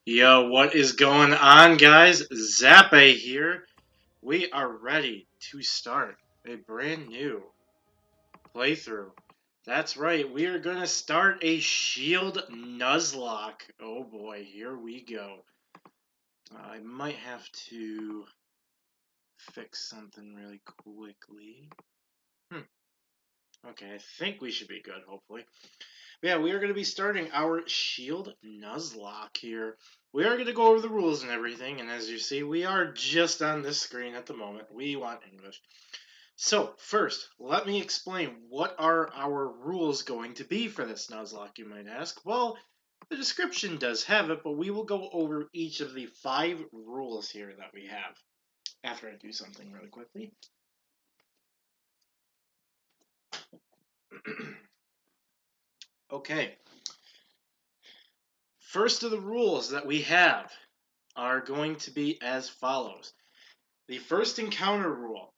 Yo, what is going on, guys? Zappe here. We are ready to start a brand new playthrough. That's right, we are going to start a Shield Nuzlocke. Oh boy, here we go. I might have to fix something really quickly. Okay, I think we should be good, hopefully. Yeah, we are going to be starting our Shield Nuzlocke here. We are going to go over the rules and everything, and as you see, we are just on this screen at the moment. We want English. So, first, let me explain what are our rules going to be for this Nuzlocke, you might ask. Well, the description does have it, but we will go over each of the 5 rules here that we have after I do something really quickly. Okay. First of the rules that we have are going to be as follows. The first encounter rule.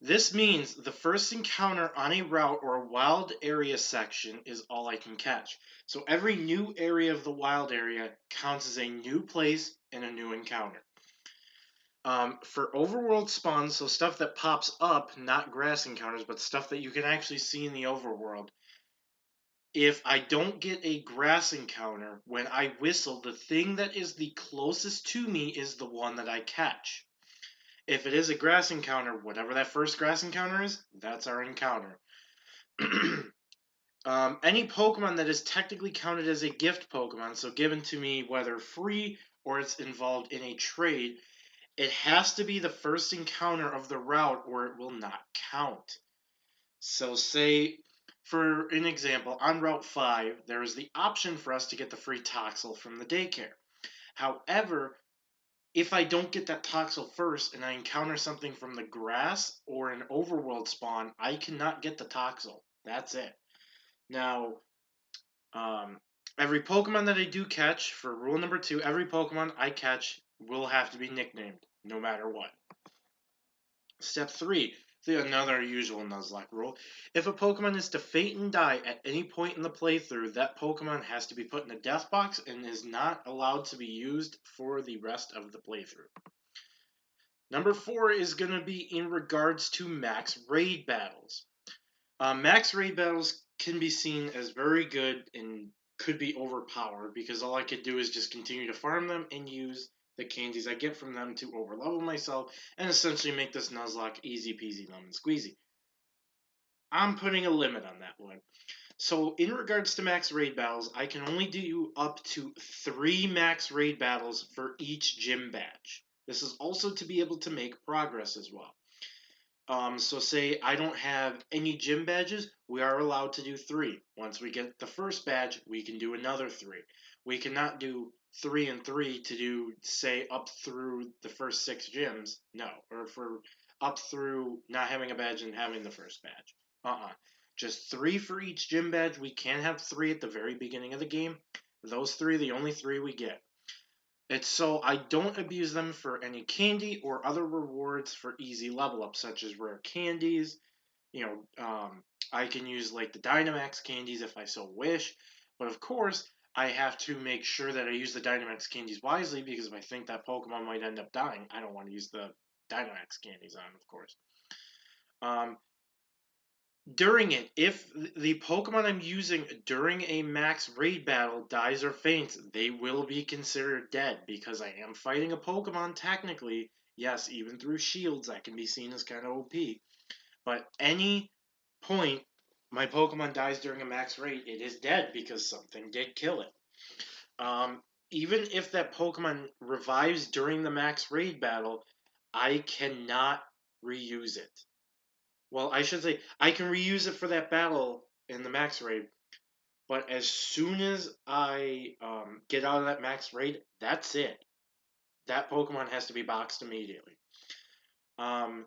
This means the first encounter on a route or wild area section is all I can catch. So every new area of the wild area counts as a new place and a new encounter. For overworld spawns, so stuff that pops up, not grass encounters, but stuff that you can actually see in the overworld, if I don't get a grass encounter, when I whistle, the thing that is the closest to me is the one that I catch. If it is a grass encounter, whatever that first grass encounter is, that's our encounter. Any Pokemon that is technically counted as a gift Pokemon, so given to me whether free or it's involved in a trade, it has to be the first encounter of the route or it will not count. So say, for an example, on Route 5, there is the option for us to get the free Toxel from the daycare. However, if I don't get that Toxel first and I encounter something from the grass or an overworld spawn, I cannot get the Toxel. That's it. Now, um, every Pokemon that I do catch, for rule number 2, every Pokemon I catch will have to be nicknamed, no matter what. Step 3, another usual Nuzlocke rule. If a Pokemon is to faint and die at any point in the playthrough, that Pokemon has to be put in a death box and is not allowed to be used for the rest of the playthrough. Number 4 is going to be in regards to max raid battles. Max raid battles can be seen as very good and could be overpowered because all I could do is just continue to farm them and use the candies I get from them to overlevel myself and essentially make this Nuzlocke easy peasy lemon squeezy. I'm putting a limit on that one. So in regards to max raid battles, I can only do up to 3 max raid battles for each gym badge. This is also to be able to make progress as well. So say I don't have any gym badges, we are allowed to do 3. Once we get the first badge, we can do another 3. We cannot do 3 and 3 to do, say, up through the first 6 gyms. No. Or for up through not having a badge and having the first badge. Just 3 for each gym badge. We can have 3 at the very beginning of the game. Those 3 are the only 3 we get. It's so I don't abuse them for any candy or other rewards for easy level up, such as rare candies. I can use like the Dynamax candies if I so wish, but of course I have to make sure that I use the Dynamax candies wisely because if I think that Pokemon might end up dying, I don't want to use the Dynamax candies on, of course. Um, During it, if the Pokemon I'm using during a max raid battle dies or faints, they will be considered dead because I am fighting a Pokemon technically. Yes, even through shields, that can be seen as kind of OP. But any point my Pokemon dies during a max raid, it is dead because something did kill it. Even if that Pokemon revives during the max raid battle, I cannot reuse it. Well, I should say I can reuse it for that battle in the max raid, but as soon as I get out of that max raid, that's it. That Pokemon has to be boxed immediately. Um,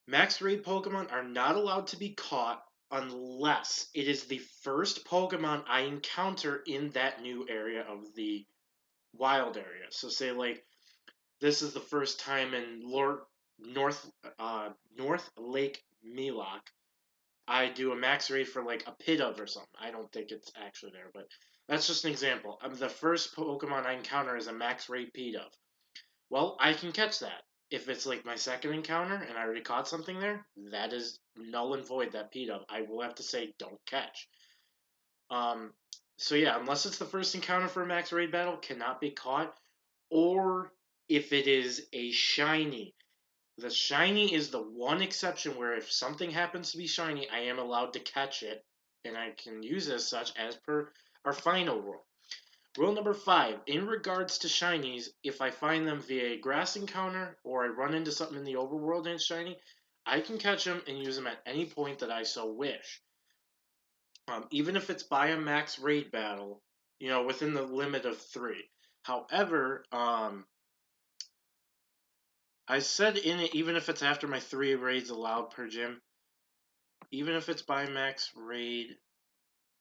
Max raid Pokemon are not allowed to be caught unless it is the first Pokemon I encounter in that new area of the wild area. So say like this is the first time in North North Lake Milok I do a max raid for like a pit of or something. I don't think it's actually there, but that's just an example. The first Pokemon I encounter is a max raid pit of. Well, I can catch that. If it's like my second encounter and I already caught something there, that is null and void, that pit of. I will have to say don't catch. Um, so yeah, unless it's the first encounter for a max raid battle, cannot be caught. Or if it is a shiny. The shiny is the one exception where if something happens to be shiny, I am allowed to catch it, and I can use it as such as per our final rule. Rule number 5, in regards to shinies, if I find them via a grass encounter or I run into something in the overworld and it's shiny, I can catch them and use them at any point that I so wish. Even if it's by a max raid battle, within the limit of 3. However, I said in it, even if it's after my 3 raids allowed per gym, even if it's by max raid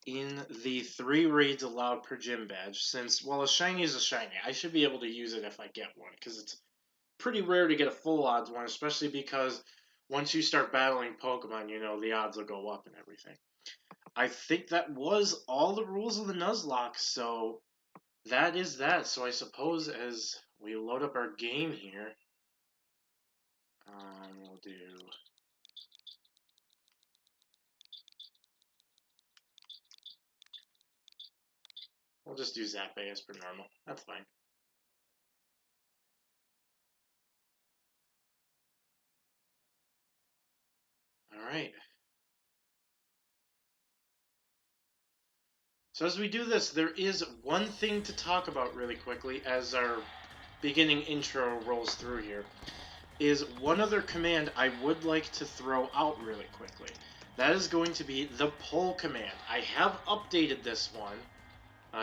in the 3 raids allowed per gym badge, since, well, a shiny is a shiny, I should be able to use it if I get one, because it's pretty rare to get a full odds one, especially because once you start battling Pokemon, the odds will go up and everything. I think that was all the rules of the Nuzlocke, so that is that. So I suppose as we load up our game here, we'll do... We'll just do Zappa as per normal. That's fine. Alright. So as we do this, there is one thing to talk about really quickly as our beginning intro rolls through here, is one other command I would like to throw out really quickly. That is going to be the pull command. I have updated this one.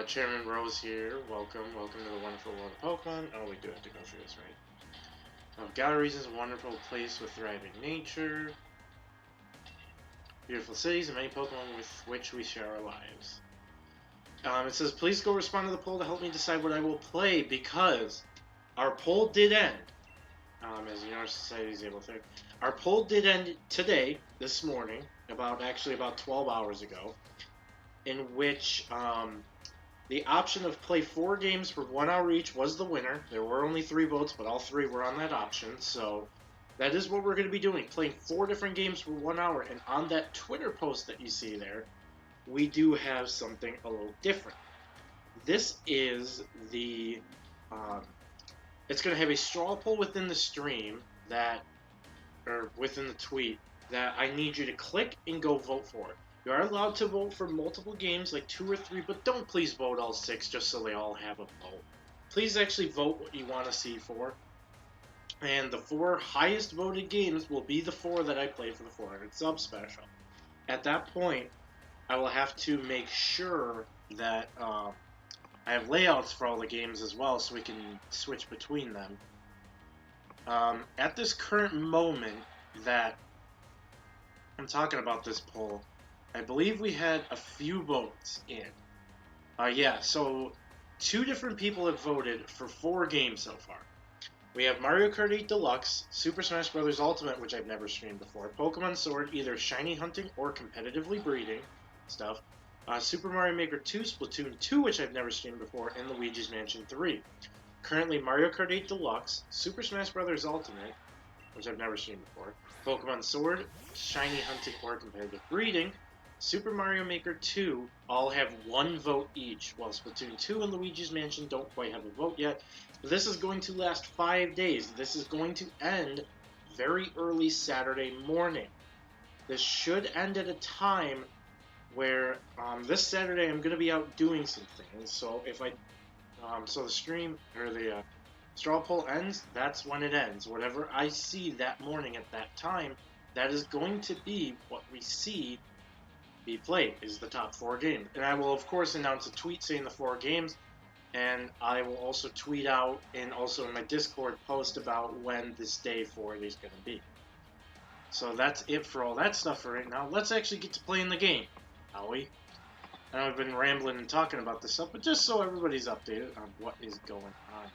Chairman Rose here. Welcome to the wonderful world of Pokemon. Oh, we do have to go through this, right? Galar is a wonderful place with thriving nature, beautiful cities, and many Pokemon with which we share our lives. It says, please go respond to the poll to help me decide what I will play, because our poll did end. As Universal Society is able to. Our poll did end today, this morning, about 12 hours ago, in which the option of play 4 games for 1 hour each was the winner. There were only 3 votes, but all 3 were on that option, so that is what we're going to be doing, playing 4 different games for 1 hour, and on that Twitter post that you see there, we do have something a little different. This is the... it's going to have a straw poll within the stream or within the tweet, that I need you to click and go vote for it. You are allowed to vote for multiple games, like 2 or 3, but don't please vote all 6 just so they all have a vote. Please actually vote what you want to see for. And the 4 highest voted games will be the 4 that I play for the 400 sub special. At that point, I will have to make sure that I have layouts for all the games as well, so we can switch between them. At this current moment that I'm talking about this poll, I believe we had a few votes in. Yeah, so 2 different people have voted for 4 games so far. We have Mario Kart 8 Deluxe, Super Smash Bros. Ultimate, which I've never streamed before, Pokemon Sword, either shiny hunting or competitively breeding stuff, Super Mario Maker 2, Splatoon 2, which I've never streamed before, and Luigi's Mansion 3. Currently, Mario Kart 8 Deluxe, Super Smash Bros. Ultimate, which I've never streamed before, Pokemon Sword, shiny hunting or competitive breeding, Super Mario Maker 2 all have 1 vote each, while Splatoon 2 and Luigi's Mansion don't quite have a vote yet. This is going to last 5 days. This is going to end very early Saturday morning. This should end at a time where this Saturday I'm going to be out doing some things. So if so the stream, or the straw poll ends, that's when it ends. Whatever I see that morning at that time, that is going to be what we see be played, is the top 4 games. And I will, of course, announce a tweet saying the 4 games, and I will also tweet out, and also in my Discord, post about when this day 4 is going to be. So that's it for all that stuff for right now. Let's actually get to playing the game, shall we? I know I've been rambling and talking about this stuff, but just so everybody's updated on what is going on.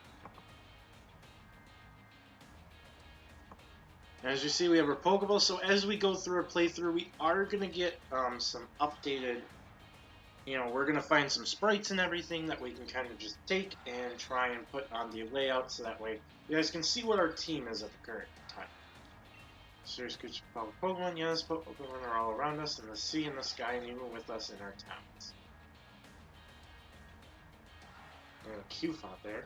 And as you see, we have our Pokeball. So as we go through our playthrough, we are going to get some updated, we're going to find some sprites and everything that we can kind of just take and try and put on the layout so that way you guys can see what our team is at the current time. Serious creatures, Pokemon, yes, Pokemon are all around us in the sea, in the sky, and even with us in our towns. And a Q font there.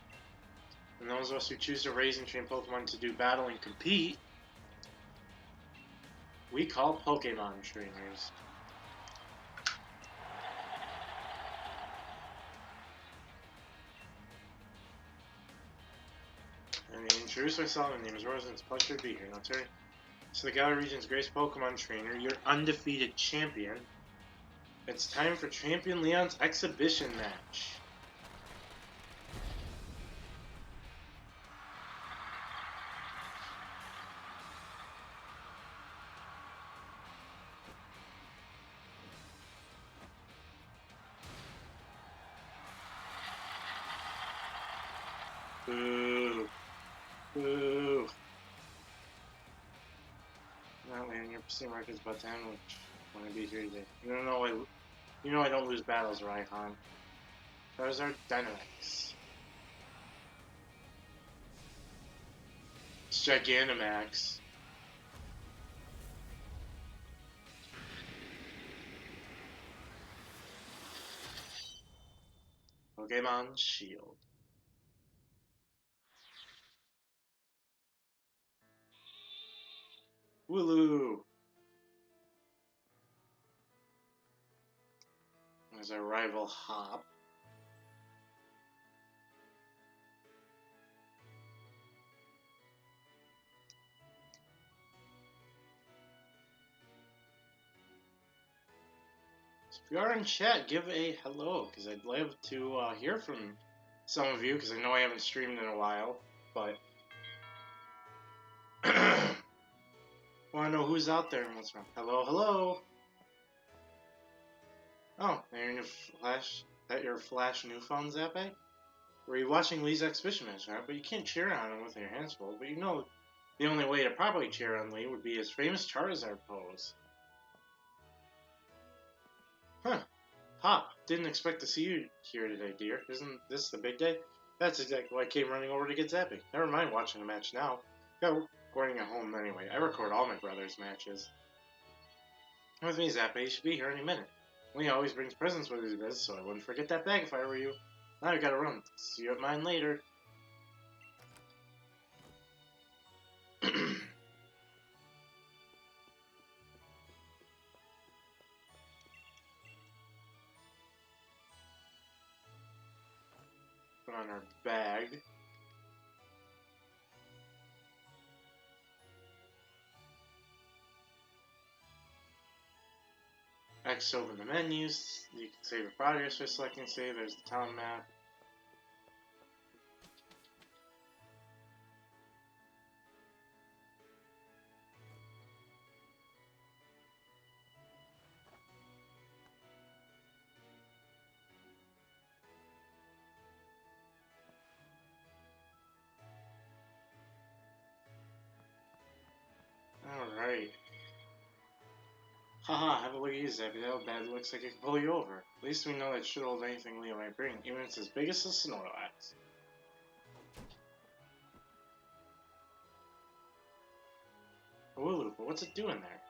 And those of us who choose to raise and train Pokemon to do battle and compete, we call Pokemon trainers. And to introduce myself, my name is Rose, and it's a pleasure to be here. Now turn to the Galar region's greatest Pokemon trainer, your undefeated champion. It's time for Champion Leon's exhibition match. Boo. Boo. Not landing your pursuing records about to end, which want to be here today. You know I don't lose battles, Raihan. Those are Dynamax. It's Gigantamax. Pokémon Shield. Wooloo! There's our rival Hop. So if you are in chat, give a hello, because I'd love to hear from some of you, because I know I haven't streamed in a while, but want to know who's out there and what's wrong. Hello, hello! Oh, your Flash new phone, Zappe? Were you watching Lee's exhibition match, huh? But you can't cheer on him with your hands full. But you know, the only way to properly cheer on Lee would be his famous Charizard pose. Huh. Hop, didn't expect to see you here today, dear. Isn't this the big day? That's exactly why I came running over to get Zappy. Never mind watching the match now. Got recording at home anyway. I record all my brother's matches. With me, Zappy. He should be here any minute. Lee always brings presents with his visits, so I wouldn't forget that bag if I were you. Now I gotta run. See you at mine later. Put on our bag. X over the menus. You can save your progress by selecting save. There's the town map. Alright. Haha, have a look at you, Zappy. That bad looks like it can pull you over. At least we know that should hold anything Leo might bring, even if it's as big as a Snorlax. Ooh, but what's it doing there?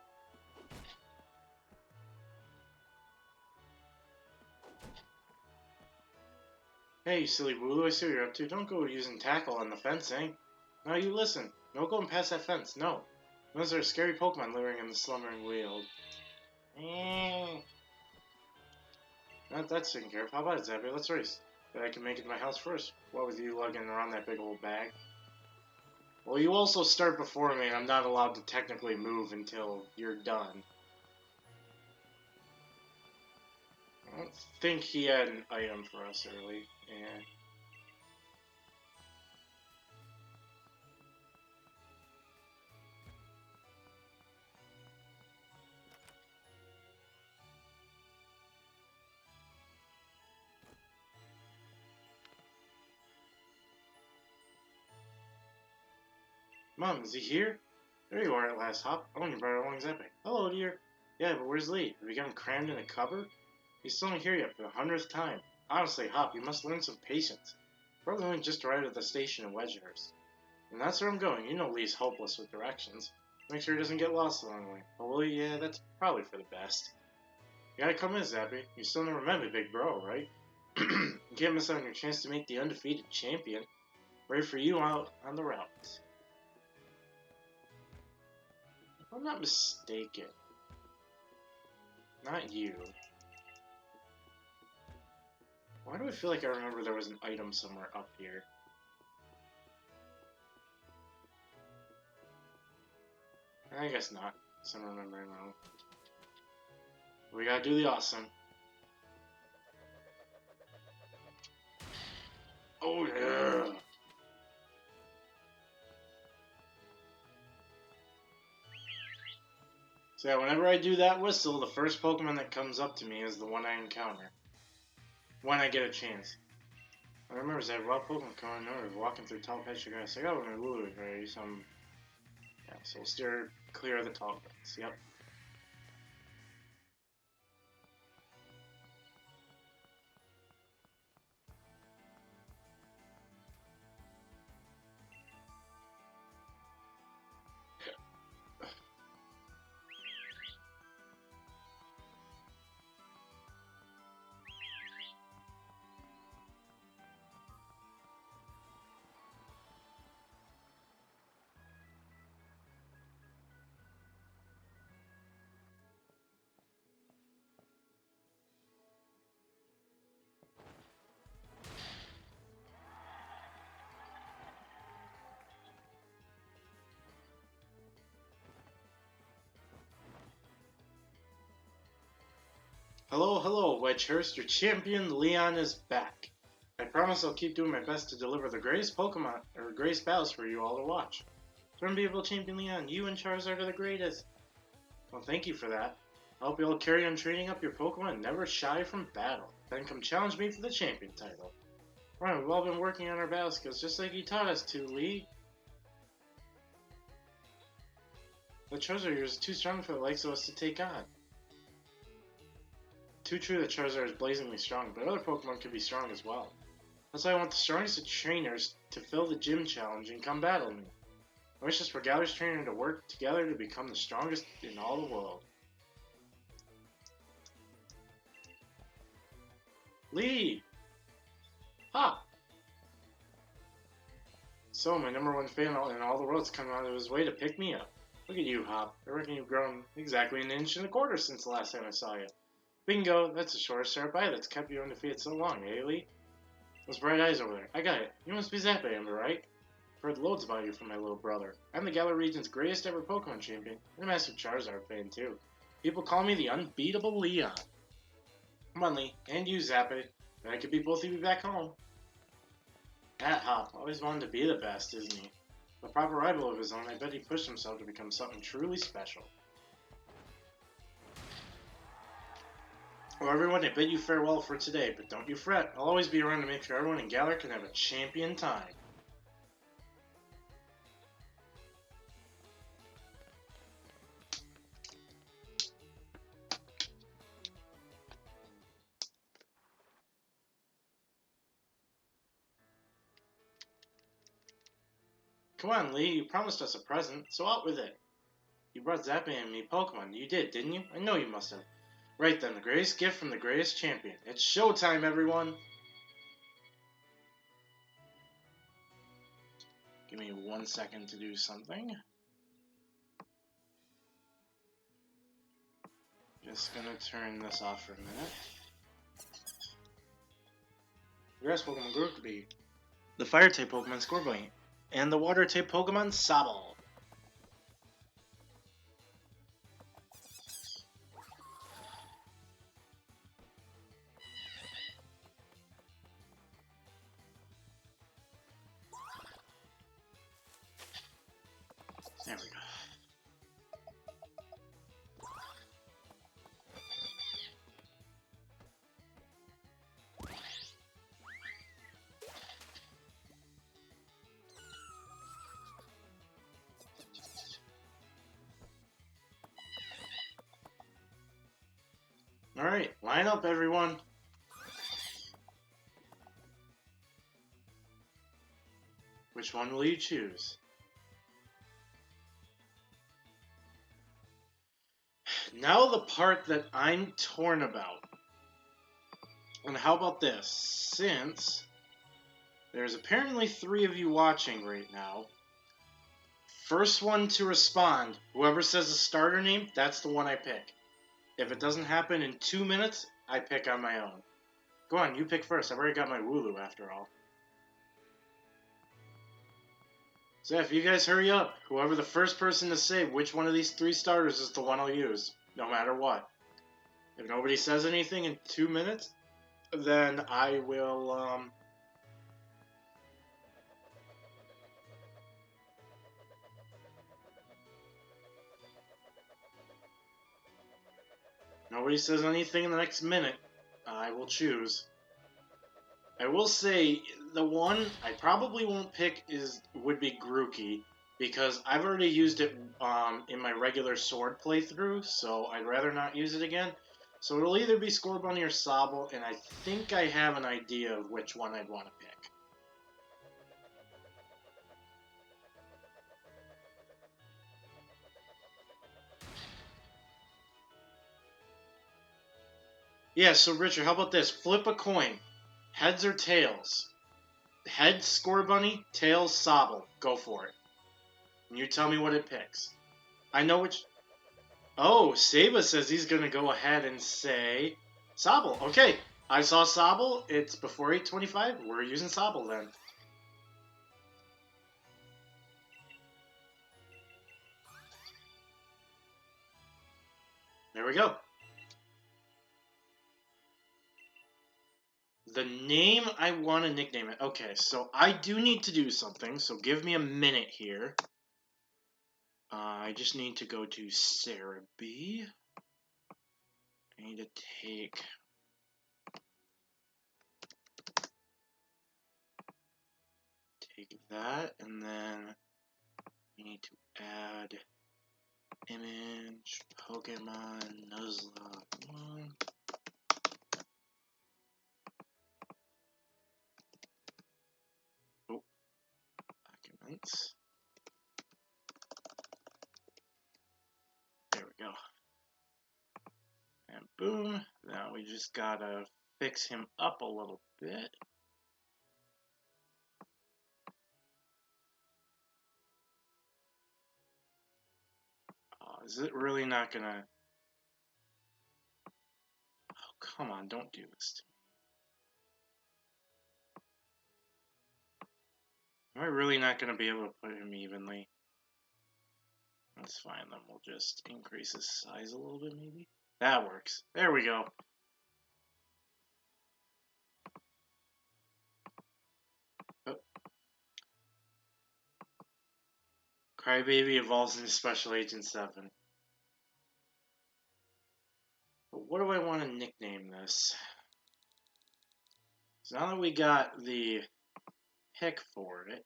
Hey, you silly Wooloo, I see what you're up to. Don't go using tackle on the fencing. Now you listen. No going past that fence, no. Those are scary Pokemon living in the slumbering field. That's taken care of. How about it, Zappy? Let's race. But I can make it to my house first. What with you lugging around that big old bag? Well, you also start before me, and I'm not allowed to technically move until you're done. I don't think he had an item for us early. Yeah. Mom, is he here? There you are at last, Hop. Oh, you brought along Zappy. Hello, dear. Yeah, but where's Lee? Have you gotten crammed in a cupboard? He's still not here yet for the 100th time. Honestly, Hop, you must learn some patience. Probably only just arrived at the station in Wedgehurst. And that's where I'm going. You know Lee's hopeless with directions. Make sure he doesn't get lost along the way. Oh, well, yeah, that's probably for the best. You gotta come in, Zappy. You still never met me, big bro, right? You can't miss out on your chance to make the undefeated champion. Ready for you out on the route. If I'm not mistaken, not you. Why do I feel like I remember there was an item somewhere up here? I guess not. So I'm remembering wrong. We gotta do the awesome. Oh yeah! So yeah, whenever I do that whistle, the first Pokemon that comes up to me is the one I encounter. When I get a chance. I remember as that raw Pokemon coming over, walking through tall patch of grass. I got one Lulu, right? Yeah, so we'll steer clear of the tall grass. Yep. Hello, hello, Wedgehurst. Your champion, Leon, is back. I promise I'll keep doing my best to deliver the greatest Pokemon, or greatest battles for you all to watch. So unbeatable champion Leon, you and Charizard are the greatest. Well, thank you for that. I hope you'll carry on training up your Pokemon and never shy from battle. Then come challenge me for the champion title. Right, we've all been working on our battle skills just like you taught us to, Lee. The Charizard is too strong for the likes of us to take on. Too true that Charizard is blazingly strong, but other Pokemon can be strong as well. That's why I want the strongest of trainers to fill the gym challenge and come battle me. I wish us for Galar's trainer to work together to become the strongest in all the world. Lee! Ha! So, my #1 fan in all the world's come out of his way to pick me up. Look at you, Hop. I reckon you've grown exactly an inch and a quarter since the last time I saw you. Bingo, that's the shortest sharp eye that's kept you undefeated so long, eh, Lee? Those bright eyes over there. I got it. You must be Zappy, am I right? I've heard loads about you from my little brother. I'm the Galar region's greatest ever Pokemon champion, and a massive Charizard fan, too. People call me the unbeatable Leon. Come on, Lee, and you, Zappy. I could beat both of you back home. That Hop always wanted to be the best, isn't he? A proper rival of his own, I bet he pushed himself to become something truly special. Well, everyone, I bid you farewell for today, but don't you fret. I'll always be around to make sure everyone in Galar can have a champion time. Come on, Lee, you promised us a present, so out with it. You brought Zappy and me Pokemon. You did, didn't you? I know you must have. Right then, the greatest gift from the greatest champion. It's showtime, everyone! Give me 1 second to do something. Just gonna turn this off for a minute. The grass Pokemon Grookeby, the fire type Pokemon Scorbunny, and the water type Pokemon Sobble. There we go. Alright, line up, everyone. Which one will you choose? Now the part that I'm torn about. And how about this? Since there's apparently 3 of you watching right now, first one to respond, whoever says a starter name, that's the one I pick. If it doesn't happen in 2 minutes, I pick on my own. Go on, you pick first. I've already got my Wooloo after all. So if you guys hurry up, whoever the first person to say which one of these 3 starters is the one I'll use, no matter what. If nobody says anything in 2 minutes, then I will, nobody says anything in the next minute, I will choose. I will say, the one I probably won't pick would be Grookey, because I've already used it in my regular sword playthrough, so I'd rather not use it again. So it'll either be Scorbunny or Sobble, and I think I have an idea of which one I'd want to pick. Yeah, so Richard, how about this? Flip a coin. Heads or tails? Heads, Scorbunny, tails, Sobble. Go for it. And you tell me what it picks. I know which... Oh, Saba says he's going to go ahead and say Sobble. Okay, I saw Sobble. It's before 8:25. We're using Sobble then. There we go. The name I want to nickname it. Okay, so I do need to do something, so give me a minute here. I just need to go to Sarah B. I need to take... that, and then we need to add image, Pokemon, Nuzlocke 1. Oh, documents. There we go. And boom, now we just gotta fix him up a little bit. Is it really not gonna... Oh, come on, don't do this to me. Am I really not gonna be able to put him evenly? That's fine, then we'll just increase his size a little bit, maybe? That works. There we go. Oh. Crybaby evolves into Special Agent 7. But what do I want to nickname this? So now that we got the pick for it,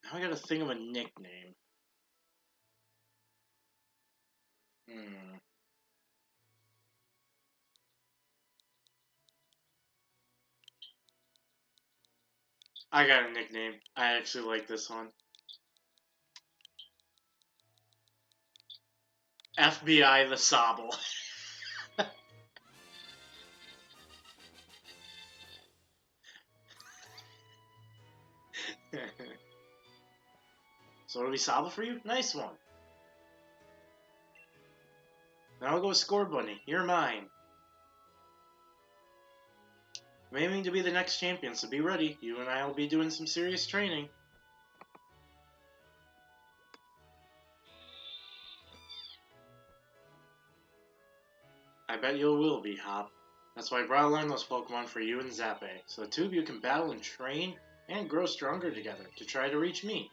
now I gotta think of a nickname. I got a nickname. I actually like this one. FBI the Sobble. So it'll be Sobble for you? Nice one. Now I'll go with Scorbunny. You're mine. I'm aiming to be the next champion, so be ready. You and I will be doing some serious training. I bet you will be, Hop. That's why I brought along those Pokemon for you and Zappe, so the two of you can battle and train and grow stronger together to try to reach me.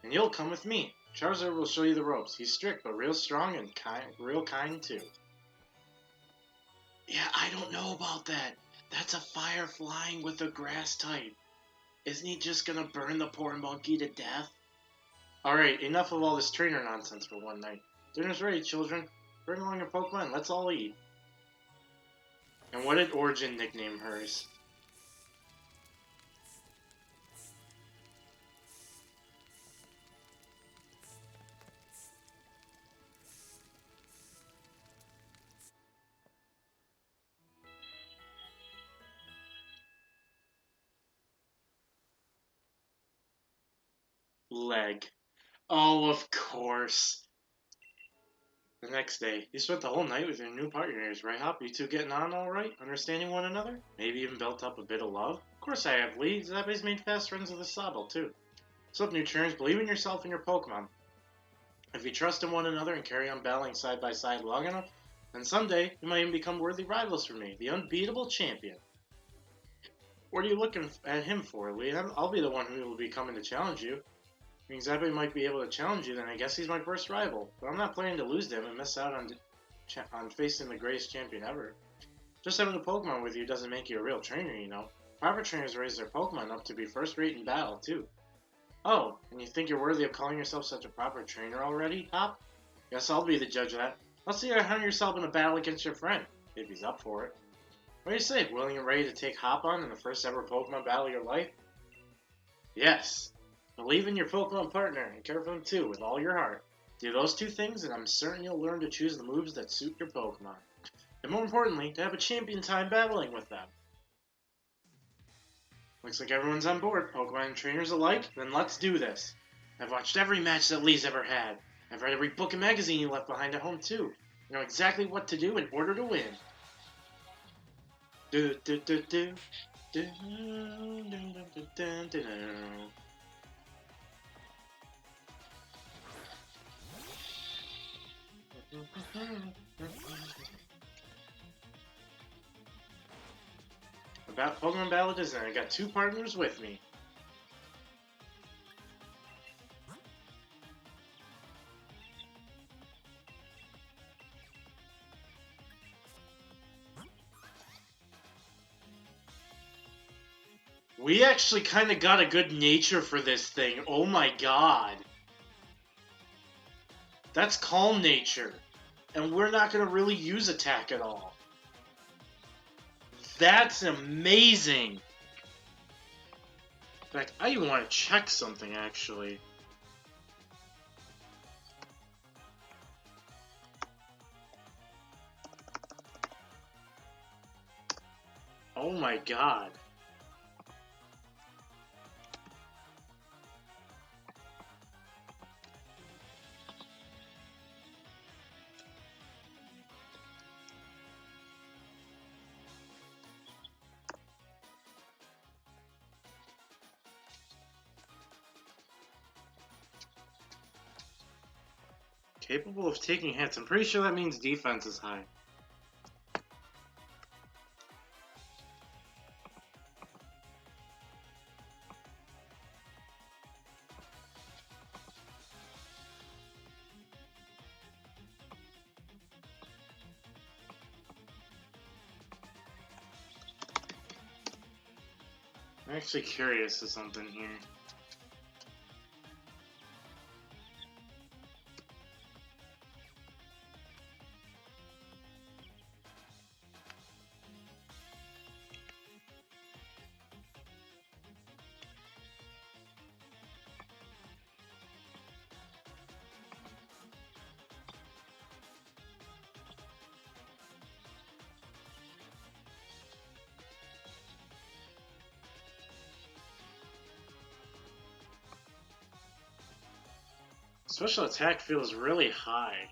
And you'll come with me. Charizard will show you the ropes. He's strict, but real strong and real kind too. Yeah, I don't know about that. That's a fire flying with a grass type. Isn't he just gonna burn the poor monkey to death? Alright, enough of all this trainer nonsense for one night. Dinner's ready, children. Bring along your Pokemon, let's all eat. And what did Origin nickname hers? Leg. Oh, of course. The next day, you spent the whole night with your new partners, right, Hop? You two getting on all right? Understanding one another? Maybe even built up a bit of love? Of course I have, Lee. Zappy's made fast friends with the Sobble, too. So, new turns, believe in yourself and your Pokemon. If you trust in one another and carry on battling side by side long enough, then someday you might even become worthy rivals for me, the unbeatable champion. What are you looking at him for, Lee? I'll be the one who will be coming to challenge you. I mean, Zappy might be able to challenge you, then I guess he's my first rival. But I'm not planning to lose to him and miss out on facing the greatest champion ever. Just having a Pokemon with you doesn't make you a real trainer, you know. Proper trainers raise their Pokemon up to be first rate in battle, too. Oh, and you think you're worthy of calling yourself such a proper trainer already, Hop? Guess I'll be the judge of that. Let's see you hunt yourself in a battle against your friend, if he's up for it. What do you say, willing and ready to take Hop on in the first ever Pokemon battle of your life? Yes. Believe in your Pokemon partner and care for them too with all your heart. Do those two things and I'm certain you'll learn to choose the moves that suit your Pokemon. And more importantly, to have a champion time battling with them. Looks like everyone's on board, Pokemon and trainers alike, then let's do this. I've watched every match that Lee's ever had. I've read every book and magazine he left behind at home too. I know exactly what to do in order to win. Do do do do. Do do do do do. About Pokemon Battle Design, I got two partners with me. We actually kind of got a good nature for this thing. Oh my god. That's Calm Nature. And we're not going to really use Attack at all. That's amazing. In fact, I even want to check something, actually. Oh my god. Capable of taking hits. I'm pretty sure that means defense is high. I'm actually curious of something here. Special attack feels really high.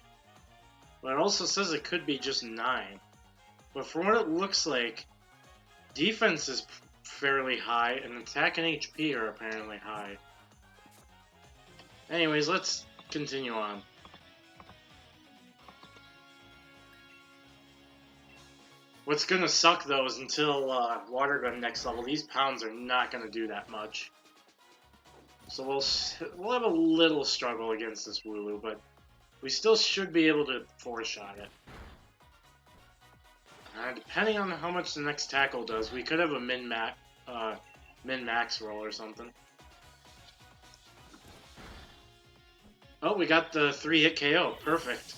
But it also says it could be just 9. But from what it looks like, defense is fairly high, and attack and HP are apparently high. Anyways, let's continue on. What's gonna suck though is until Water Gun next level, these pounds are not gonna do that much. So we'll have a little struggle against this Wooloo, but we still should be able to four-shot it. Depending on how much the next tackle does, we could have a min-max roll or something. Oh, we got the 3-hit KO. Perfect.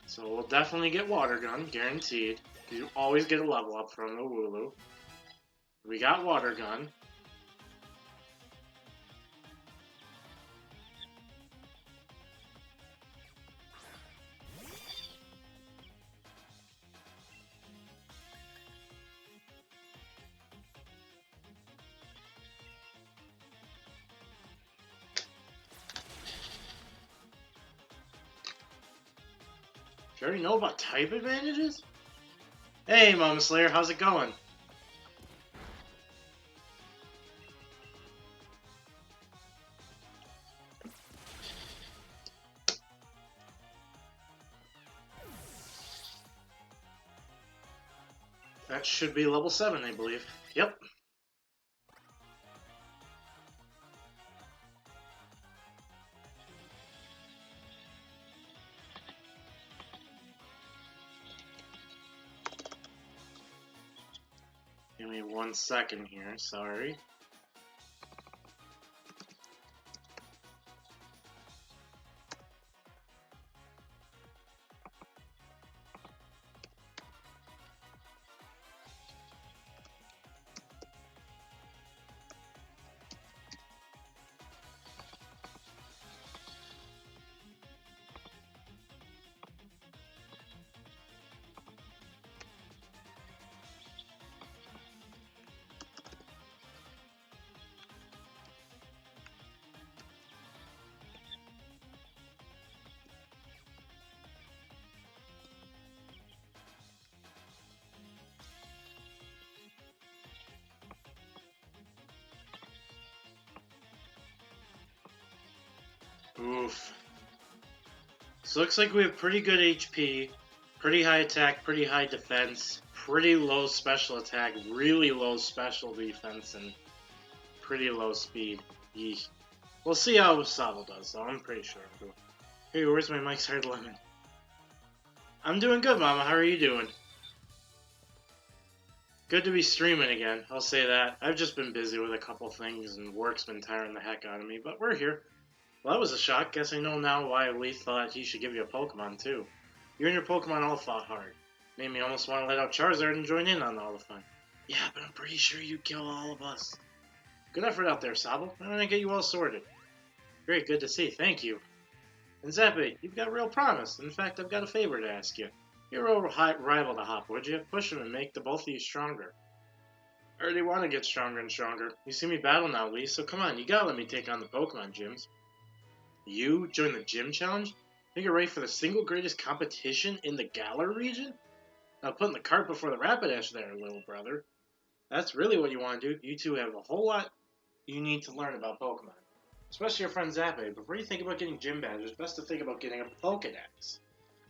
So we'll definitely get Water Gun, guaranteed. You always get a level up from the Wooloo. We got Water Gun. Do you already know about type advantages? Hey, Mama Slayer, how's it going? That should be level 7, I believe. Yep. Give me 1 second here, sorry. Oof. So looks like we have pretty good HP, pretty high attack, pretty high defense, pretty low special attack, really low special defense, and pretty low speed. Yeesh. We'll see how Sabo does, though. I'm pretty sure. Hey, where's my Mike's Hard Lemon? I'm doing good, Mama. How are you doing? Good to be streaming again, I'll say that. I've just been busy with a couple things, and work's been tiring the heck out of me, but we're here. Well, that was a shock. Guess I know now why Lee thought he should give you a Pokemon, too. You and your Pokemon all fought hard. Made me almost want to let out Charizard and join in on all the fun. Yeah, but I'm pretty sure you'd kill all of us. Good effort out there, Sabo. I'm gonna get you all sorted. Great, good to see. Thank you. And Zappe, you've got real promise. In fact, I've got a favor to ask you. You're a rival to Hop, would you? Push him and make the both of you stronger. I already want to get stronger and stronger. You see me battle now, Lee, so come on, you gotta let me take on the Pokemon gyms. You join the gym challenge? Think you're ready for the single greatest competition in the Galar region? Now putting the cart before the Rapidash there, little brother. That's really what you want to do. You two have a whole lot you need to learn about Pokemon. Especially your friend Zappe. Before you think about getting gym badges, best to think about getting a Pokedex.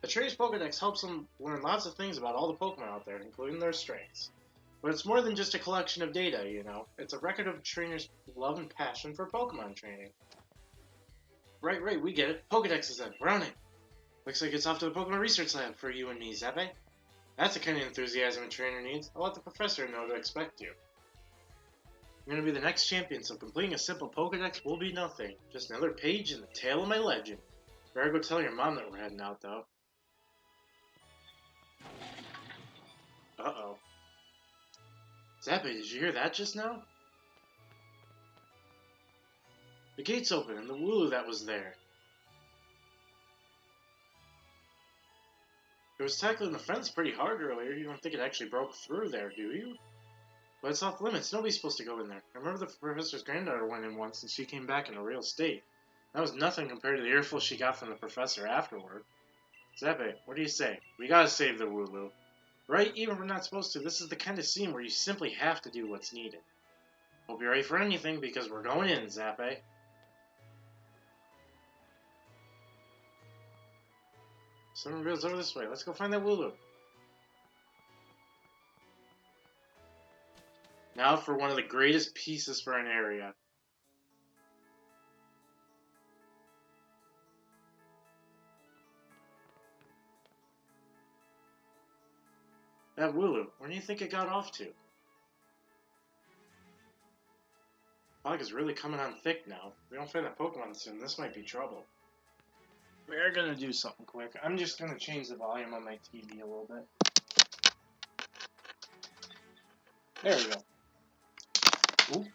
A trainer's Pokedex helps them learn lots of things about all the Pokemon out there, including their strengths. But it's more than just a collection of data, you know. It's a record of a trainer's love and passion for Pokemon training. Right, we get it. Pokedex is in. We're on it. Looks like it's off to the Pokemon Research Lab for you and me, Zappe. That's the kind of enthusiasm a trainer needs. I'll let the professor know to expect you. I'm going to be the next champion, so completing a simple Pokedex will be nothing. Just another page in the tale of my legend. Better go tell your mom that we're heading out, though. Uh-oh. Zappe, did you hear that just now? The gate's open, and the Wooloo that was there. It was tackling the fence pretty hard earlier. You don't think it actually broke through there, do you? But it's off limits. Nobody's supposed to go in there. I remember the professor's granddaughter went in once, and she came back in a real state. That was nothing compared to the earful she got from the professor afterward. Zappe, what do you say? We gotta save the Wooloo. Right? Even if we're not supposed to, this is the kind of scene where you simply have to do what's needed. Hope you're ready for anything, because we're going in, Zappe. Someone goes over this way. Let's go find that Wooloo. Now for one of the greatest pieces for an area. That Wooloo, where do you think it got off to? fog is really coming on thick now. If we don't find that Pokemon soon, this might be trouble. We are going to do something quick. I'm just going to change the volume on my TV a little bit. There we go. Ooh.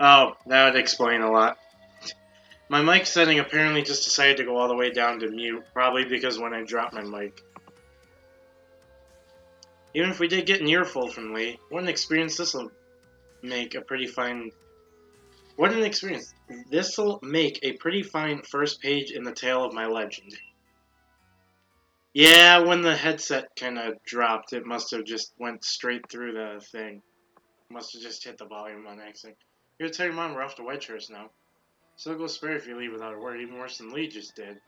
Oh, that would explain a lot. My mic setting apparently just decided to go all the way down to mute, probably because when I dropped my mic. Even if we did get an earful from Lee, what an experience this'll make a pretty fine... What an experience. This'll make a pretty fine first page in the tale of my legend. Yeah, when the headset kind of dropped, it must have just went straight through the thing. Must have just hit the volume on accident. Here, tell your mom we're off to Wedgehurst now. So go spare if you leave without a word, even worse than Lee just did.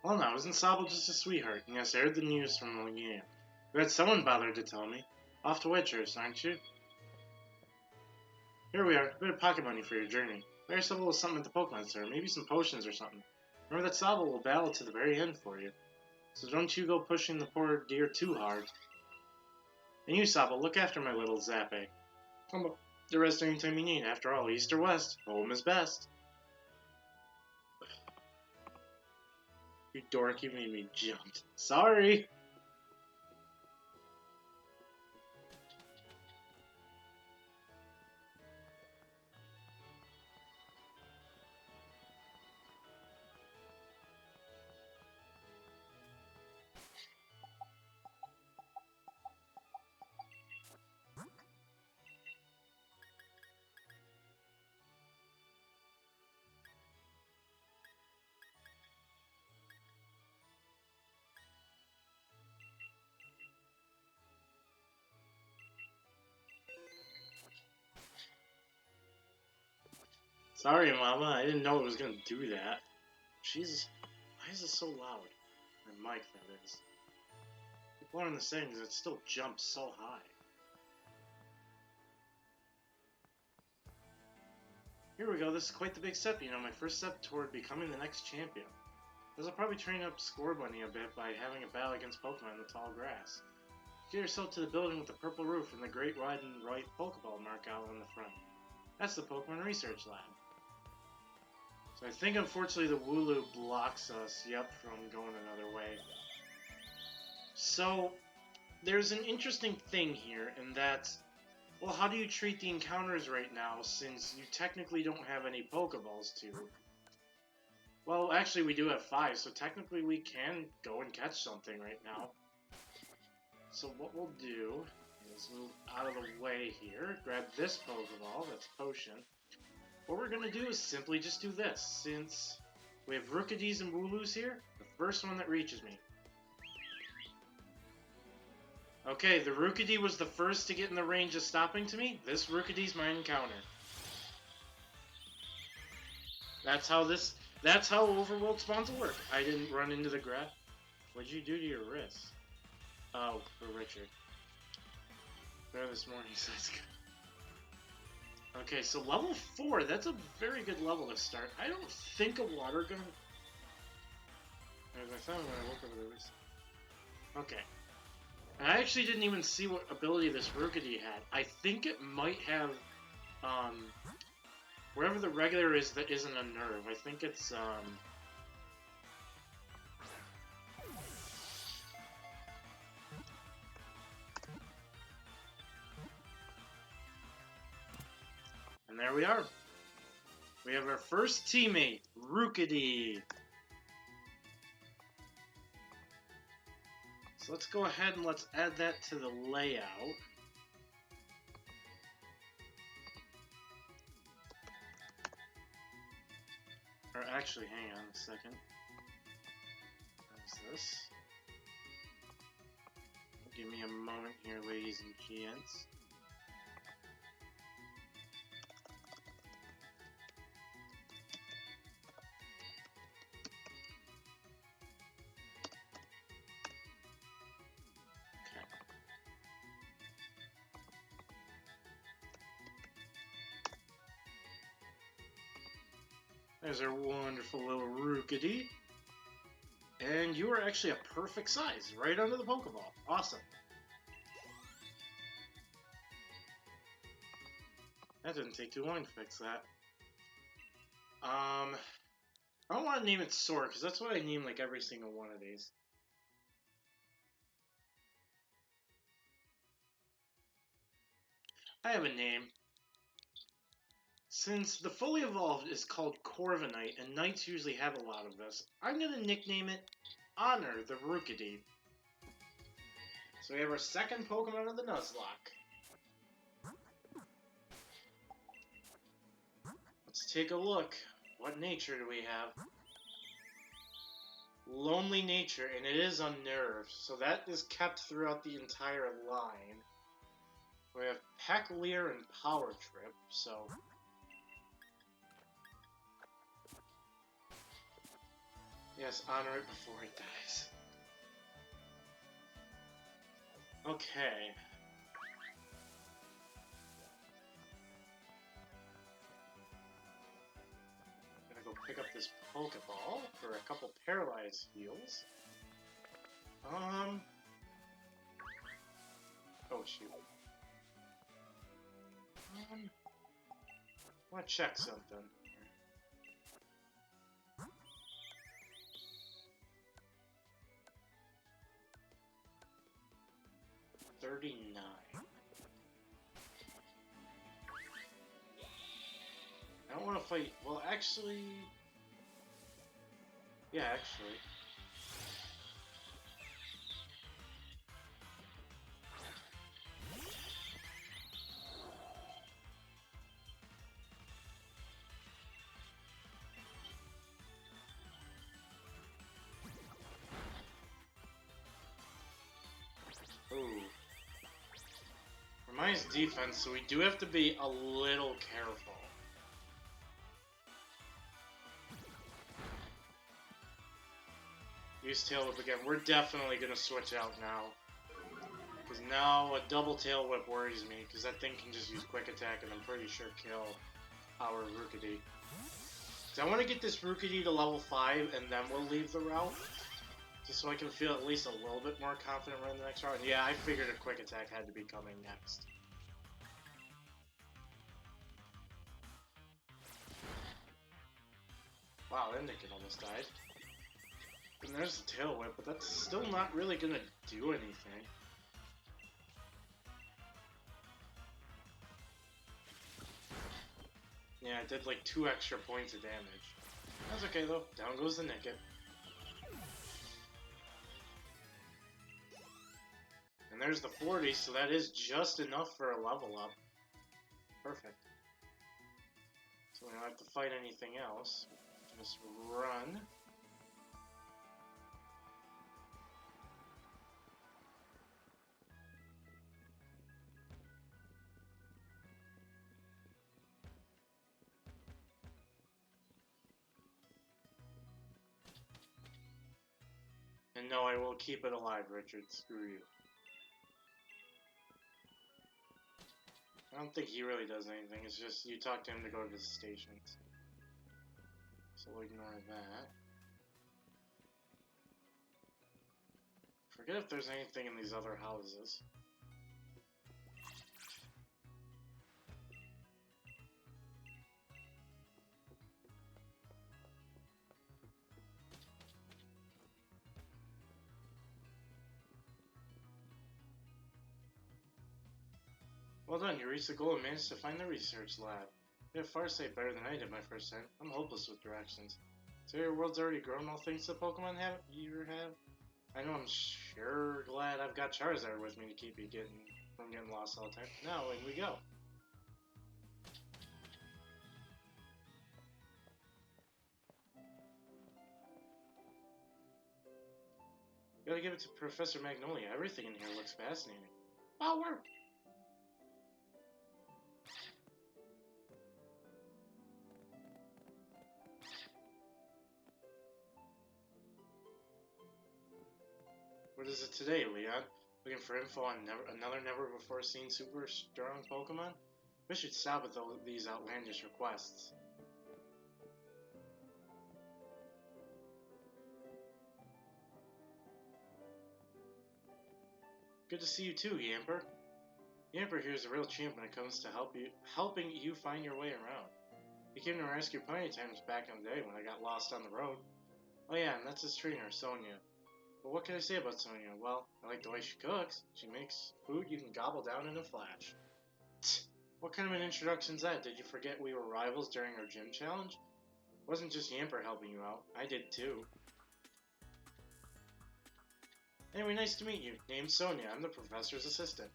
Well, now, isn't Sobble just a sweetheart? Yes, I heard the news from the Leanne. You had someone bothered to tell me. Off to Wedgehurst, aren't you? Here we are, a bit of pocket money for your journey. Buy yourself a little something at the Pokemon Center, maybe some potions or something. Remember that Sobble will battle to the very end for you. So don't you go pushing the poor dear too hard. And you, Sobble, look after my little Zappe. Come up the rest anytime you need. After all, east or west, home is best. You dork, you made me jump. Sorry! Sorry, Mama, I didn't know it was gonna do that. Jesus, why is it so loud? My mic, that is. People are in the settings, it still jumps so high. Here we go, this is quite the big step, you know, my first step toward becoming the next champion. As I'll probably train up Score Bunny a bit by having a battle against Pokemon in the tall grass. Get yourself to the building with the purple roof and the great red and white Pokeball mark out on the front. That's the Pokemon Research Lab. So I think unfortunately the Wooloo blocks us, from going another way. So there's an interesting thing here, and that's, well, how do you treat the encounters right now since you technically don't have any Pokeballs to? Well, actually we do have 5, so technically we can go and catch something right now. So what we'll do is move out of the way here, grab this Pokeball, that's Potion. What we're going to do is simply just do this. Since we have Rookidees and Wooloos here, the first one that reaches me. Okay, the Rookidee was the first to get in the range of stopping to me. This Rookidee's my encounter. That's how overworld spawns will work. I didn't run into the grass. What'd you do to your wrist? Oh, for Richard. There this morning, so that's good. Okay, so level 4, that's a very good level to start. I don't think a water gun... As I found when I woke up with it was... Okay. And I actually didn't even see what ability this Rookidee had. I think it might have, wherever the regular is that isn't a nerve. I think it's, And there we are. We have our first teammate, Rookidee. So let's go ahead and let's add that to the layout. Or actually, hang on a second. How's this? Give me a moment here, ladies and gents. There's our wonderful little Rookidee. And you are actually a perfect size, right under the Pokeball. Awesome. That didn't take too long to fix that. I don't want to name it Sora, because that's what I name like every single one of these. I have a name. Since the fully evolved is called Corviknight, and Knights usually have a lot of this, I'm going to nickname it Honor the Rookidee. So we have our second Pokemon of the Nuzlocke. Let's take a look. What nature do we have? Lonely nature, and it is unnerved, so that is kept throughout the entire line. We have Pecklear and Power Trip, so... Yes, honor it before it dies. Okay. I'm gonna go pick up this Pokeball for a couple paralyzed heals. Oh shoot. I wanna check something. 39. I don't want to fight. Well, actually. Yeah, actually. Ooh. Mine's defense, so we do have to be a little careful. Use Tail Whip again. We're definitely going to switch out now. Because now a double Tail Whip worries me, because that thing can just use Quick Attack and I'm pretty sure kill our Rookidee. So I want to get this Rookidee to level 5 and then we'll leave the route. Just so I can feel at least a little bit more confident running the next route. And yeah, I figured a Quick Attack had to be coming next. Wow, Indican almost died. And there's the Tail Whip, but that's still not really gonna do anything. Yeah, it did like 2 extra points of damage. That's okay though, down goes the Nickit. And there's the 40, so that is just enough for a level up. Perfect. So we don't have to fight anything else. Just run. And no, I will keep it alive, Richard. Screw you. I don't think he really does anything. It's just you talk to him to go to the stations. So we'll ignore that. Forget if there's anything in these other houses. Well done, you reached the goal and managed to find the research lab. You have far sight better than I did my first time. I'm hopeless with directions. So your world's already grown all thanks to Pokemon you have? I know I'm sure glad I've got Charizard with me to keep you from getting lost all the time. Now, in we go. Gotta give it to Professor Magnolia. Everything in here looks fascinating. Wow, work! What is it today, Leon? Looking for info on another never-before-seen super strong Pokemon? We should stop with these outlandish requests. Good to see you too, Yamper. Yamper here is a real champ when it comes to helping you find your way around. He came to my rescue plenty of times back in the day when I got lost on the road. Oh yeah, and that's his trainer, Sonia. But what can I say about Sonia? Well, I like the way she cooks. She makes food you can gobble down in a flash. Tch, what kind of an introduction's that? Did you forget we were rivals during our gym challenge? It wasn't just Yamper helping you out. I did too. Anyway, nice to meet you. Name's Sonia. I'm the professor's assistant.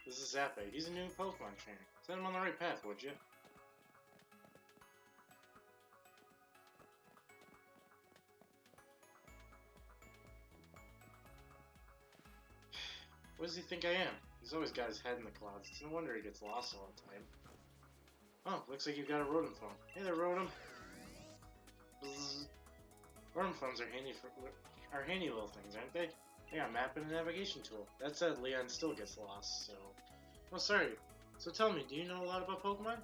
This is Zappe. He's a new Pokemon trainer. Set him on the right path, would you? What does he think I am? He's always got his head in the clouds. It's no wonder he gets lost all the time. Oh, looks like you've got a Rotom phone. Hey there, Rotom. Bzzz. Rotom phones are handy little things, aren't they? They got a map and a navigation tool. That said, Leon still gets lost, so... Oh, sorry. So tell me, do you know a lot about Pokemon?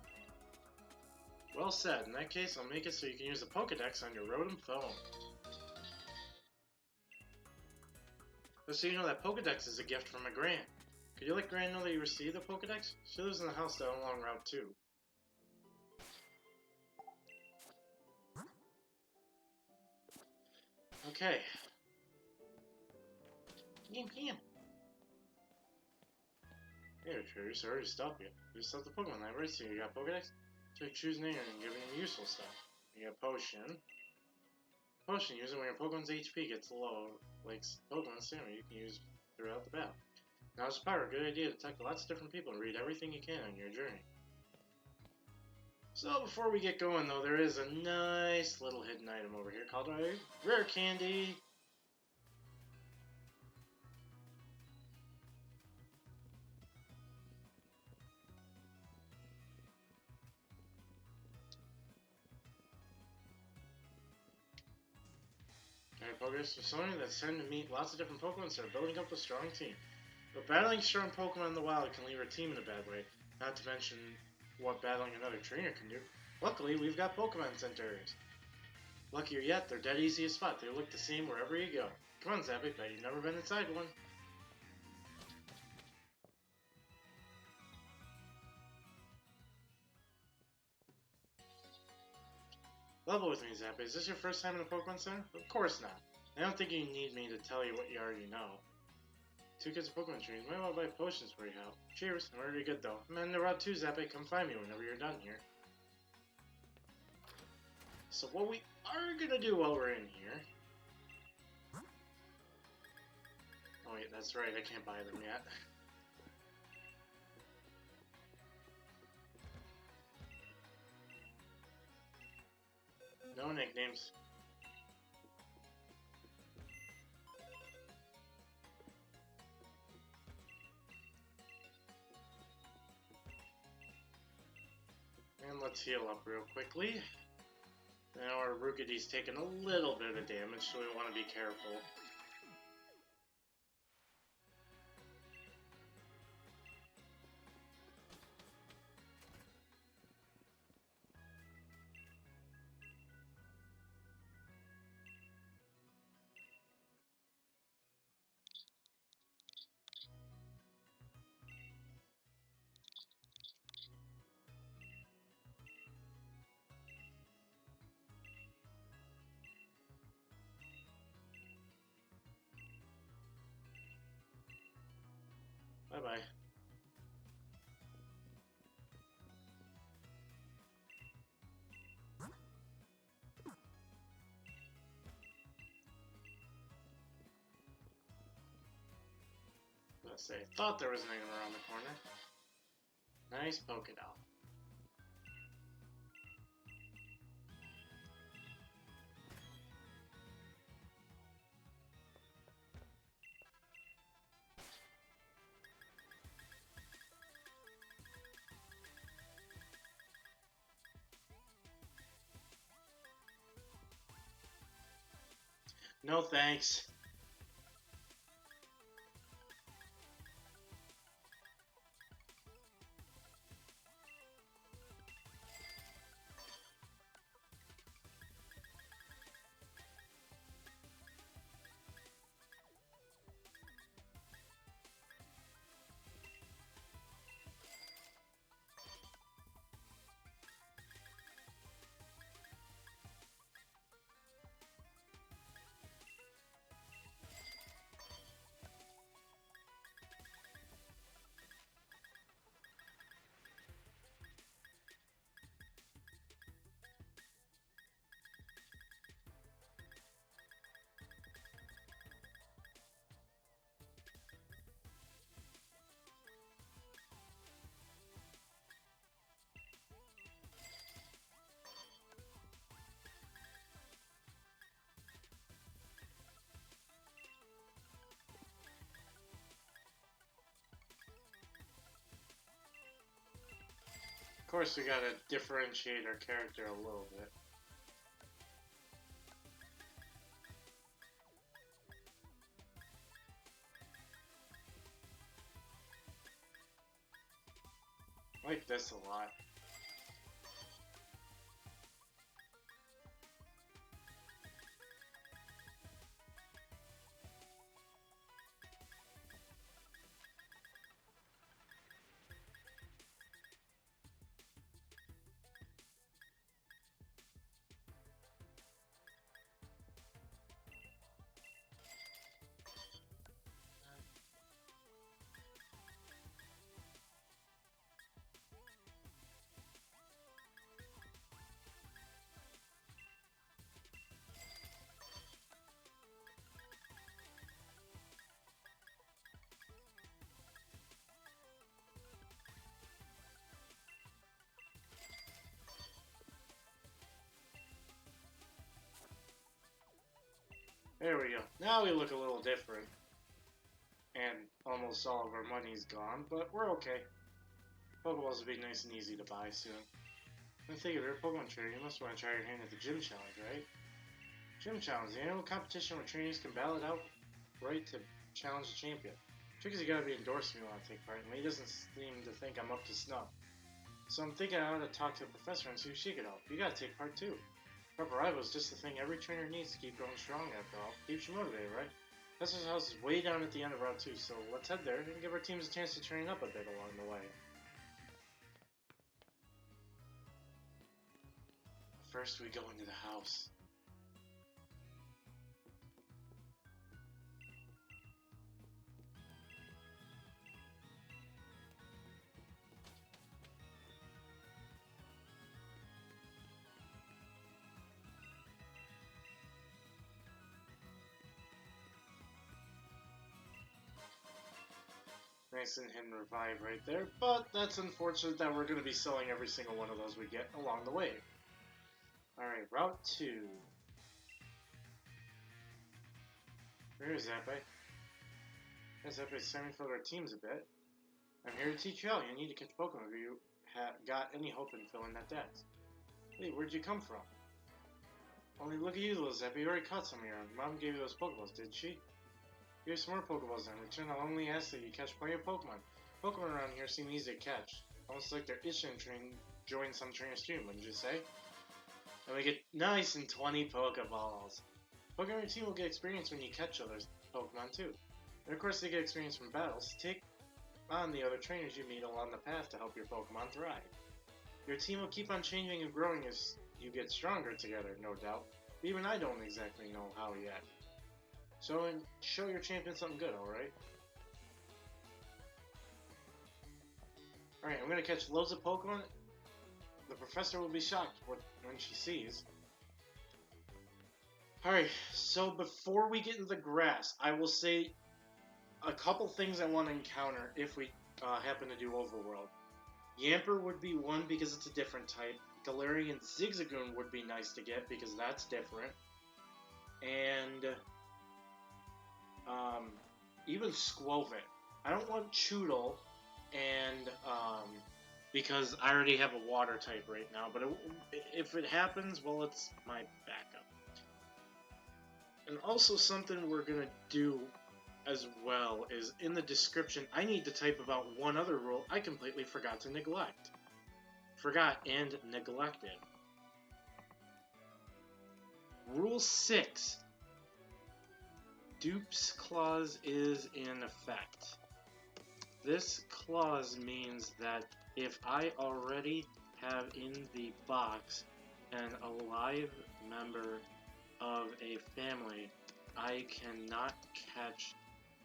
Well said. In that case, I'll make it so you can use the Pokedex on your Rotom phone. Just so you know, that Pokedex is a gift from my Gran. Could you let Gran know that you received the Pokedex? She lives in the house down along Route 2. Okay. Yam. Hey, Retriever, sorry to stop you. You just left the Pokemon library, so you got Pokedex? So you choose name and giving him useful stuff. You got Potion. Potion, use it when your Pokemon's HP gets low, like Pokemon Stamina you can use throughout the battle. Now it's power, good idea to talk to lots of different people and read everything you can on your journey. So before we get going though, there is a nice little hidden item over here called a rare candy. Alright, Pokers, for Sonia, that's time to meet lots of different Pokemon and start building up a strong team. But battling strong Pokemon in the wild can leave our team in a bad way, not to mention what battling another trainer can do. Luckily, we've got Pokemon centers. Luckier yet, they're dead easy to spot. They look the same wherever you go. Come on, Zappe, bet you've never been inside one. Level with me, Zappe. Is this your first time in a Pokemon Center? Of course not. I don't think you need me to tell you what you already know. 2 kids of Pokemon trainers might want to buy potions for you out. Cheers, I'm already good though. I'm heading to Route 2, Zappe. Come find me whenever you're done here. So what we are gonna do while we're in here... Oh wait, that's right, I can't buy them yet. No nicknames. And let's heal up real quickly. Now our Rookidee's taking a little bit of damage, so we want to be careful. Bye-bye. Let's say, thought there was an item around the corner. Nice Pokédoll. No thanks. course, we gotta differentiate our character a little bit. I like this a lot. There we go. Now we look a little different. And almost all of our money's gone, but we're okay. Pokeballs will be nice and easy to buy soon. I think if you're a Pokemon trainer, you must want to try your hand at the Gym Challenge, right? Gym Challenge, the annual competition where trainees can ballot out right to challenge the champion. Trick is you gotta be endorsed if you want to take part, and he doesn't seem to think I'm up to snuff. So I'm thinking I ought to talk to the professor and see if she could help. You gotta take part too. Prep Arrival is just the thing every trainer needs to keep going strong after all. Keeps you motivated, right? Professor's house is way down at the end of Route 2, so let's head there and give our teams a chance to train up a bit along the way. First, we go into the house. Nice and hidden revive right there, but that's unfortunate that we're going to be selling every single one of those we get along the way. Alright, Route 2. Where is Zappe? Zappe's sending for their teams a bit. I'm here to teach you out. You need to catch Pokemon if you got any hope in filling that desk. Hey, where'd you come from? Only look at you, little Zappe. You already caught some of your own. Mom gave you those Pokeballs, did she? Here's some more Pokeballs in return. I'll only ask that you catch plenty of Pokemon. Pokemon around here seem easy to catch. Almost like they're itching to join some trainer's team, wouldn't you say? And we get nice and 20 Pokeballs. Pokemon team will get experience when you catch other Pokemon too. And of course they get experience from battles. Take on the other trainers you meet along the path to help your Pokemon thrive. Your team will keep on changing and growing as you get stronger together, no doubt. But even I don't exactly know how yet. So, show your champion something good, alright? Alright, I'm gonna catch loads of Pokemon. The professor will be shocked when she sees. Alright, so before we get into the grass, I will say a couple things I want to encounter if we happen to do Overworld. Yamper would be one because it's a different type. Galarian Zigzagoon would be nice to get because that's different. And even Skwovet. I don't want Choodle, and because I already have a water type right now, but if it happens, well, it's my backup. And also something we're going to do as well is in the description, I need to type about one other rule I completely forgot to neglect. Forgot and neglected. Rule 6. Dupes clause is in effect. This clause means that if I already have in the box an alive member of a family, I cannot catch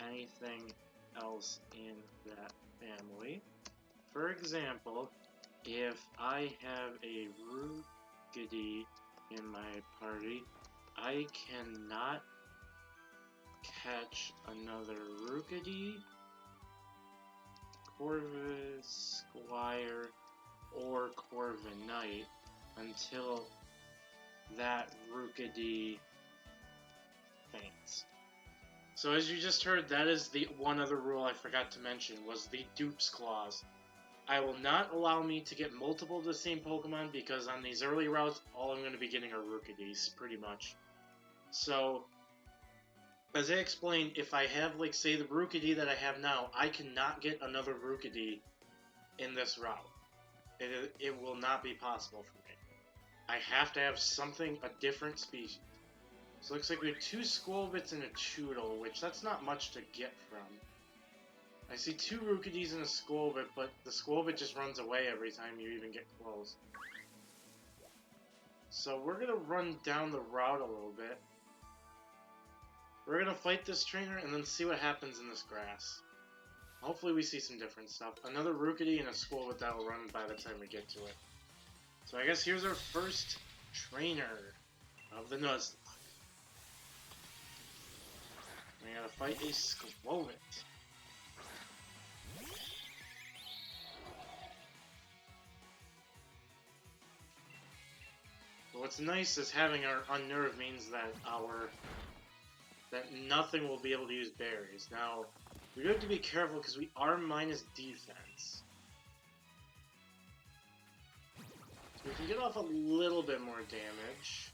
anything else in that family. For example, if I have a Rookidee in my party, I cannot catch another Rookidee, Corvus Squire, or Corviknight until that Rookidee faints. So as you just heard, that is the one other rule I forgot to mention, was the Dupes clause. I will not allow me to get multiple of the same Pokemon because on these early routes, all I'm going to be getting are Rookidis, pretty much. So, as I explained, if I have, like, say, the Rookidee that I have now, I cannot get another Rookidee in this route. It will not be possible for me. I have to have something, a different species. So it looks like we have 2 Squirtlebits and a Choodle, which that's not much to get from. I see 2 Rookidees and a Squirtlebit, but the Squirtlebit just runs away every time you even get close. So we're gonna run down the route a little bit. We're gonna fight this trainer and then see what happens in this grass. Hopefully we see some different stuff. Another Rookidee and a Squirtle that will run by the time we get to it. So I guess here's our first trainer of the Nuzlocke. We gotta fight a Squirtle. But what's nice is having our Unnerve means that nothing will be able to use berries. Now, we do have to be careful because we are minus defense. So we can get off a little bit more damage.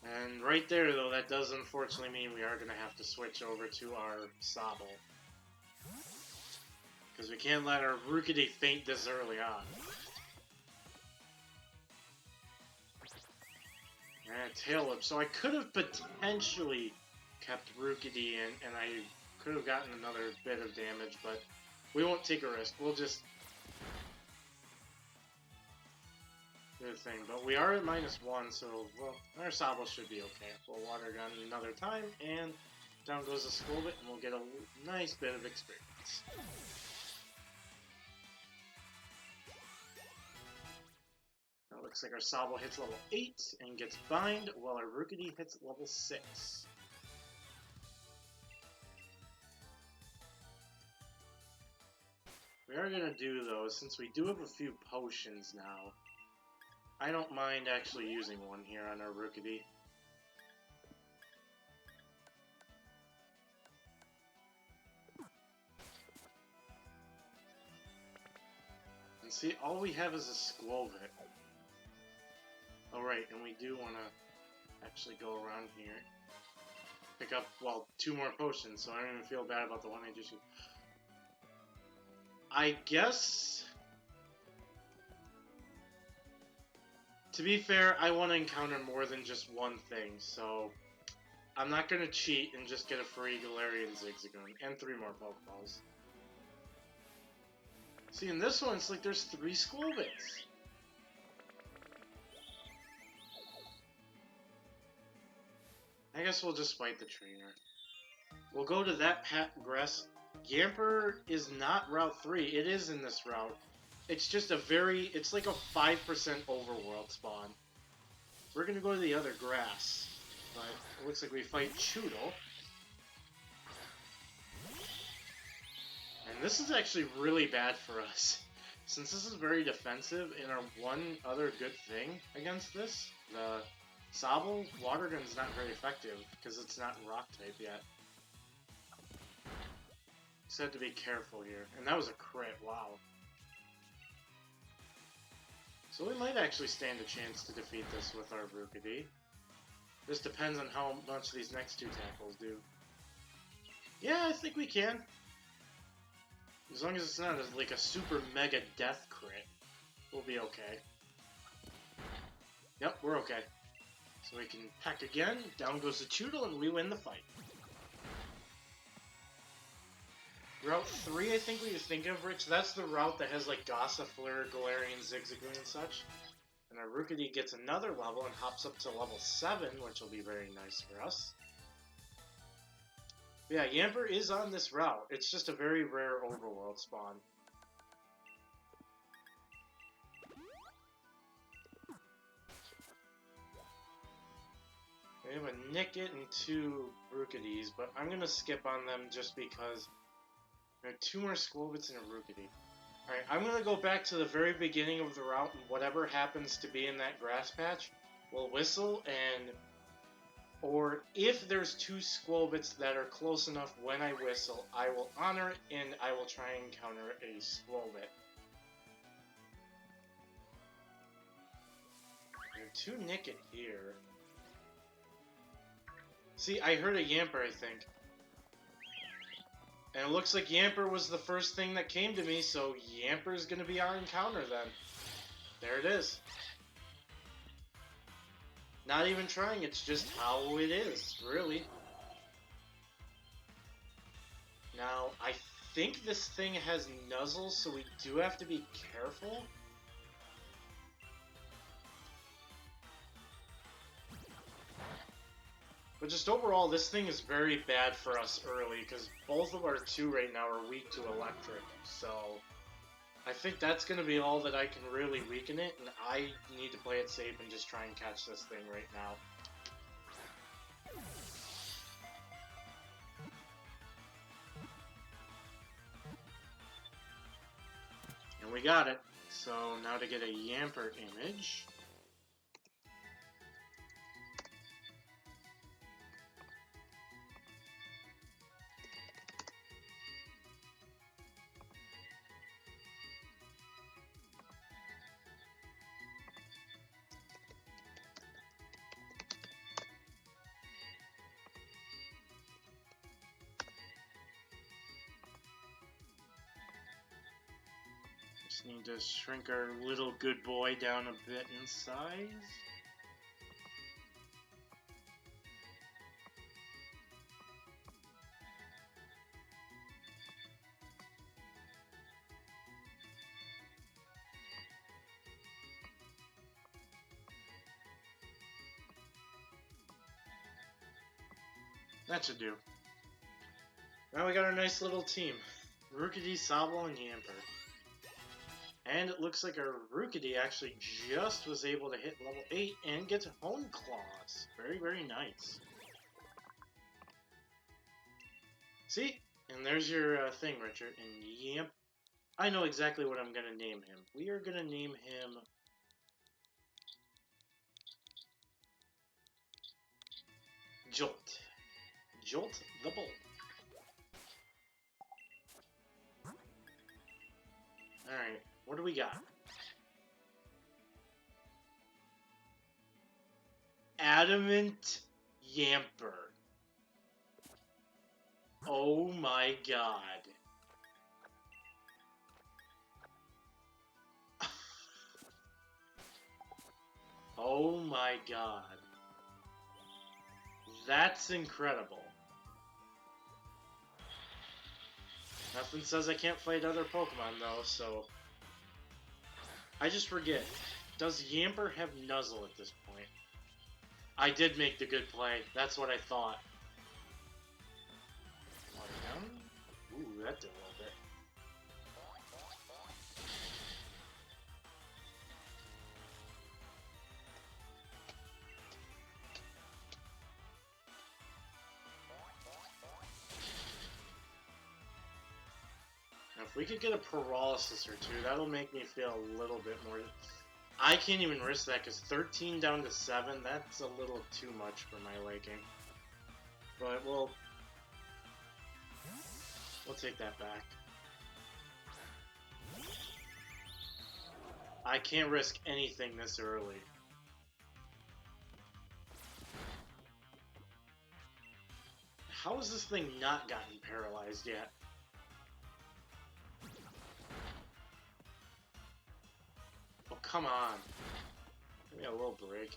And right there, though, that does unfortunately mean we are going to have to switch over to our Sobble. Because we can't let our Rookidee faint this early on. And Tail Whip. So I could have potentially kept Rookidee in, and I could have gotten another bit of damage, but we won't take a risk. We'll just do the thing. But we are at -1, so, well, our Sobble should be okay. We'll Water Gun another time, and down goes the Squirtle, and we'll get a nice bit of experience. Looks like our Sobble hits level 8 and gets Bind, while our Rookidee hits level 6. We are going to do, though, since we do have a few potions now, I don't mind actually using one here on our Rookidee. And see, all we have is a Squirtle. Alright, and we do want to actually go around here. Pick up, well, 2 more potions, so I don't even feel bad about the one I just used. I guess... To be fair, I want to encounter more than just one thing, so... I'm not going to cheat and just get a free Galarian Zigzagoon, and 3 more Pokeballs. See, in this one, it's like there's 3 Squirtlebits. I guess we'll just fight the trainer. We'll go to that grass. Yamper is not Route 3. It is in this route. It's just it's like a 5% overworld spawn. We're gonna go to the other grass. But it looks like we fight Choodle. And this is actually really bad for us. Since this is very defensive, and our one other good thing against this, the Sobble, Water Gun's not very effective, because it's not Rock type yet. Just have to be careful here. And that was a crit, wow. So we might actually stand a chance to defeat this with our Rookidee. This depends on how much these next 2 tackles do. Yeah, I think we can. As long as it's not like a super mega death crit, we'll be okay. Yep, we're okay. So we can peck again, down goes the Choodle, and we win the fight. Route 3, I think we think of, Rich. That's the route that has like Gossifleur, Galarian Zigzagoon, and such. And our Rookidee gets another level and hops up to level 7, which will be very nice for us. But yeah, Yamper is on this route. It's just a very rare overworld spawn. We have a Nickit and 2 Rookidees, but I'm going to skip on them just because there are 2 more Squirtlebits and a Rookidee. Alright, I'm going to go back to the very beginning of the route, and whatever happens to be in that grass patch, we'll whistle, and Or if there's two Squobits that are close enough when I whistle, I will honor it and I will try and counter a Squobit. There are two Nickit here. See, I heard a Yamper, I think. And it looks like Yamper was the first thing that came to me, so Yamper's gonna be our encounter then. There it is. Not even trying, it's just how it is, really. Now, I think this thing has nuzzles, so we do have to be careful. But just overall, this thing is very bad for us early, because both of our two right now are weak to electric, so I think that's going to be all that I can really weaken it, and I need to play it safe and just try and catch this thing right now. And we got it. So now to get a Yamper image. Just need to shrink our little good boy down a bit in size. That should do. Now we got our nice little team. Rookity, Sobble, and Yamper. And it looks like our Rookity actually just was able to hit level 8 and get Hone Claws. Very, very nice. See? And there's your thing, Richard. And Yamp. I know exactly what I'm going to name him. We are going to name him... Jolt. Jolt the Bull. Alright, what do we got? Adamant Yamper. Oh my god. Oh my god. That's incredible. Nothing says I can't fight other Pokemon though, so... I just forget. Does Yamper have Nuzzle at this point? I did make the good play. That's what I thought. Ooh, that did a little bit. Now, if we could get a paralysis or two, that'll make me feel a little bit more... I can't even risk that, because 13 down to 7, that's a little too much for my liking. But we'll take that back. I can't risk anything this early. How has this thing not gotten paralyzed yet? Oh, come on. Give me a little break.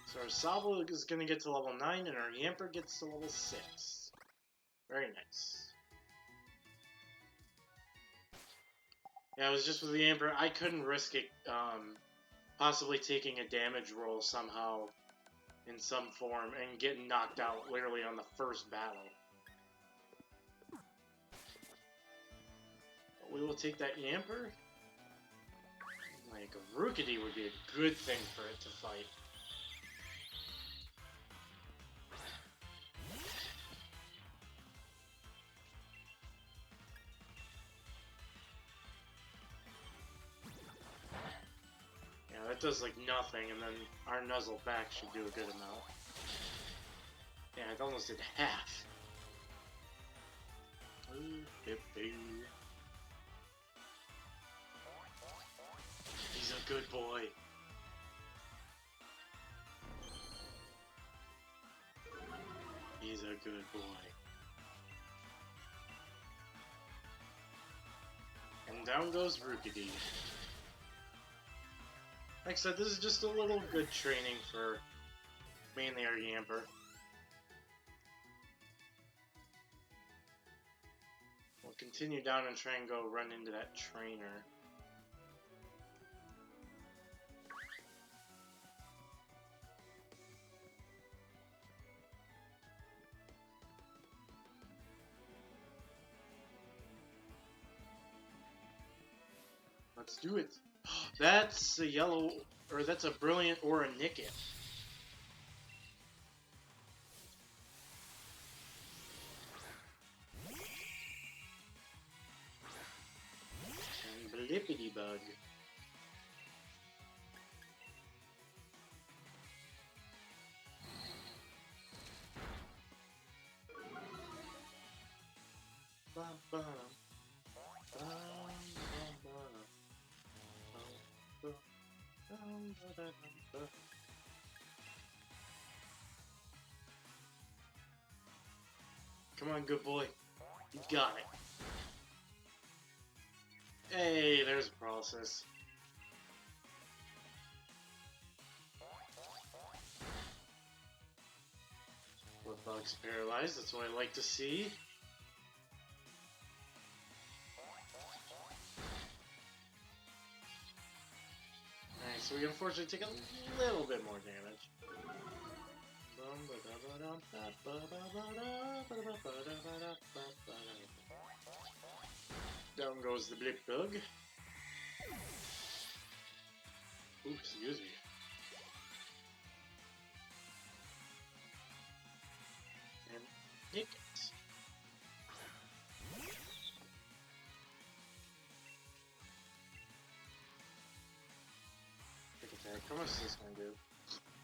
So our Sobble is going to get to level 9, and our Yamper gets to level 6. Very nice. Yeah, it was just with the Yamper. I couldn't risk it possibly taking a damage roll somehow in some form and getting knocked out literally on the first battle. But we will take that Yamper. Like, a Rookity would be a good thing for it to fight. does like nothing, and then our Nuzzle back should do a good amount. Yeah, it almost did half. Ooh, he's a good boy. He's a good boy. And down goes Rookity. Like I said, this is just a little good training for mainly our Yamper. We'll continue down and try and go run into that trainer. Let's do it. That's a yellow, or that's a brilliant or a Nickit. And Blippity Bug. Come on, good boy. You got it. Hey, there's paralysis. What bug's paralyzed? That's what I like to see. Alright, so we unfortunately take a little bit more damage. Down goes the Blip Bug. Ooh, excuse me. And Nick it. Quick attack. How much is this gonna do?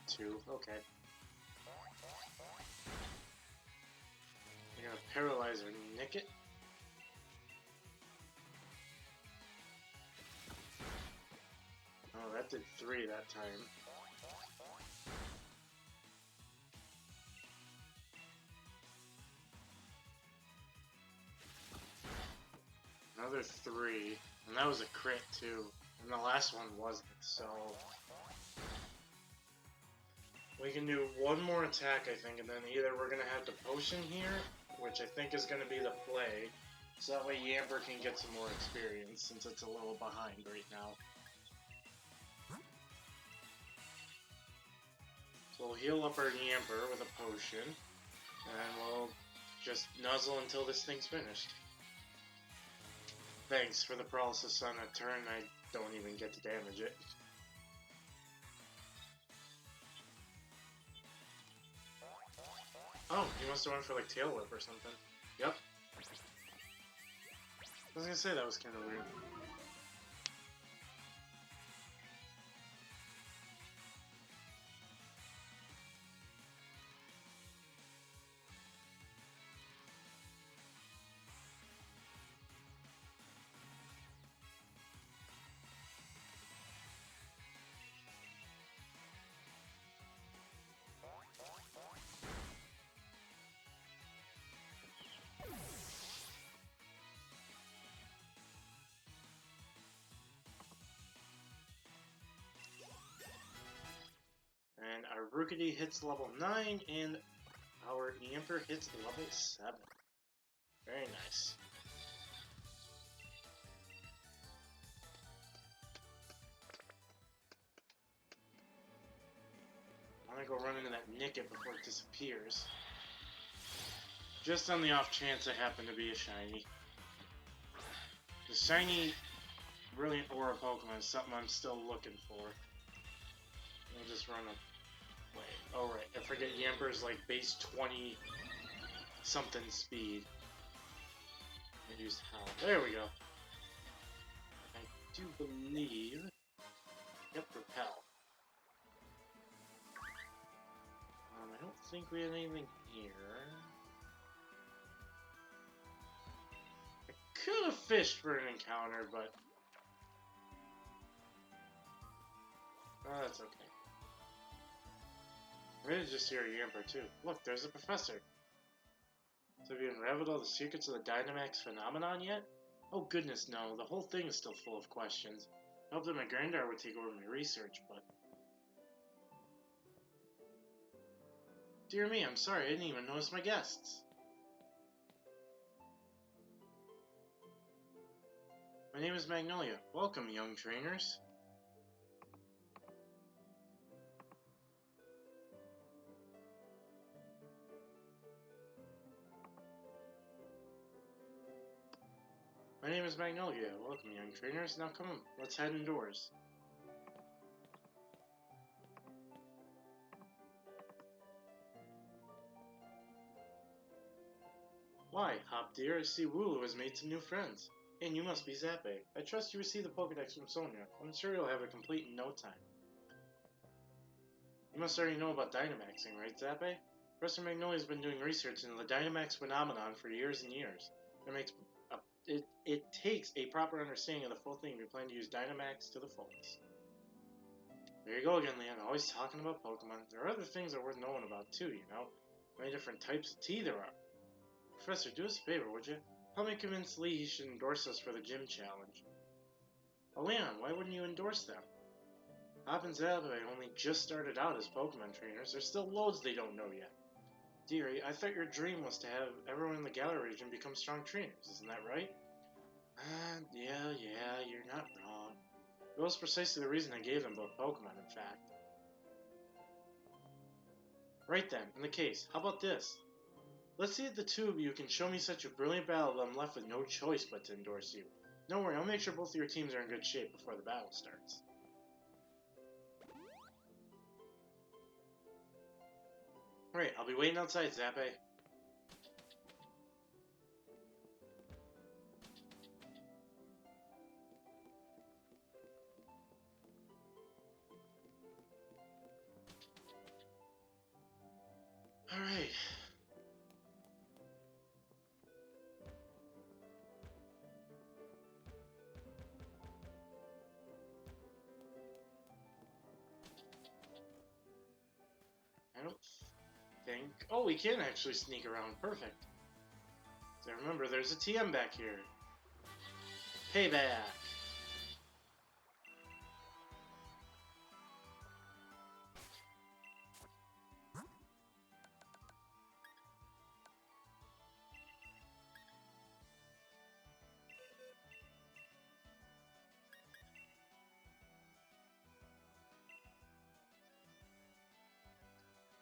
2. Okay. We're gonna paralyze or nick it. Oh, that did 3 that time. Another 3, and that was a crit too. And the last one wasn't, so... We can do one more attack, I think, and then either we're gonna have the potion here, which I think is gonna be the play, so that way Yamper can get some more experience, since it's a little behind right now. So we'll heal up our Yamper with a potion, and we'll just nuzzle until this thing's finished. Thanks for the paralysis on a turn I don't even get to damage it. Oh, he must have went for like Tail Whip or something. Yep. I was gonna say that was kind of weird. And our Rookity hits level 9, and our Yamper hits level 7. Very nice. I'm gonna go run into that Nickit before it disappears. Just on the off chance I happen to be a shiny. The shiny Brilliant Aura Pokemon is something I'm still looking for. I'll just run a... Wait, oh right, I forget Yamper's like base 20 something speed. I used how? There we go. I do believe... Yep, Repel. think we had anything here. I could have fished for an encounter, but oh, that's okay. I'm gonna just hear a Yamper too. Look, there's a professor. So have you unraveled all the secrets of the Dynamax phenomenon yet? Oh goodness, no. The whole thing is still full of questions. I hope that my granddaughter would take over my research, but... Dear me, I'm sorry, I didn't even notice my guests. My name is Magnolia. Welcome, young trainers. My name is Magnolia. Welcome, young trainers. Now come on, let's head indoors. Why, Hop dear, I see Wooloo has made some new friends. And you must be Zappe. I trust you received the Pokedex from Sonia. I'm sure you'll have it complete in no time. You must already know about Dynamaxing, right, Zappe? Professor Magnolia's been doing research into the Dynamax phenomenon for years and years. It takes a proper understanding of the full thing if you plan to use Dynamax to the fullest. There you go again, Leon. Always talking about Pokemon. There are other things that are worth knowing about too, you know? How many different types of tea there are. Professor, do us a favor, would you? Help me convince Lee he should endorse us for the gym challenge. Oh, Leon, why wouldn't you endorse them? Hop and Zappe only just started out as Pokemon trainers. There's still loads they don't know yet. Dearie, I thought your dream was to have everyone in the Galar region become strong trainers, isn't that right? Yeah, you're not wrong. It was precisely the reason I gave them both Pokemon, in fact. Right then, in the case, how about this? Let's see if the two of you can show me such a brilliant battle that I'm left with no choice but to endorse you. Don't worry, I'll make sure both of your teams are in good shape before the battle starts. Alright, I'll be waiting outside, Zappe. Alright. I don't think... Oh, we can actually sneak around. Perfect. So remember, there's a TM back here. Payback!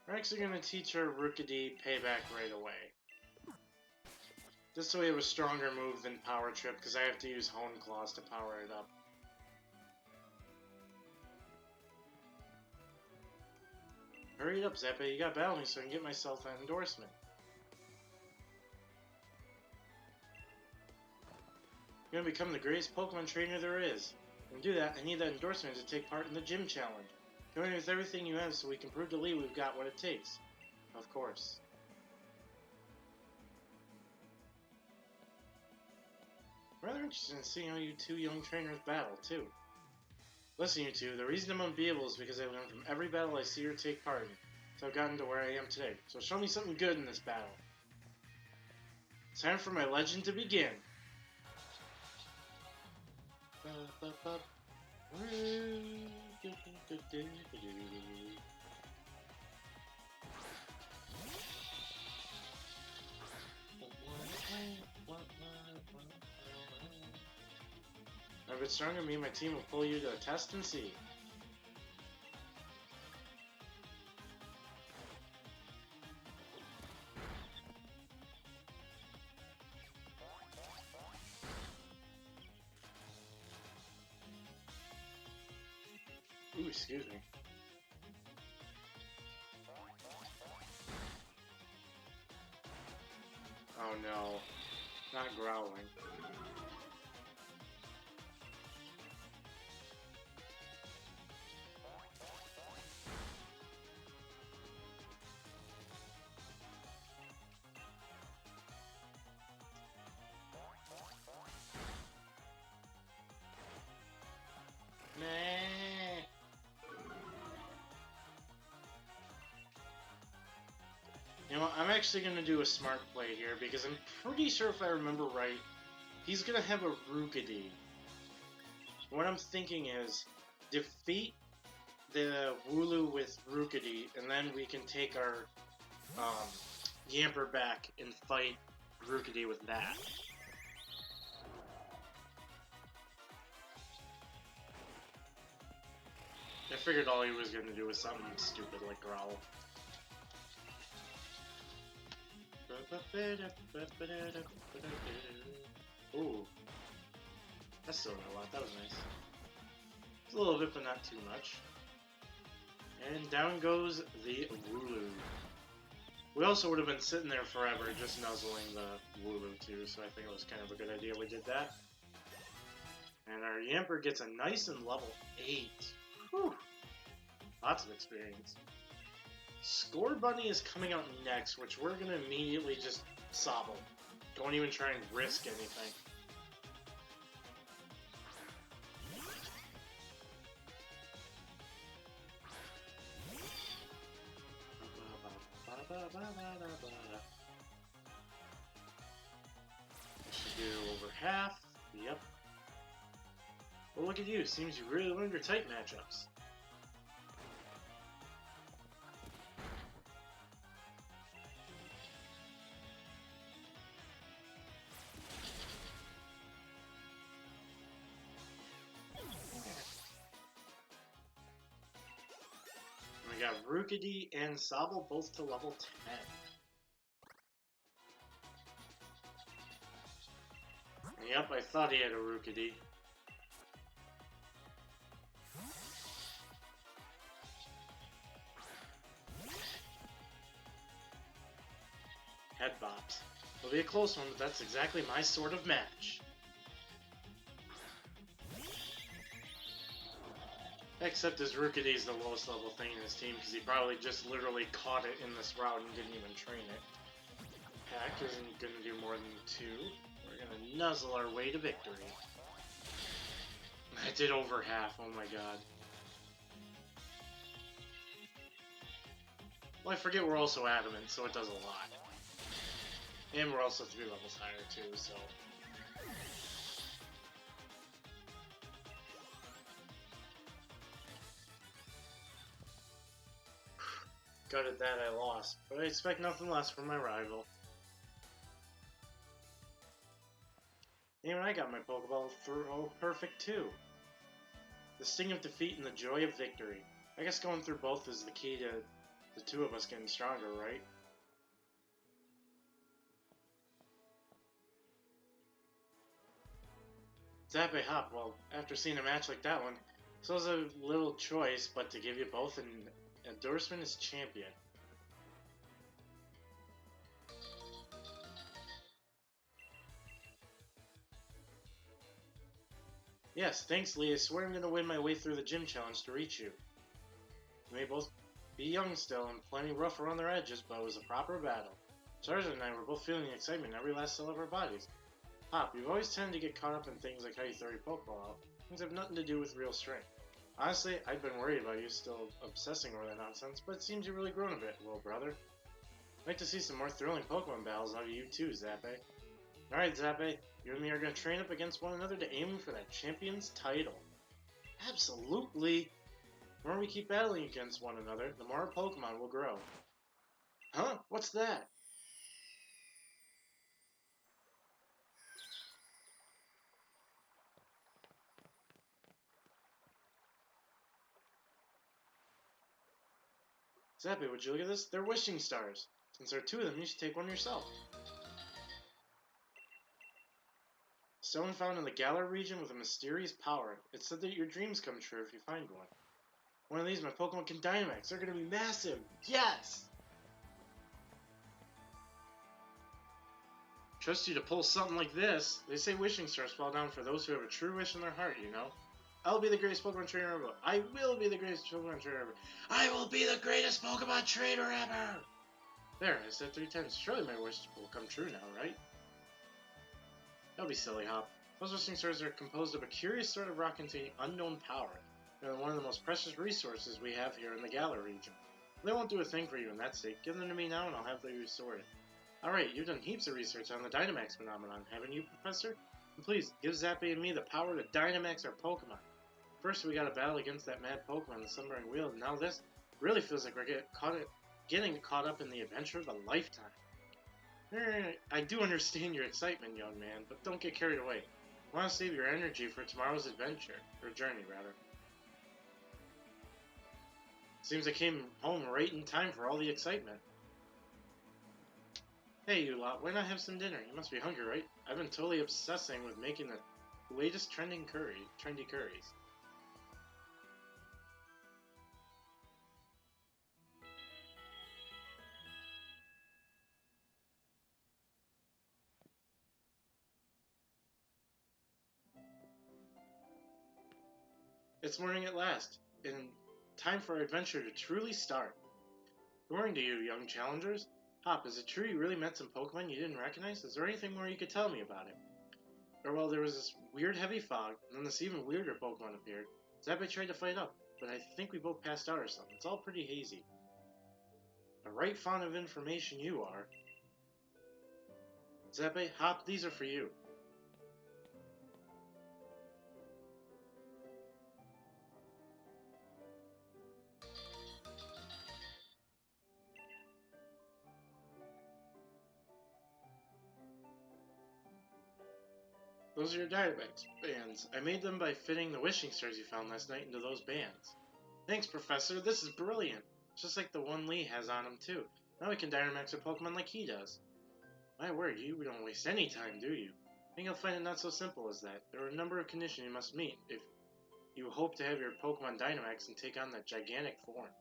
We're actually going to teach our Rookidee Payback right away. Just so we have a stronger move than Power Trip, because I have to use Hone Claws to power it up. Hurry it up, Zappe. You gotta battle me so I can get myself an endorsement. You're gonna become the greatest Pokemon trainer there is. And to do that, I need that endorsement to take part in the gym challenge. Join me with everything you have so we can prove to Lee we've got what it takes. Of course. Rather interested in seeing how you two young trainers battle, too. Listen, you two, the reason I'm unbeatable is because I learned from every battle I see or take part in, so I've gotten to where I am today. So show me something good in this battle. It's time for my legend to begin. If it's stronger than me, my team will pull you to a test and see. Ooh, excuse me. Oh no, not growling. actually going to do a smart play here because I'm pretty sure if I remember right, he's going to have a Rookidee. What I'm thinking is defeat the Wooloo with Rookidee, and then we can take our Yamper back and fight Rookidee with that. I figured all he was going to do was something stupid like Growl. Ooh. That's still not a lot. That was nice. It's a little bit, but not too much. And down goes the Wooloo. We also would have been sitting there forever just nuzzling the Wooloo too, so I think it was kind of a good idea we did that. And our Yamper gets a nice and level 8. Whew. Lots of experience. Score Bunny is coming out next, which we're going to immediately just sobble. Don't even try and risk anything. Should do over half. Yep. Well, look at you. Seems you really learned your type matchups. We got Rookidee and Sobble both to level 10. Yep, I thought he had a Rookidee. Head bops. It'll be a close one, but that's exactly my sort of match. Except his Rookidee is the lowest level thing in his team because he probably just literally caught it in this route and didn't even train it. Pack isn't going to do more than 2. We're going to nuzzle our way to victory. I did over half, oh my god. Well, I forget we're also adamant, so it does a lot. And we're also 3 levels higher too, so... Gutted that I lost, but I expect nothing less from my rival. And I got my Pokeball throw perfect too. The sting of defeat and the joy of victory. I guess going through both is the key to the two of us getting stronger, right? Zappe Hop, well, after seeing a match like that one, so it was a little choice, but to give you both an endorsement as champion. Yes, thanks, Lee. I swear I'm going to win my way through the gym challenge to reach you. We may both be young still and plenty rough around their edges, but it was a proper battle. Charizard and I were both feeling the excitement in every last cell of our bodies. Hop, you've always tended to get caught up in things like how you throw your Pokeball out. Things have nothing to do with real strength. Honestly, I've been worried about you still obsessing over that nonsense, but it seems you've really grown a bit, little brother. I'd like to see some more thrilling Pokemon battles out of you too, Zappe. Alright, Zappe, you and me are going to train up against one another to aim for that champion's title. Absolutely! The more we keep battling against one another, the more our Pokemon will grow. Huh? What's that? Zappe, would you look at this? They're wishing stars. Since there are 2 of them, you should take one yourself. Stone found in the Galar region with a mysterious power. It's said that your dreams come true if you find one. One of these, my Pokemon can Dynamax. They're going to be massive. Yes! Trust you to pull something like this. They say wishing stars fall down for those who have a true wish in their heart, you know? I'll be the greatest Pokemon trainer ever. I will be the greatest Pokemon trainer ever. I will be the greatest Pokemon trainer ever! There, I said 3 times. Surely my wish will come true now, right? Don't be silly, Hop. Those wishing stars are composed of a curious sort of rock containing unknown power. They're one of the most precious resources we have here in the Galar region. They won't do a thing for you in that state. Give them to me now and I'll have them restored. Alright, you've done heaps of research on the Dynamax phenomenon, haven't you, Professor? And please, give Zappy and me the power to Dynamax our Pokemon. First, we gotta battle against that mad Pokemon, the Sunburn Wheel, and now this really feels like we're getting caught up in the adventure of a lifetime. I do understand your excitement, young man, but don't get carried away. I want to save your energy for tomorrow's adventure, or journey, rather. Seems I came home right in time for all the excitement. Hey, you lot, why not have some dinner? You must be hungry, right? I've been totally obsessing with making the latest trendy curries. It's morning at last, and time for our adventure to truly start. Good morning to you, young challengers. Hop, is it true you really met some Pokemon you didn't recognize? Is there anything more you could tell me about it? Or well, there was this weird heavy fog, and then this even weirder Pokemon appeared. Zappy tried to fight up, but I think we both passed out or something. It's all pretty hazy. A right font of information you are. Zappy, Hop, these are for you. Those are your Dynamax bands. I made them by fitting the wishing stars you found last night into those bands. Thanks, Professor. This is brilliant. Just like the one Lee has on him, too. Now we can Dynamax a Pokemon like he does. My word, you don't waste any time, do you? I think you'll find it not so simple as that. There are a number of conditions you must meet if you hope to have your Pokemon Dynamax and take on that gigantic form.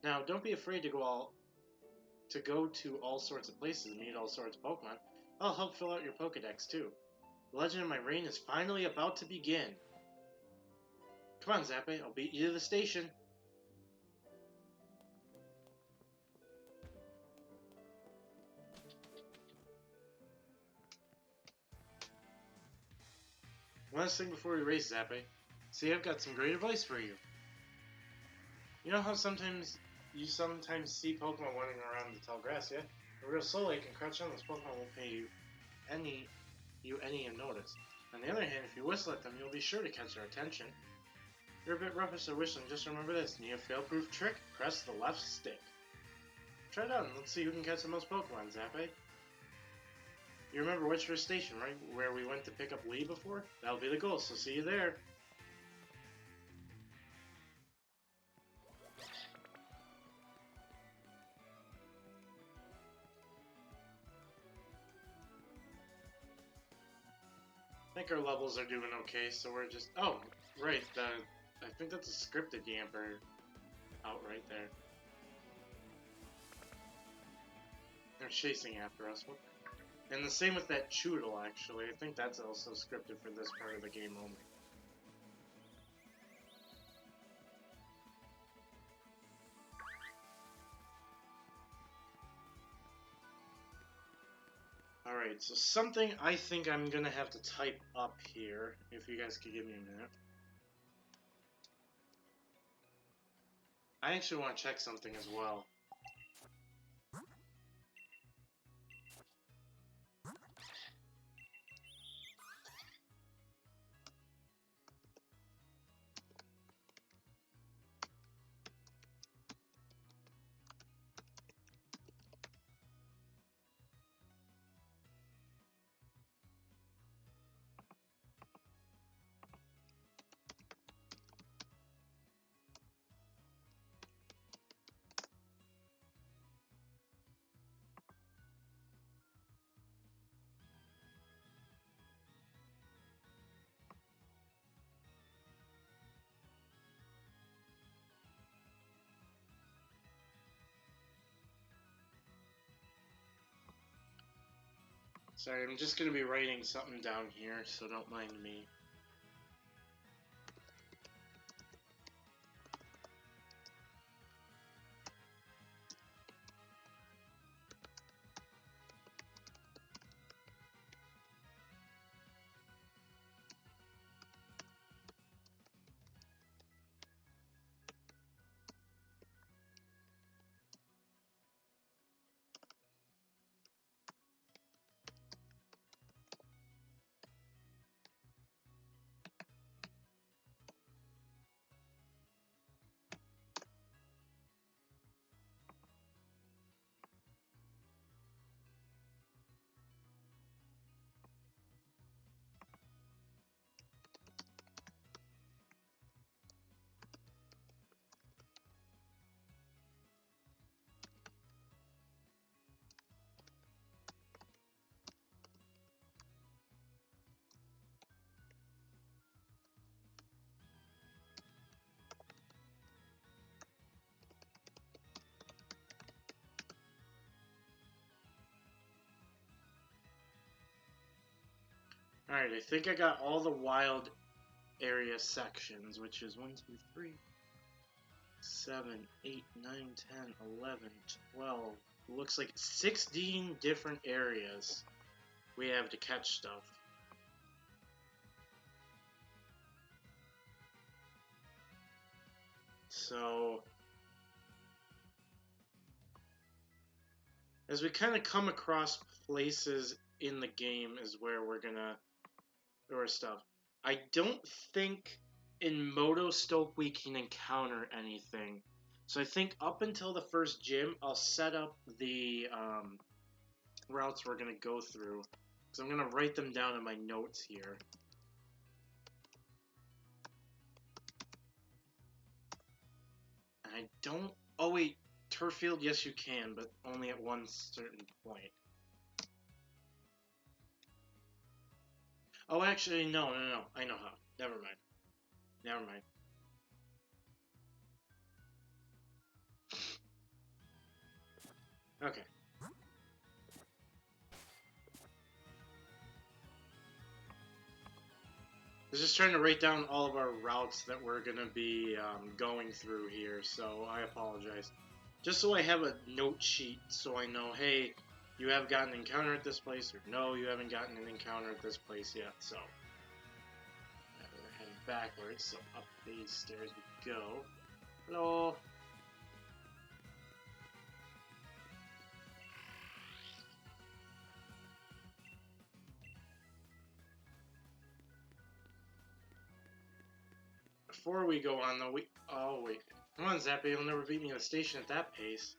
Now, don't be afraid to go to all sorts of places and meet all sorts of Pokemon. I'll help fill out your Pokedex, too. The legend of my reign is finally about to begin. Come on, Zappy, I'll beat you to the station. One last thing before we race, Zappy. See, I've got some great advice for you. You know how sometimes you see Pokemon running around the tall grass, yeah? But real slowly, you can crouch down, those Pokemon won't pay you any notice. On the other hand, if you whistle at them, you'll be sure to catch their attention. You're a bit roughish at whistling, just remember this. Need a fail-proof trick? Press the left stick. Try it out and let's see who can catch the most Pokemon, Zappy. You remember Witchford Station, right? Where we went to pick up Lee before? That'll be the goal, so see you there. I think our levels are doing okay, so we're just... Oh, right, I think that's a scripted Yamper out right there. They're chasing after us. And the same with that Choodle, actually. I think that's also scripted for this part of the game only. Alright, so something I think I'm gonna have to type up here, if you guys could give me a minute. I actually want to check something as well. Sorry, I'm just going to be writing something down here, so don't mind me. Alright, I think I got all the wild area sections, which is 1, 2, 3, 7, 8, 9, 10, 11, 12. Looks like 16 different areas we have to catch stuff. So, as we kind of come across places in the game is where we're gonna do our stuff. I don't think in Moto Stoke we can encounter anything. So I think up until the first gym, I'll set up the routes we're going to go through. Because I'm going to write them down in my notes here. And I don't... Oh wait, turf field, yes you can, but only at one certain point. Oh, actually, no, I know how. Never mind. Okay. I was just trying to write down all of our routes that we're going to be going through here, so I apologize. Just so I have a note sheet so I know, hey, you have gotten an encounter at this place, or no, you haven't gotten an encounter at this place yet, so. We're heading backwards, so up these stairs we go. Hello! Before we go on, though, oh, wait. Come on, Zappy, you'll never beat me in a station at that pace.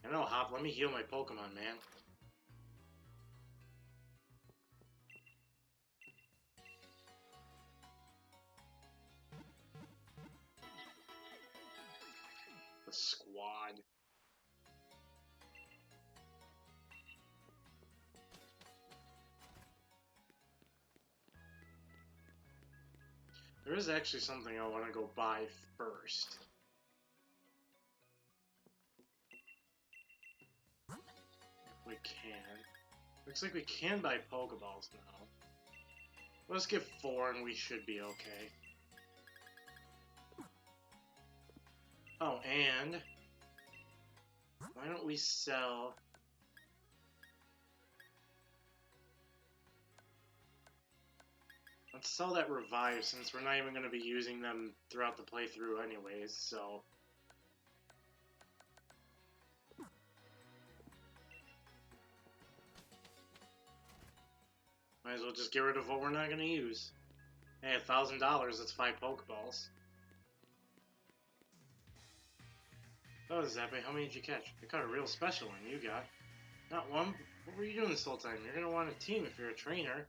I know, Hop, let me heal my Pokemon, man. The squad. There is actually something I want to go buy first. If we can. Looks like we can buy Pokeballs now. Let's get 4 and we should be okay. Oh, and why don't we sell... Let's sell that Revive since we're not even going to be using them throughout the playthrough anyways, so... Might as well just get rid of what we're not going to use. Hey, $1,000, that's 5 Pokeballs. Oh, Zappy, how many did you catch? I caught a real special one you got. Not one? What were you doing this whole time? You're going to want a team if you're a trainer.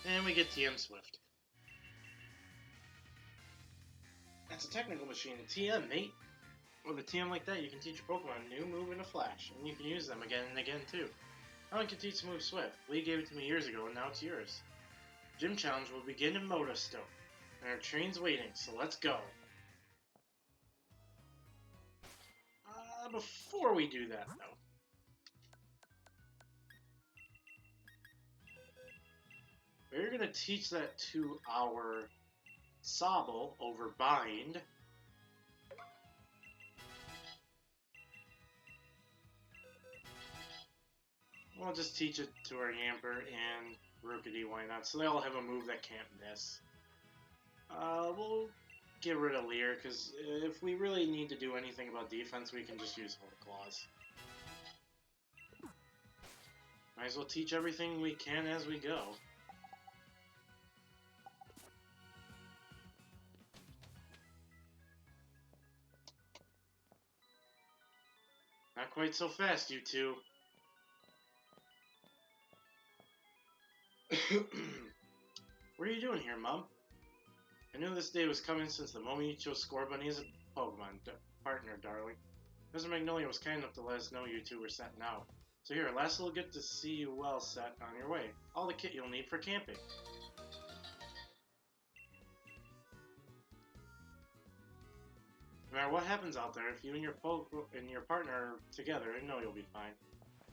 And we get TM Swift. That's a technical machine, a TM, mate. With a TM like that, you can teach your Pokemon a new move in a flash, and you can use them again and again, too. No one can teach the move Swift. Lee gave it to me years ago, and now it's yours. Gym Challenge will begin in Moto Stoke, and our train's waiting, so let's go. Before we do that, though. We're going to teach that to our Sobble over Bind. We'll just teach it to our Yamper and Rookity, why not? So they all have a move that can't miss. We'll get rid of Leer, because if we really need to do anything about defense, we can just use Hold Claws. Might as well teach everything we can as we go. Not quite so fast, you two. What are you doing here, Mom? I knew this day was coming since the moment you chose Scorbunny as a Pokemon partner, darling. Mr. Magnolia was kind enough to let us know you two were setting out. So here, last we'll get to see you well set on your way. All the kit you'll need for camping. No matter what happens out there, if you and your partner are together, I know you'll be fine.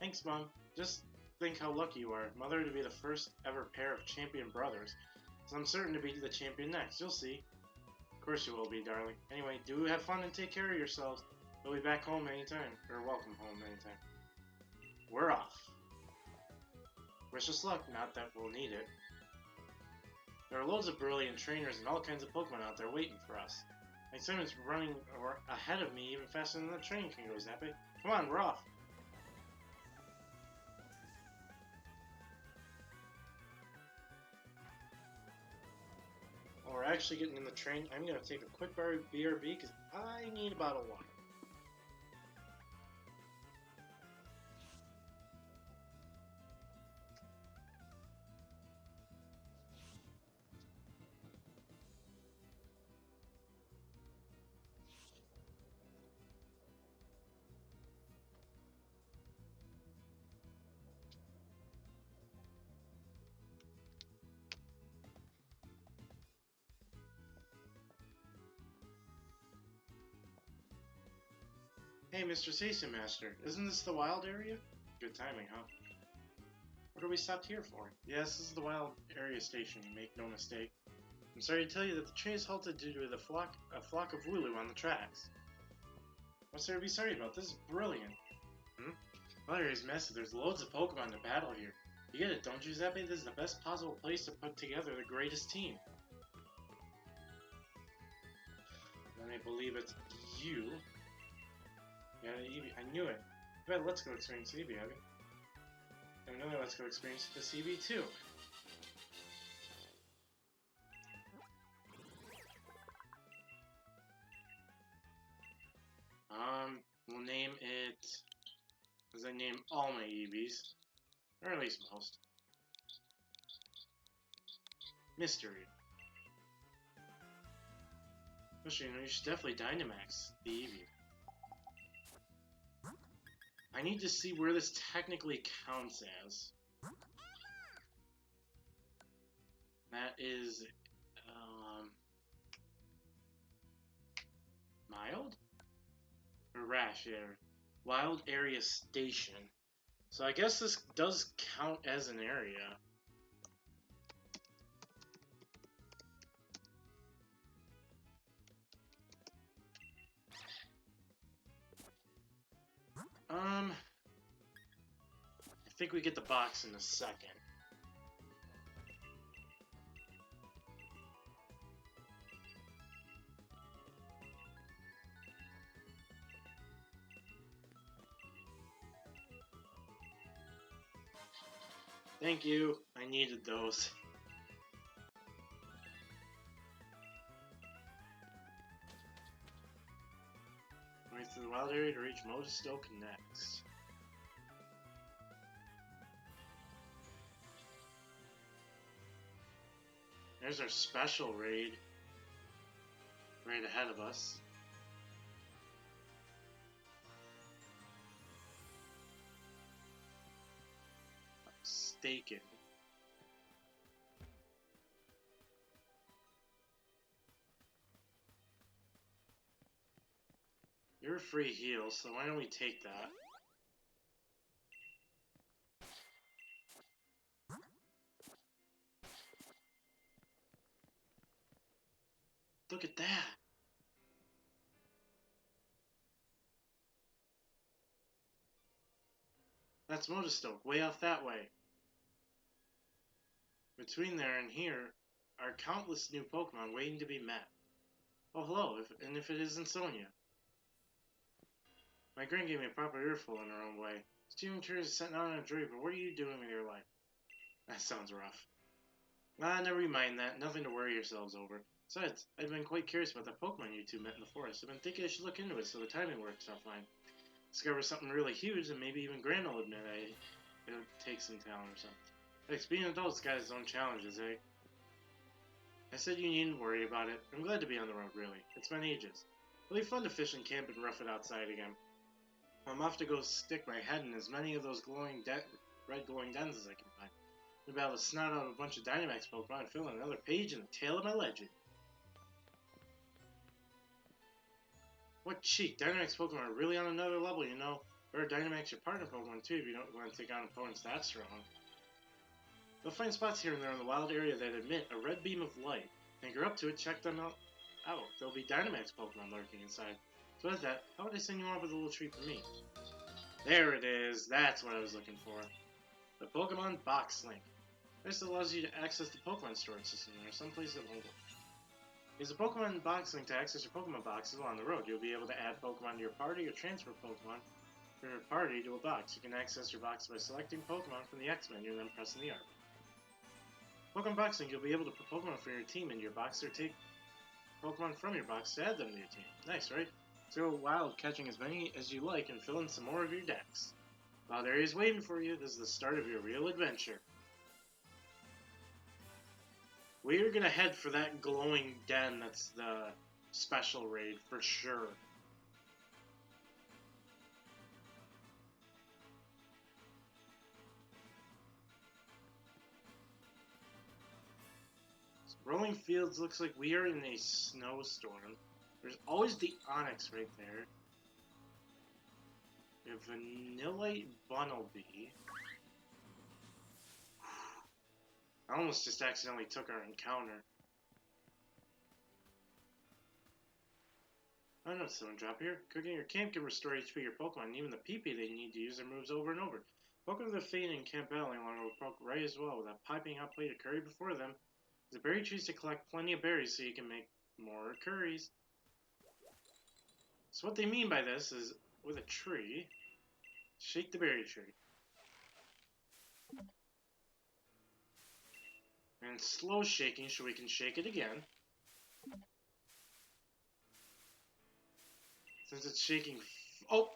Thanks, Mom. Just think how lucky you are. Mother to be the first ever pair of champion brothers. So I'm certain to be the champion next. You'll see. Of course you will be, darling. Anyway, do have fun and take care of yourselves. We'll be back home anytime. Or welcome home anytime. We're off. Wish us luck, not that we'll need it. There are loads of brilliant trainers and all kinds of Pokemon out there waiting for us. My Simon's running ahead of me even faster than the train can go, Zappy. Come on, we're off. While we're actually getting in the train, I'm going to take a quick BRB because I need a bottle of water. Hey, Mr. Station Master, isn't this the wild area? Good timing, huh? What are we stopped here for? Yes, this is the wild area station, make no mistake. I'm sorry to tell you that the train is halted due to a flock of Wooloo on the tracks. What's there to be sorry about? This is brilliant. Wild area is massive, there's loads of Pokemon to battle here. You get it, don't you, Zappy? This is the best possible place to put together the greatest team. Let me believe it's you. Yeah, Eevee, I knew it. You've had Let's Go experience Eevee, have you? And another Let's Go experience this Eevee too. We'll name it as I name all my Eevees, or at least most. Mystery. Especially, you should definitely Dynamax the Eevee. I need to see where this technically counts as. That is, mild? Or rash, yeah. Wild area station. So I guess this does count as an area. I think we get the box in a second. Thank you. I needed those. Going through the wild area to reach Modestoke next. There's our special raid right ahead of us. Staken. You're a free heal, so why don't we take that? Look at that! That's Modestoke, way off that way. Between there and here are countless new Pokemon waiting to be met. Oh, hello, if it isn't Sonia. My grand gave me a proper earful in her own way. Steven Tree is sent out on a journey, but what are you doing with your life? That sounds rough. Ah, never mind that. Nothing to worry yourselves over. Besides, I've been quite curious about that Pokemon you two met in the forest. I've been thinking I should look into it so the timing works out fine. Discover something really huge, and maybe even Gran will admit it'll take some talent or something. Like, being an adult's got its own challenges, eh? I said you needn't worry about it. I'm glad to be on the road, really. It's been ages. It'll be fun to fish and camp and rough it outside again. I'm off to go stick my head in as many of those red glowing dens as I can find. Maybe I'll snout out a bunch of Dynamax Pokemon and fill in another page in the tale of my legend. What cheek! Dynamax Pokemon are really on another level, you know. Or Dynamax your partner Pokemon too if you don't want to take on opponents that strong. You'll find spots here and there in the wild area that emit a red beam of light. If you're up to it, check them out. There'll be Dynamax Pokemon lurking inside. So with that, how would I send you on with a little treat for me? There it is! That's what I was looking for. The Pokemon Box Link. This allows you to access the Pokemon storage system. There are some places that won't work. Use the Pokemon Box Link to access your Pokemon boxes while on the road. You'll be able to add Pokemon to your party or transfer Pokemon from your party to a box. You can access your box by selecting Pokemon from the X menu and then pressing the R. Pokemon Box Link, you'll be able to put Pokemon from your team into your box or take Pokemon from your box to add them to your team. Nice, right? So go wild, catching as many as you like and fill in some more of your decks. Wild Area's waiting for you. This is the start of your real adventure. We're gonna head for that glowing den that's the special raid for sure. Rolling Fields looks like we are in a snowstorm. There's always the Onyx right there. We have Vanillite Bunnelby. I almost just accidentally took our encounter. Oh no, someone drop here. Cooking your camp can restore HP of your Pokemon, and even the PP they need to use their moves over and over. Pokemon of the Fate and Camp Battling along will poke right as well, with a piping hot plate of curry before them. The berry trees to collect plenty of berries so you can make more curries. So what they mean by this is, with a tree, shake the berry tree. And slow shaking so we can shake it again. Since it's shaking... Oh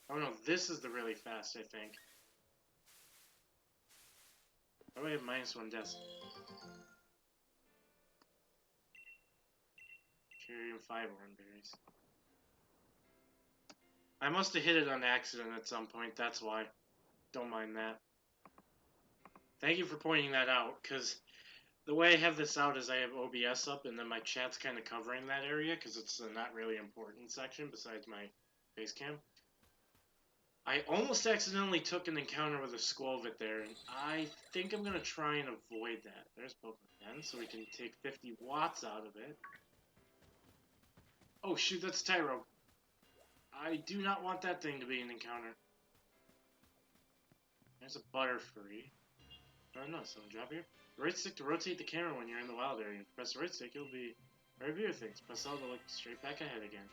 no, this is the really fast, I think. Oh, I have -1 death. Cherry and 5 orange berries. I must have hit it on accident at some point, that's why. Don't mind that. Thank you for pointing that out, because the way I have this out is I have OBS up, and then my chat's kind of covering that area, because it's a not really important section besides my face cam. I almost accidentally took an encounter with a Squelvet there, and I think I'm going to try and avoid that. There's Pokemon again, so we can take 50 watts out of it. Oh shoot, that's Tyro. I do not want that thing to be an encounter. There's a Butterfree. Oh no, someone drop here. Right stick to rotate the camera when you're in the wild area. Press the right stick, you'll be right view of things. Press L to look straight back ahead again.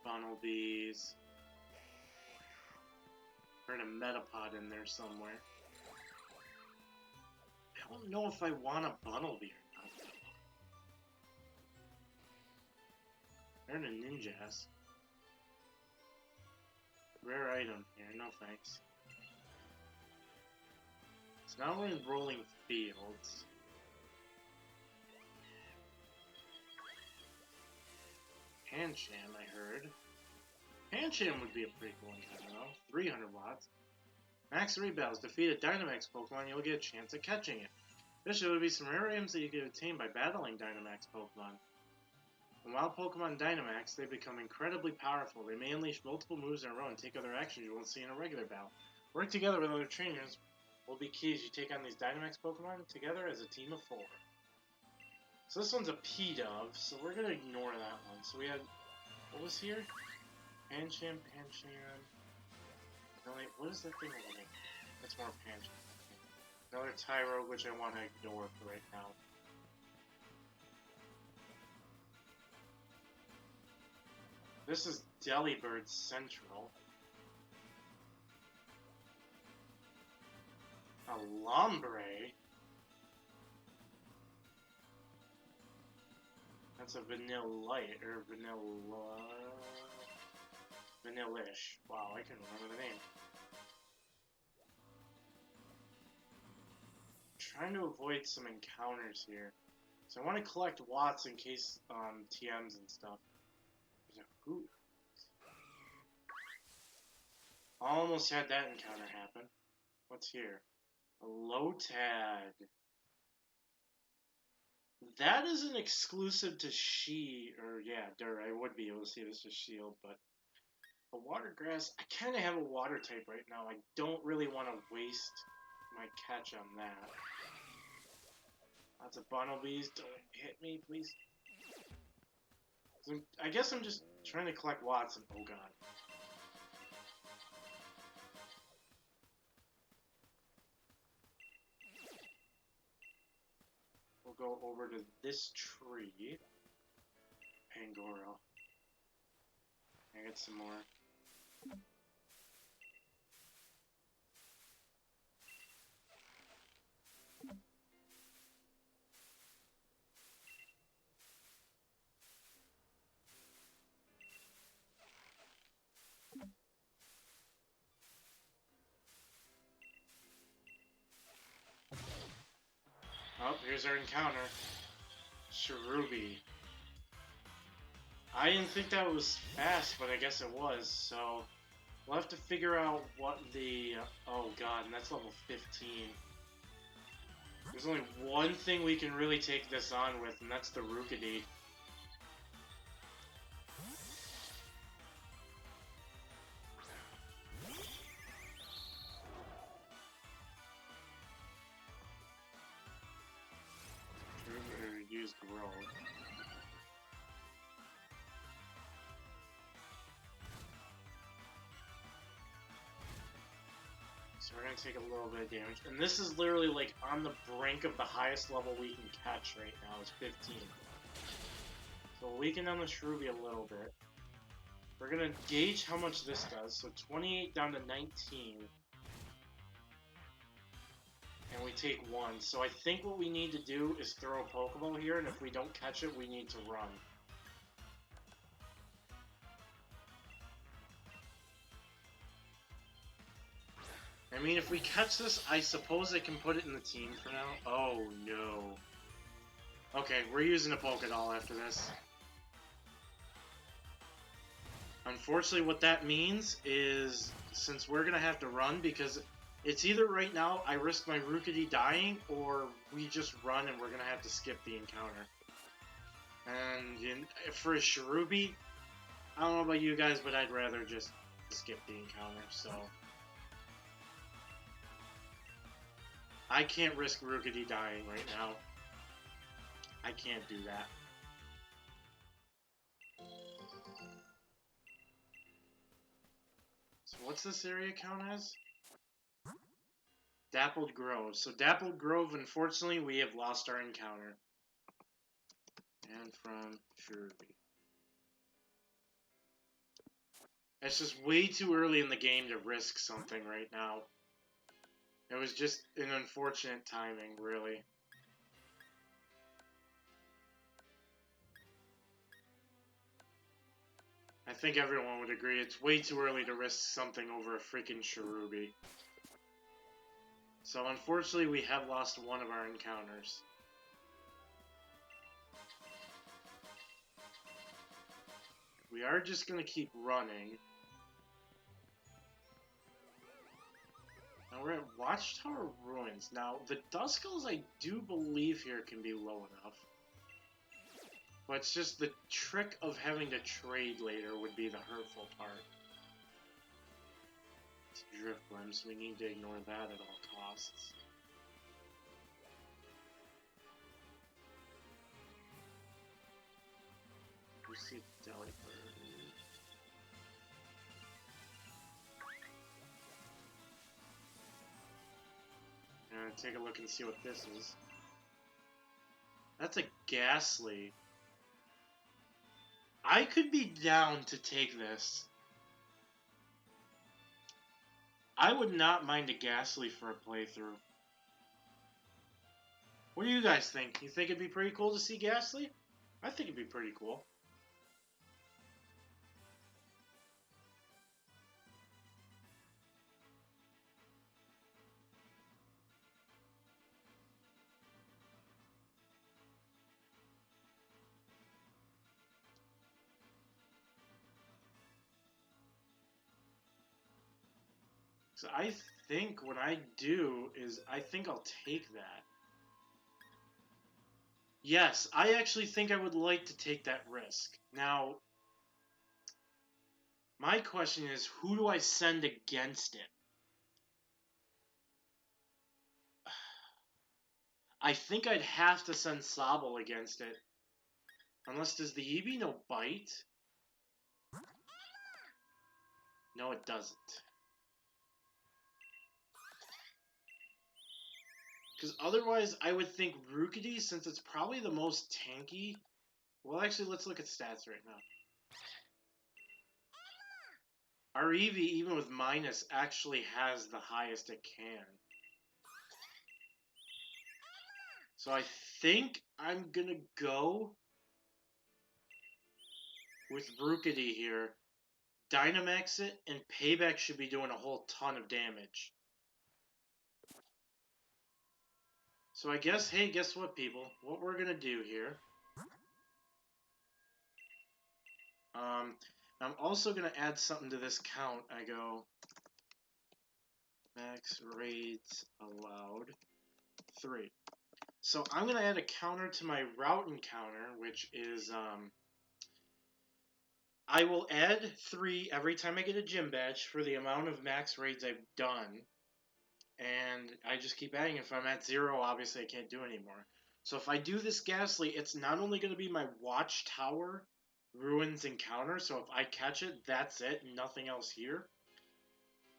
Bunnelbees. Heard a Metapod in there somewhere. I don't know if I want a Bunnelbee or not. Heard a Ninjask. Rare item here, no thanks. So now we're in Rolling Fields. Pancham, I heard. Pancham would be a pretty cool one, I don't know. 300 watts. Max Rebels. Defeat a Dynamax Pokemon, you'll get a chance at catching it. Additionally, there will be some rare items that you can obtain by battling Dynamax Pokemon. When wild Pokemon Dynamax, they become incredibly powerful. They may unleash multiple moves in a row and take other actions you won't see in a regular battle. Work together with other trainers will be key as you take on these Dynamax Pokemon together as a team of 4. So this one's a P-Dove, so we're going to ignore that one. So we had, what was here? Pancham. No, wait, what is that thing over there? That's more Pancham. Another Tyro, which I want to ignore for right now. This is Delibird Central. A Lombre. That's a Vanillite, or Vanillish. Wow, I can remember the name. Trying to avoid some encounters here. So I want to collect watts in case TMs and stuff. Ooh. Almost had that encounter happen. What's here? A Lotad. That isn't exclusive to I would be able to see this as Shield, but a Water Grass, I kind of have a Water type right now. I don't really want to waste my catch on that. Lots of Bunnelbees, don't hit me, please. I guess I'm just trying to collect Watson. Oh god. We'll go over to this tree. Pangoro. I get some more. Oh, here's our encounter. Cherubi. I didn't think that was fast, but I guess it was, so... We'll have to figure out what the... oh god, and that's level 15. There's only one thing we can really take this on with, and that's the Rookidee. Use Grow. So we're gonna take a little bit of damage. And this is literally like on the brink of the highest level we can catch right now, is 15. So we'll weaken down the Cherubi a little bit. We're gonna gauge how much this does. So 28 down to 19. And we take 1. So I think what we need to do is throw a Pokeball here, and if we don't catch it, we need to run. I mean, if we catch this, I suppose I can put it in the team for now. Oh, no. Okay, we're using a Pokédoll after this. Unfortunately, what that means is, since we're going to have to run, because it's either right now I risk my Rookidee dying, or we just run and we're going to have to skip the encounter. And for a Cherubi, I don't know about you guys, but I'd rather just skip the encounter, so... I can't risk Rookidee dying right now. I can't do that. So what's this area count as? Dappled Grove. So Dappled Grove, unfortunately, we have lost our encounter. And from Cherubi. It's just way too early in the game to risk something right now. It was just an unfortunate timing, really. I think everyone would agree it's way too early to risk something over a freaking Cherubi. So unfortunately we have lost one of our encounters. We are just going to keep running. Now we're at Watchtower Ruins. Now, the Duskulls I do believe here can be low enough. But it's just the trick of having to trade later would be the hurtful part. It's Drifblim, so we need to ignore that at all costs. We see Delibird. Take a look and see what this is. That's a Ghastly. I could be down to take this. I would not mind a Ghastly for a playthrough. What do you guys think? You think it'd be pretty cool to see Ghastly? I think it'd be pretty cool. So I think what I do is I think I'll take that. Yes, I actually think I would like to take that risk. Now, my question is, who do I send against it? I think I'd have to send Sobble against it. Unless, does the Eevee no bite? No, it doesn't. Because otherwise, I would think Rookidee, since it's probably the most tanky... Well, actually, let's look at stats right now. Our Eevee, even with minus, actually has the highest it can. So I think I'm gonna go with Rookidee here. Dynamax it, and Payback should be doing a whole ton of damage. So I guess, hey, guess what, people? What we're gonna do here... I'm also gonna add something to this count. I go... Max raids allowed 3. So I'm going to add a counter to my route encounter, which is, I will add 3 every time I get a gym badge for the amount of max raids I've done. And I just keep adding. If I'm at 0, obviously I can't do anymore. So if I do this Ghastly, it's not only going to be my Watchtower Ruins encounter, so if I catch it, that's it, nothing else here.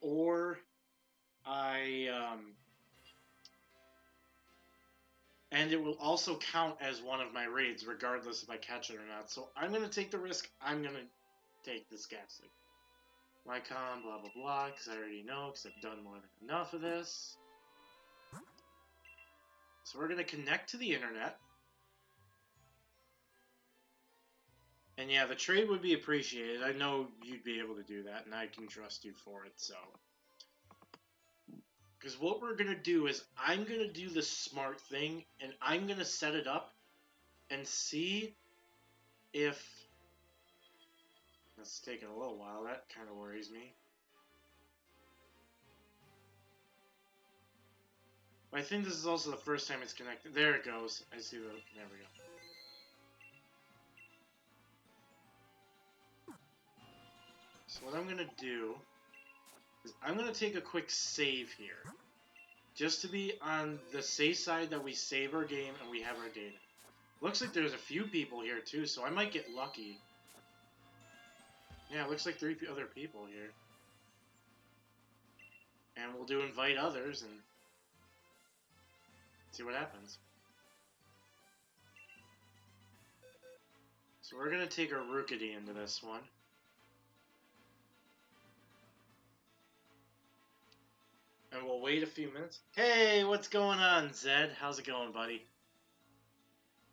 Or and it will also count as one of my raids, regardless if I catch it or not. So I'm going to take the risk. I'm going to take this Ghastly. Lycon, blah, blah, blah, because I already know, because I've done more than enough of this. So we're going to connect to the internet. And yeah, the trade would be appreciated. I know you'd be able to do that, and I can trust you for it, so... Because what we're going to do is, I'm going to do the smart thing, and I'm going to set it up and see if... That's taking a little while. That kind of worries me. But I think this is also the first time it's connected. There it goes. I see the... There we go. So what I'm going to do is I'm going to take a quick save here. Just to be on the safe side that we save our game and we have our data. Looks like there's a few people here too, so I might get lucky. Yeah, it looks like 3 other people here. And we'll do invite others and see what happens. So we're going to take our Rookidee into this one. And we'll wait a few minutes. Hey, what's going on, Zed? How's it going, buddy?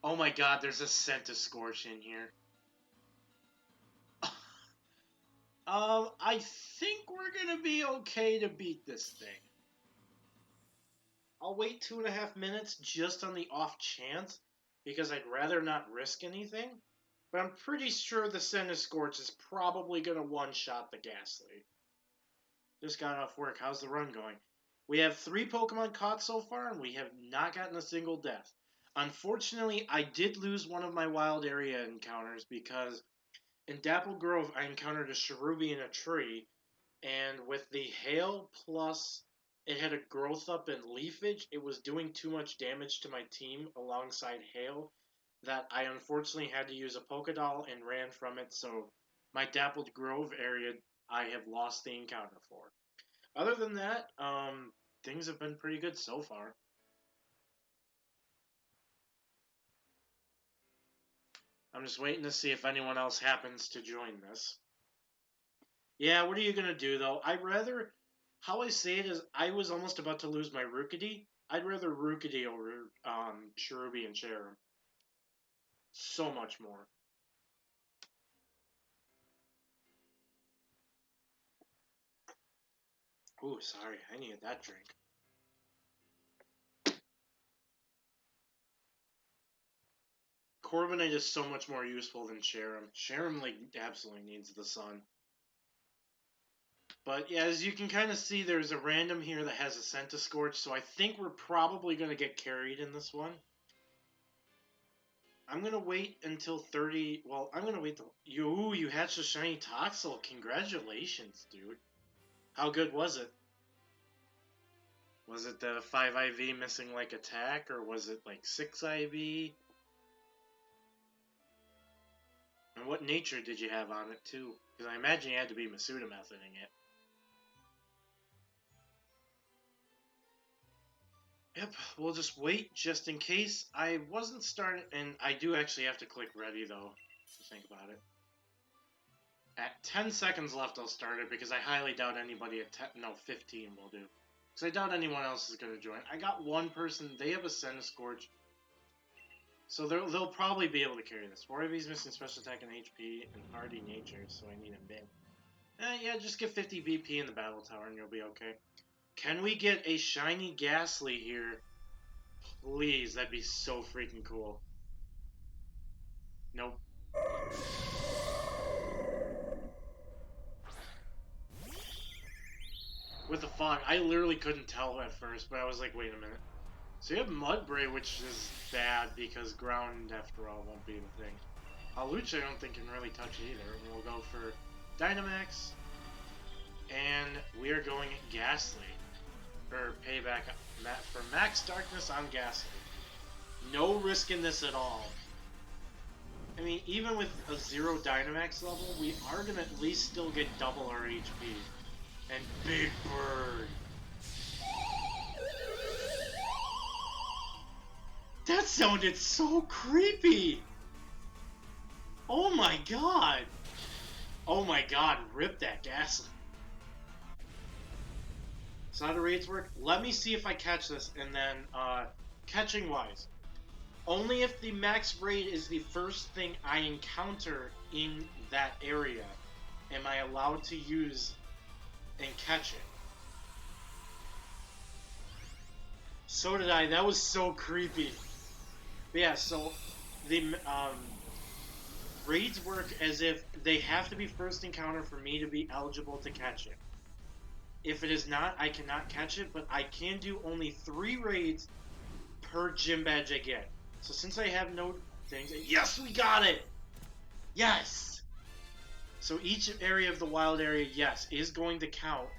Oh my god, there's a Centiskorch in here. I think we're gonna be okay to beat this thing. I'll wait 2.5 minutes just on the off chance, because I'd rather not risk anything. But I'm pretty sure the Centiskorch is probably gonna one-shot the Ghastly. Just got off work. How's the run going? We have 3 Pokemon caught so far, and we have not gotten a single death. Unfortunately, I did lose one of my wild area encounters because in Dapple Grove, I encountered a Cherubi in a tree, and with the hail plus it had a growth up and leafage, it was doing too much damage to my team alongside hail that I unfortunately had to use a Pokédoll and ran from it, so my Dappled Grove area I have lost the encounter for. Other than that, things have been pretty good so far. I'm just waiting to see if anyone else happens to join this. Yeah, what are you going to do, though? I'd rather... How I say it is, I was almost about to lose my Rookidee. I'd rather Rookidee over Cherubi and Cherrim. So much more. Ooh, sorry. I needed that drink. Corviknight is so much more useful than Cherrim. Cherrim, like, absolutely needs the sun. But yeah, as you can kind of see, there's a random here that has a Centiskorch, so I think we're probably going to get carried in this one. I'm going to wait until 30... Well, I'm going to wait till... You hatched a shiny Toxel. Congratulations, dude. How good was it? Was it the 5 IV missing like attack, or was it like 6 IV? And what nature did you have on it, too? Because I imagine you had to be Masuda methoding it. Yep, we'll just wait just in case. I wasn't starting, and I do actually have to click ready though, to think about it. At 10 seconds left I'll start it, because I highly doubt anybody at 15 will do. Because I doubt anyone else is going to join. I got one person, they have a Centiskorch, so they'll probably be able to carry this. 4 of these missing special attack and HP and hardy nature, so I need a bin. Yeah, just get 50 BP in the battle tower and you'll be okay. Can we get a shiny Ghastly here? Please, that'd be so freaking cool. Nope. With the fog, I literally couldn't tell at first, but I was like, wait a minute. So you have Mudbray, which is bad because ground, after all, won't be the thing. Alucha, I don't think can really touch it either. And we'll go for Dynamax. And we are going Ghastly. Or Payback for Max Darkness on Ghastly. No risk in this at all. I mean, even with a 0 Dynamax level, we are going to at least still get double our HP. And Big Bird. That sounded so creepy! Oh my god! Oh my god, rip that Ghastly. So how do raids work? Let me see if I catch this, and then, catching wise. Only if the max raid is the first thing I encounter in that area am I allowed to use and catch it. So did I. That was so creepy. But yeah, so the raids work as if they have to be first encounter for me to be eligible to catch it. If it is not, I cannot catch it, but I can do only 3 raids per gym badge I get. So since I have no things... Yes, we got it! Yes! So each area of the wild area, yes, is going to count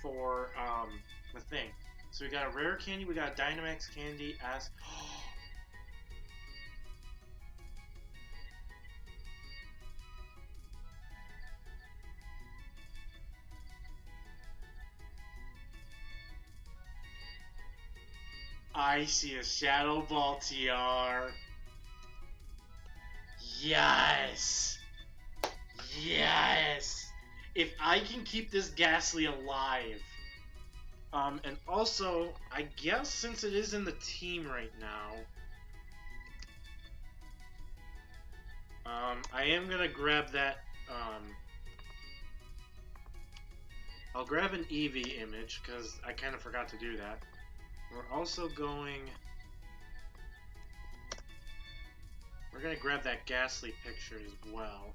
for the thing. So we got a rare candy, we got a Dynamax candy, as... I see a Shadow Ball TR. Yes! Yes! If I can keep this Ghastly alive. And also, I guess since it is in the team right now, I am gonna grab that, I'll grab an Eevee image, because I kind of forgot to do that. We're also going... We're going to grab that Ghastly picture as well.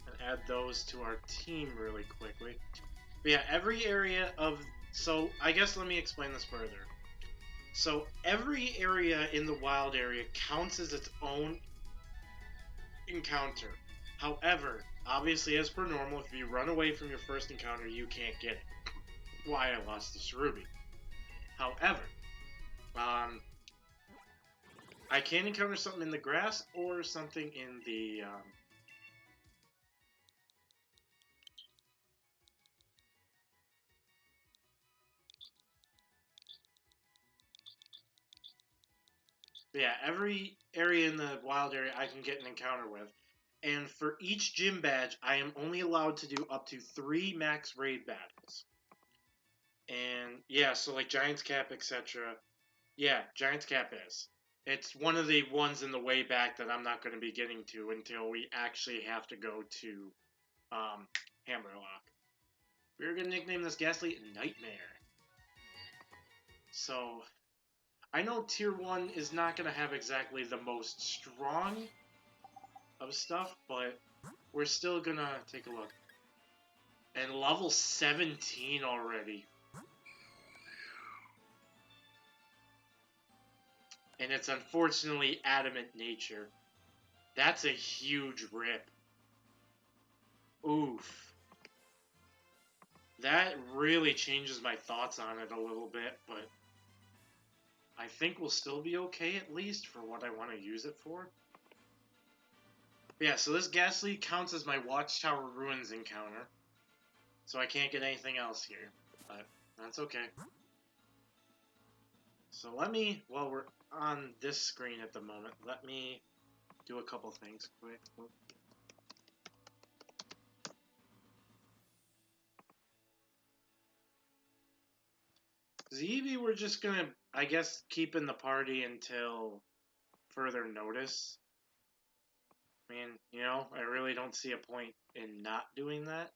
And add those to our team really quickly. But yeah, every area of... So, I guess let me explain this further. So, every area in the wild area counts as its own encounter. However, obviously as per normal, if you run away from your first encounter, you can't get it. Why I lost this Ruby. However, I can encounter something in the grass or something in the yeah, every area in the wild area I can get an encounter with. And for each gym badge, I am only allowed to do up to 3 max raid battles. And yeah, so like Giant's Cap, etc. Yeah, Giant's Cap is. It's one of the ones in the way back that I'm not going to be getting to until we actually have to go to Hammerlock. We're going to nickname this Ghastly Nightmare. So, I know Tier 1 is not going to have exactly the most strong of stuff, but we're still gonna take a look. And level 17 already. And it's unfortunately adamant nature. That's a huge rip. Oof. That really changes my thoughts on it a little bit, but I think we'll still be okay, at least, for what I want to use it for. But yeah, so this Ghastly counts as my Watchtower Ruins encounter. So I can't get anything else here, but that's okay. So let me, while we're on this screen at the moment, let me do a couple things quick. Eevee, we're just gonna, I guess, keep in the party until further notice. I mean, you know, I really don't see a point in not doing that.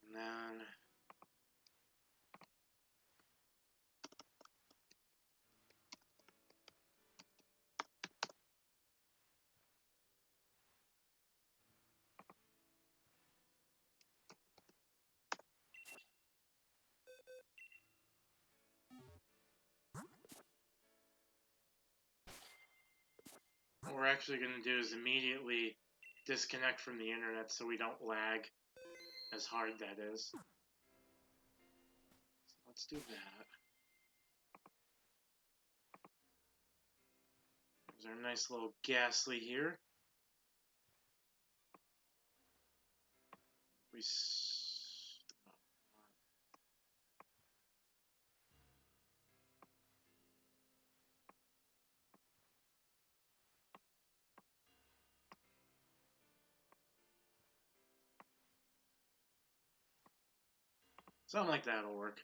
And then what we're actually going to do is immediately disconnect from the internet so we don't lag as hard, that is. So let's do that. There's our nice little Ghastly here. Something like that'll work.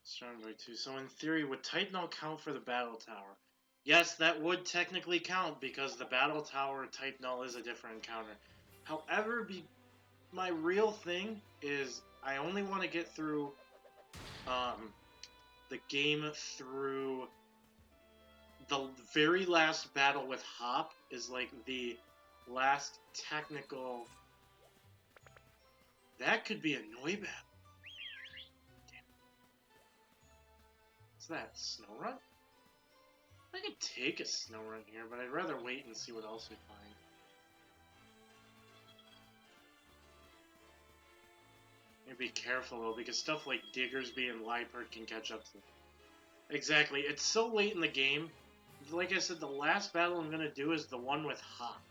Strong by 2. So in theory, would Titanol count for the Battle Tower? Yes, that would technically count because the Battle Tower Titanol is a different encounter. However, my real thing is I only want to get through the game through the very last battle with Hop is like the last technical. That could be a Noibat. Damn. What's that? Snorunt? I could take a Snorunt here, but I'd rather wait and see what else we find. Be careful though, because stuff like Diggersby and Liepard can catch up to them. Exactly, it's so late in the game. Like I said, the last battle I'm gonna do is the one with Hop.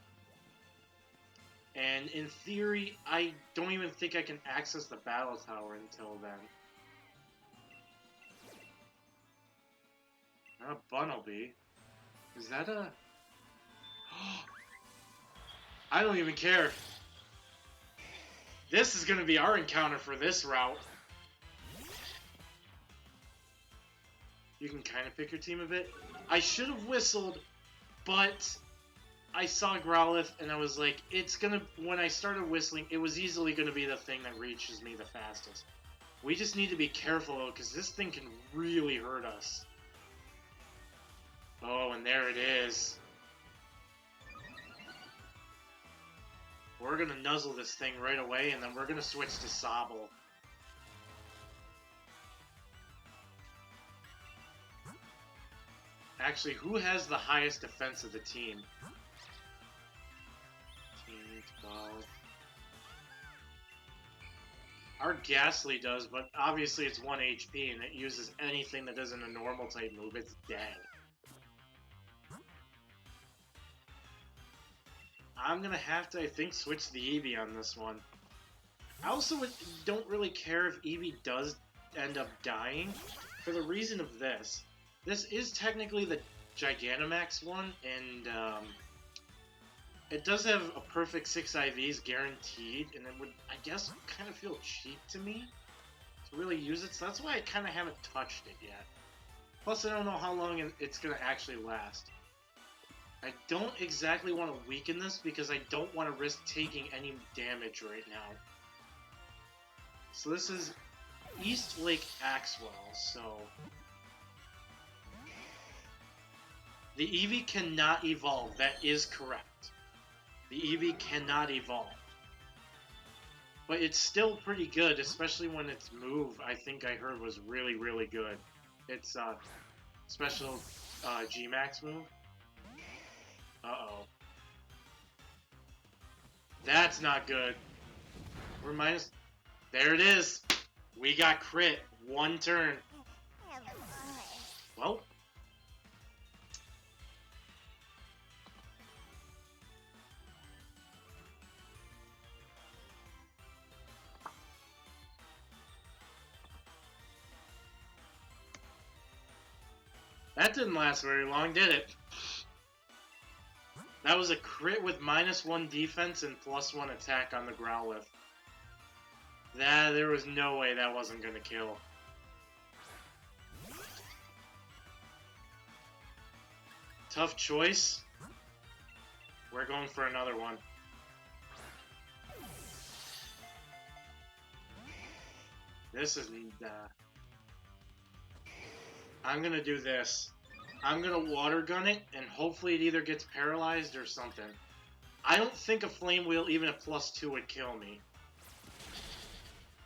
And in theory, I don't even think I can access the Battle Tower until then. Not a Bunnelby. Is that a... I don't even care. This is going to be our encounter for this route. You can kind of pick your team a bit. I should have whistled, but I saw Growlithe, and I was like, it's going to... When I started whistling, it was easily going to be the thing that reaches me the fastest. We just need to be careful, though, because this thing can really hurt us. Oh, and there it is. We're going to nuzzle this thing right away, and then we're going to switch to Sobble. Actually, who has the highest defense of the team? Team 12. Our Ghastly does, but obviously it's 1 HP, and it uses anything that isn't a normal type move. It's dead. I'm going to have to, I think, switch the Eevee on this one. I also don't really care if Eevee does end up dying, for the reason of this. This is technically the Gigantamax one, and it does have a perfect 6 IVs guaranteed, and it would, I guess, kind of feel cheap to me to really use it, so that's why I kind of haven't touched it yet. Plus, I don't know how long it's going to actually last. I don't exactly want to weaken this because I don't want to risk taking any damage right now. So this is East Lake Axwell, so... The Eevee cannot evolve, that is correct. The Eevee cannot evolve. But it's still pretty good, especially when its move, I think I heard, was really, really good. It's special G-Max move. Uh-oh. That's not good. We're minus... There it is! We got crit. One turn. Well... That didn't last very long, did it? That was a crit with -1 defense and +1 attack on the Growlithe. There was no way that wasn't gonna kill. Tough choice. We're going for another one. This is... I'm gonna do this. I'm gonna water gun it, and hopefully it either gets paralyzed or something. I don't think a Flame Wheel, even a +2, would kill me.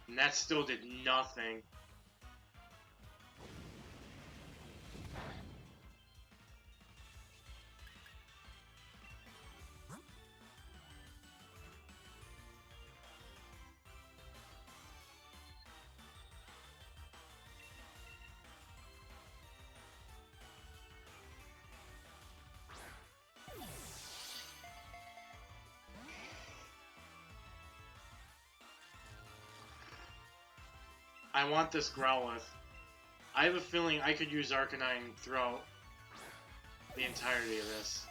And that still did nothing. I want this Growlithe. I have a feeling I could use Arcanine throughout the entirety of this.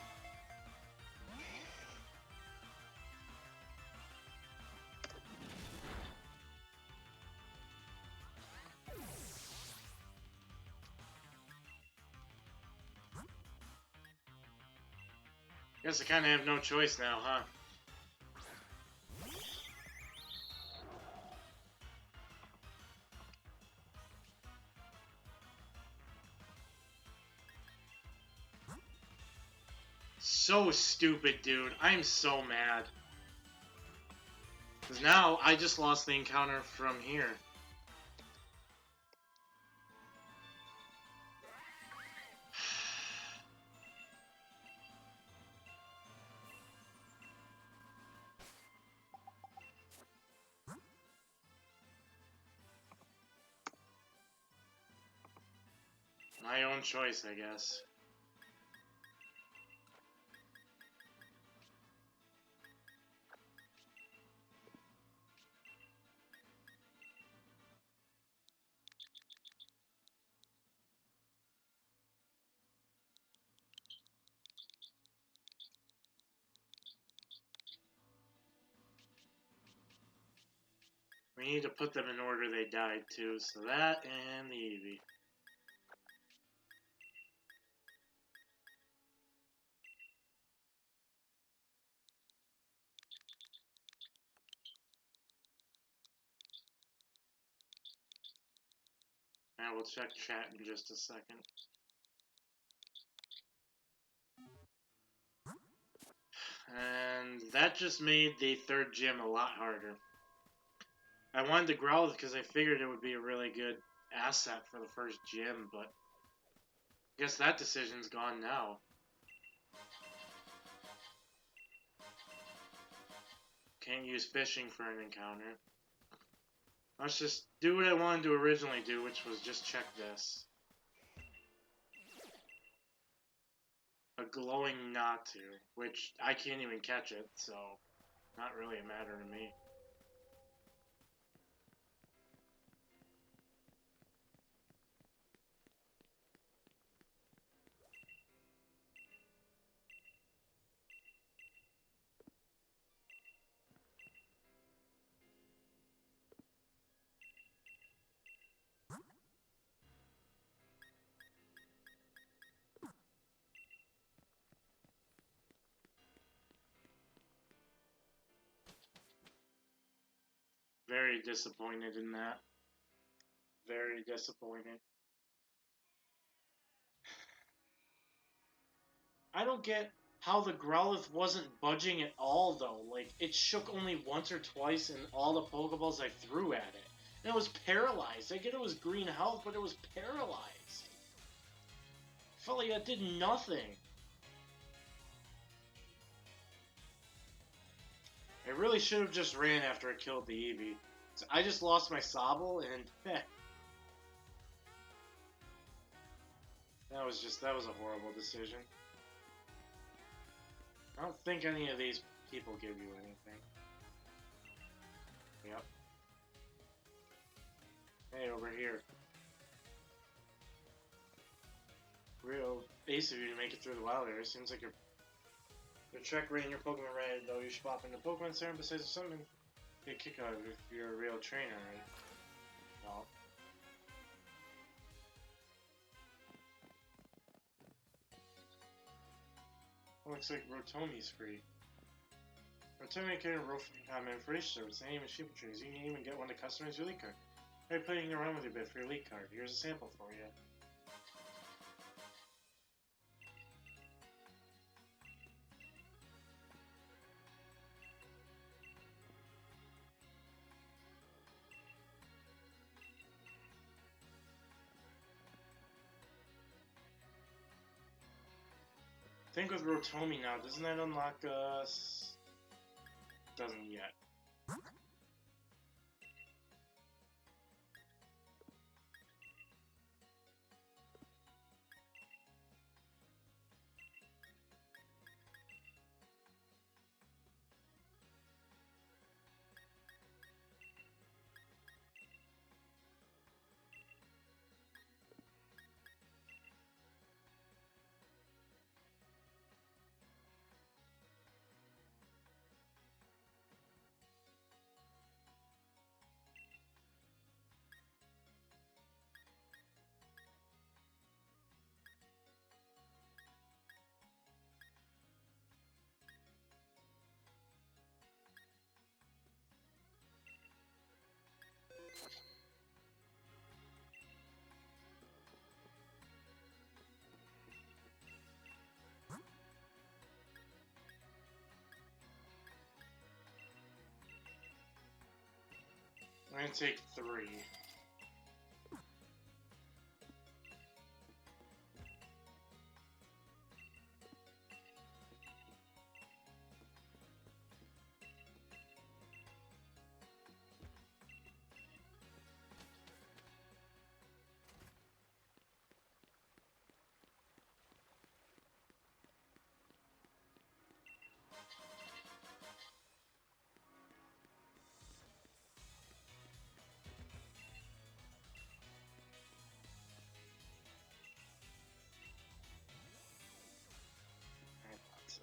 Guess I kinda have no choice now, huh? So stupid, dude. I'm so mad. Because now I just lost the encounter from here. My own choice, I guess. We need to put them in order they died too, so that and the Eevee. Now we'll check chat in just a second. And that just made the third gym a lot harder. I wanted to Growlithe because I figured it would be a really good asset for the first gym, but I guess that decision's gone now. Can't use fishing for an encounter. Let's just do what I wanted to originally do, which was just check this. A glowing Natu, which I can't even catch it, so not really a matter to me. very disappointed in that. Very disappointed. I don't get how the Growlithe wasn't budging at all, though. Like, it shook only once or twice in all the Pokeballs I threw at it. And it was paralyzed. I get it was green health, but it was paralyzed. I felt like that did nothing. I really should have just ran after I killed the Eevee. So I just lost my Sobble, and that was a horrible decision. I don't think any of these people give you anything. Yep. Hey, over here. Real ace of you to make it through the wild area. Seems like your track rating your Pokemon right, though you should pop into Pokemon Center besides something get a kick out of if you're a real trainer, right? Well. Looks like Rotomi's free. Rotomi can information service, and even ship trees. You can even get one to customize your Elite card. Try playing around with your bit for your Elite card. Here's a sample for you. I think with Rotomi now, doesn't that unlock us? Doesn't yet. I'm gonna take 3. So.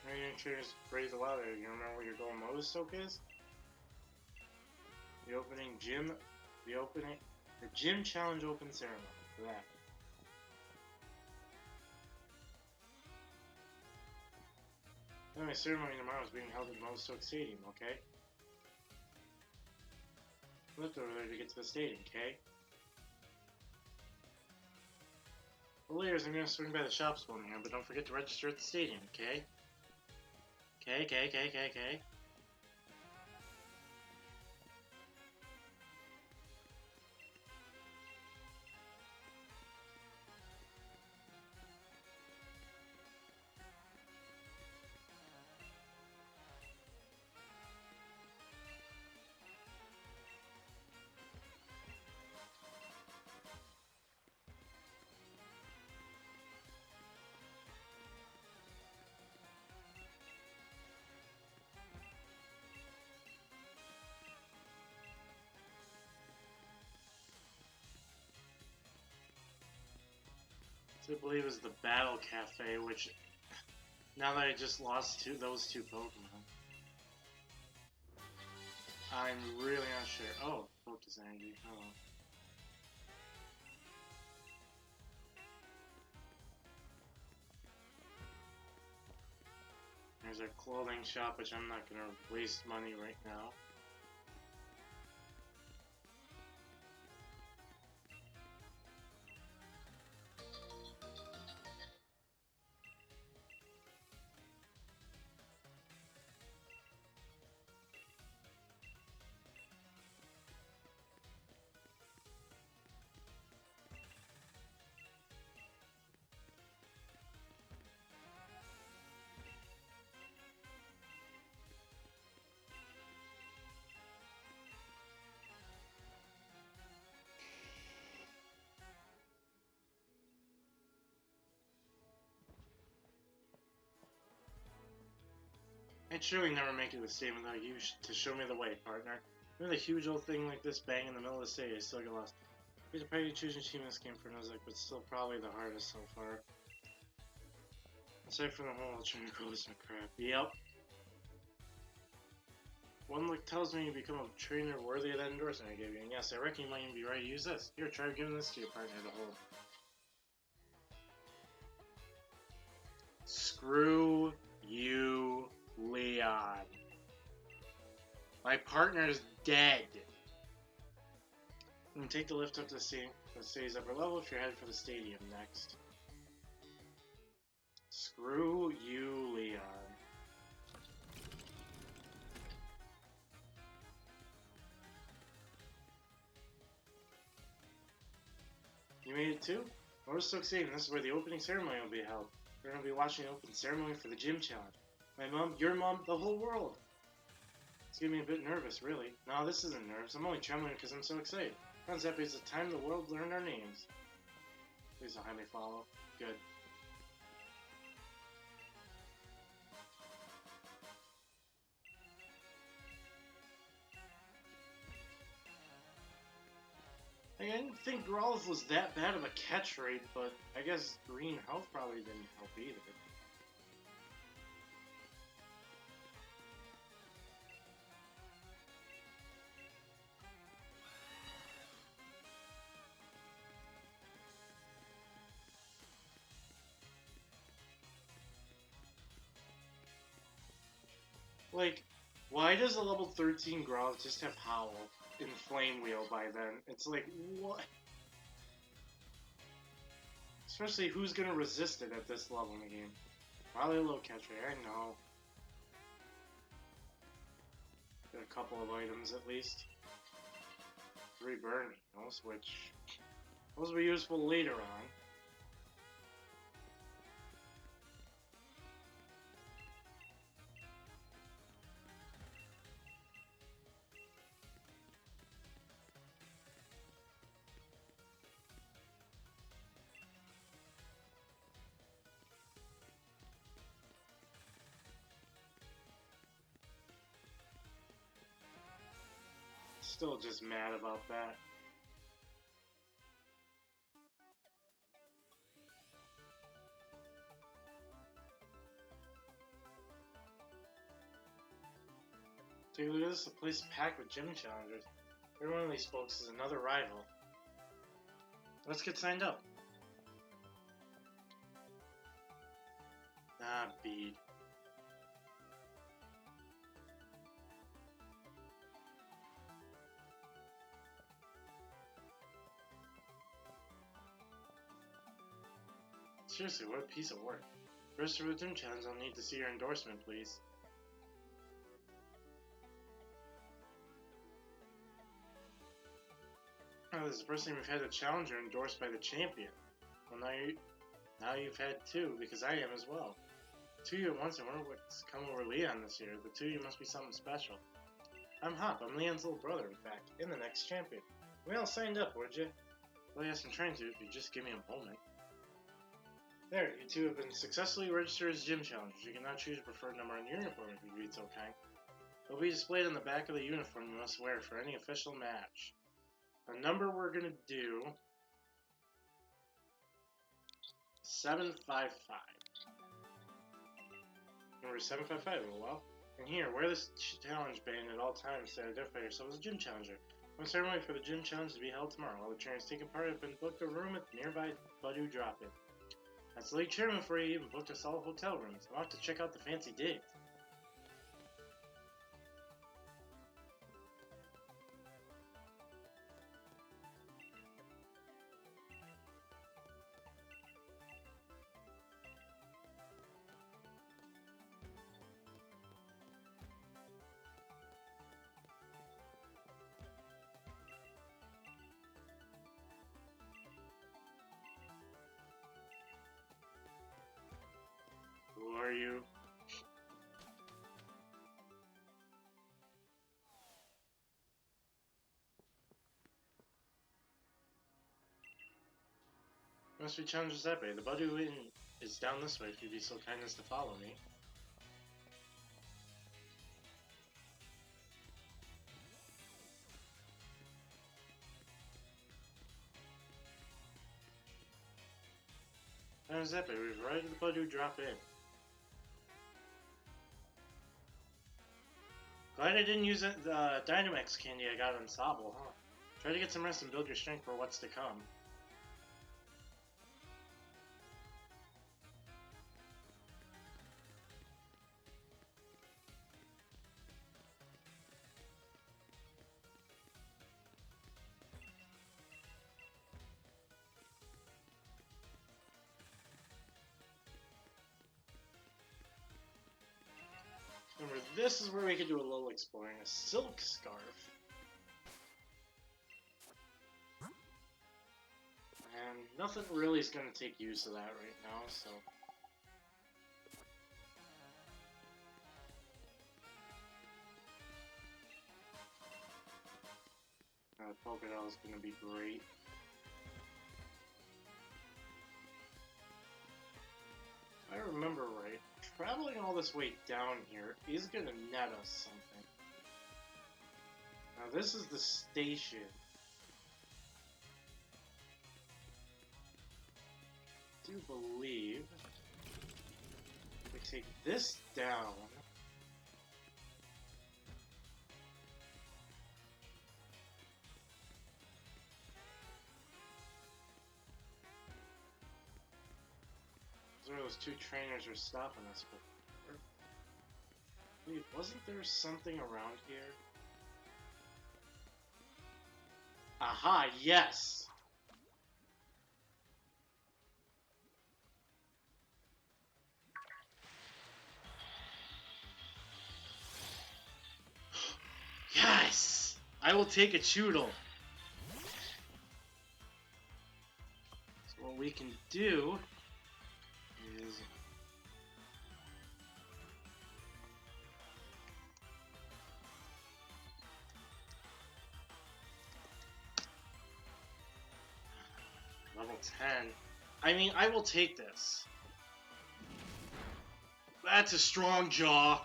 Maybe trainers praise the wild area. You remember what your goal mode soak is? The gym challenge open ceremony for that. Anyway, ceremony tomorrow is being held at Mostoke Stadium, okay? Lift over there to get to the stadium, okay? Well, later, I'm gonna swing by the shops one here, but don't forget to register at the stadium, okay? Okay. I believe is the Battle Cafe, which now that I just lost those two Pokemon, I'm really not sure. Oh, Focus Energy. Oh. There's our clothing shop, which I'm not gonna waste money right now. I'd surely never make it the same without you to show me the way, partner. With a huge old thing like this bang in the middle of the city, I still get lost. It's a pretty choosing team in this game for Nuzlocke, but still probably the hardest so far. Aside from the whole trainer goes and crap. Yep. One look tells me you become a trainer worthy of that endorsement I gave you, and yes, I reckon you might even be right to use this. Here, try giving this to your partner to hold. Screw you, Leon. My partner's dead. You can take the lift up to the city's upper level if you're headed for the stadium next. Screw you, Leon. You made it too? Well, we're so excited. This is where the opening ceremony will be held. We're going to be watching the opening ceremony for the gym challenge. My mom, your mom, the whole world. It's getting me a bit nervous, really. No, this isn't nerves. I'm only trembling because I'm so excited. Sounds happy it's the time the world learned our names. Please don't have me follow. Good. I didn't think Growlithe was that bad of a catch rate, but I guess Green Health probably didn't help either. Like, why does a level 13 Growlithe just have Howl in Flame Wheel by then? It's like, what? Especially who's gonna resist it at this level in the game? Probably a low catch rate, I know. Got a couple of items at least. 3 burn heals, which those will be useful later on. Still just mad about that. Take a look at this, a place packed with gym challengers. Every one of these folks is another rival. Let's get signed up. Ah, bead. Seriously, what a piece of work. Register for the gym challenge, I'll need to see your endorsement, please. Oh, this is the first time we've had a challenger endorsed by the champion. Well, now you've had 2, because I am as well. 2 of you at once, I wonder what's come over Leon this year. The 2 of you must be something special. I'm Hop, I'm Leon's little brother, in fact, and the next champion. We all signed up, would you? Well, yes, I'm trying to, if you just give me a moment. There, you 2 have been successfully registered as gym challengers. You can now choose your preferred number on your uniform if you'd be so kind. It will be displayed on the back of the uniform you must wear for any official match. The number we're going to do 755. Number 755, oh well. And here, wear this challenge band at all times to identify yourself as a gym challenger. One ceremony for the gym challenge to be held tomorrow. All the trainers taking part have been booked a room at the nearby Budu drop-in. That's the league chairman for you, even booked us all hotel rooms. I'll have to check out the fancy digs. Must be challenges that way. The Budu is down this way if you'd be so kind as to follow me. How's that way? We've right at the Budu drop in. Glad I didn't use the Dynamax candy I got on Sobble, huh? Try to get some rest and build your strength for what's to come. Remember, this is where we can do a little exploring. A silk scarf. And nothing really is going to take use of that right now, so... Pokédoll is going to be great. If I remember right, traveling all this way down here is going to net us something. Now this is the station. I do believe if we take this down, where those two trainers are stopping us before. Wait, wasn't there something around here? Aha, yes! Yes! I will take a Choodle. So what we can do is level 10. I mean, I will take this. That's a strong jaw.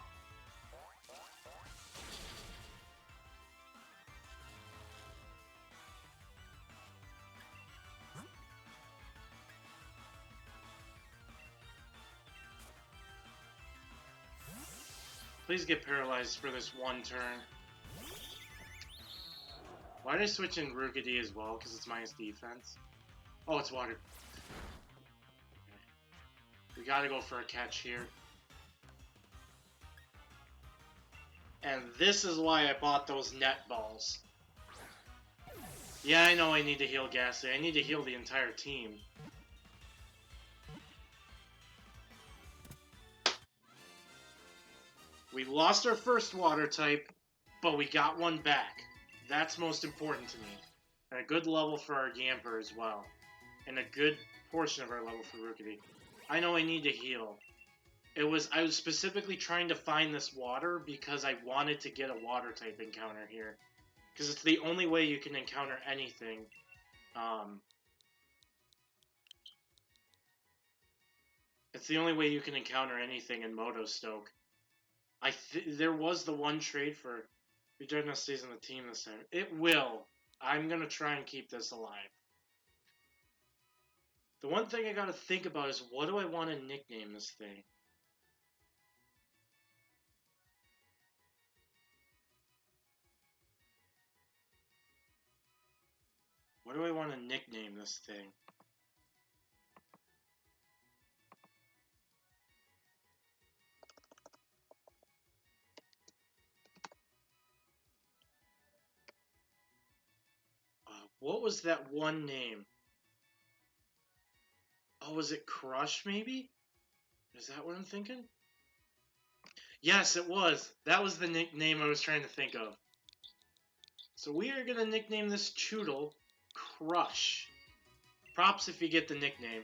Please get paralyzed for this one turn. Why did I switch in Rookidee as well? Because it's minus defense. Oh, it's water. Okay. We gotta go for a catch here. And this is why I bought those net balls. Yeah, I know I need to heal Ghastly. I need to heal the entire team. We lost our first water type, but we got one back. That's most important to me. And a good level for our Yamper as well. And a good portion of our level for Rookidee. I know I need to heal. I was specifically trying to find this water because I wanted to get a water type encounter here. Because it's the only way you can encounter anything. It's the only way you can encounter anything in Moto Stoke. There was the one trade for Regenesis stays on the team this time. It will. I'm going to try and keep this alive. The one thing I got to think about is what do I want to nickname this thing? What do I want to nickname this thing? What was that one name? Oh, was it Crush, maybe? Is that what I'm thinking? Yes, it was. That was the nickname I was trying to think of. So we are going to nickname this Choodle Crush. Props if you get the nickname.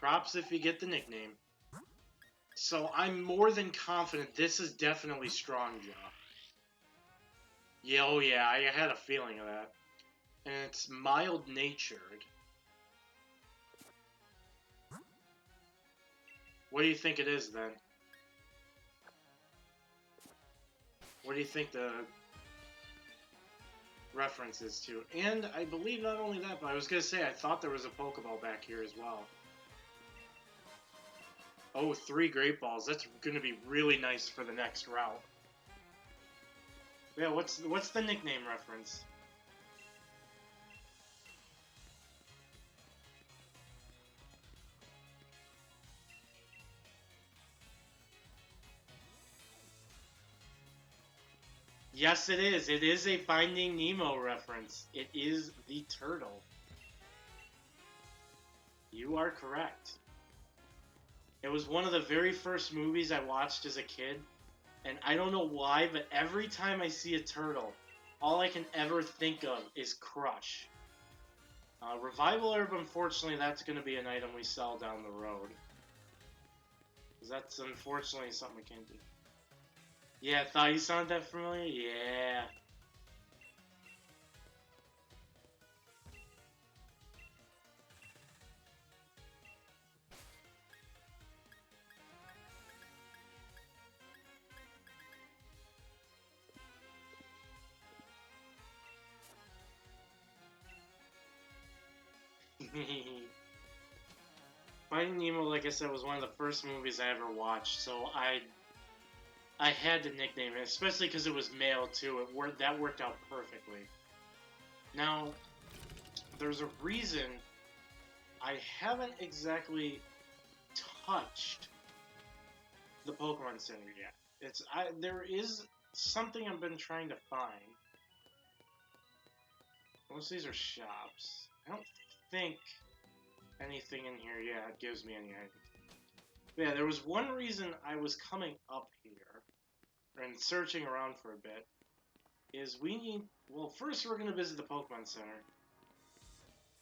Props if you get the nickname. So I'm more than confident this is definitely Strong Jaw. Yeah, oh yeah, I had a feeling of that. And it's mild-natured. What do you think it is, then? What do you think the reference is to? And I believe not only that, but I was going to say, I thought there was a Pokeball back here as well. Oh, 3 Great Balls. That's going to be really nice for the next route. Yeah, what's the nickname reference? Yes, it is. It is a Finding Nemo reference. It is the turtle. You are correct. It was one of the very first movies I watched as a kid, and I don't know why, but every time I see a turtle, all I can ever think of is Crush. Revival Herb, unfortunately, that's going to be an item we sell down the road. Because that's unfortunately something we can't do. Yeah, thought you sounded that familiar? Yeah. Finding Nemo, like I said, was one of the first movies I ever watched, so I had to nickname it, especially because it was male too. That worked out perfectly. Now, there's a reason I haven't exactly touched the Pokemon Center yet. There is something I've been trying to find. Most of these are shops. I don't think anything in here, yeah, it gives me any items. Yeah, there was one reason I was coming up here and searching around for a bit. Well, first we're going to visit the Pokemon Center.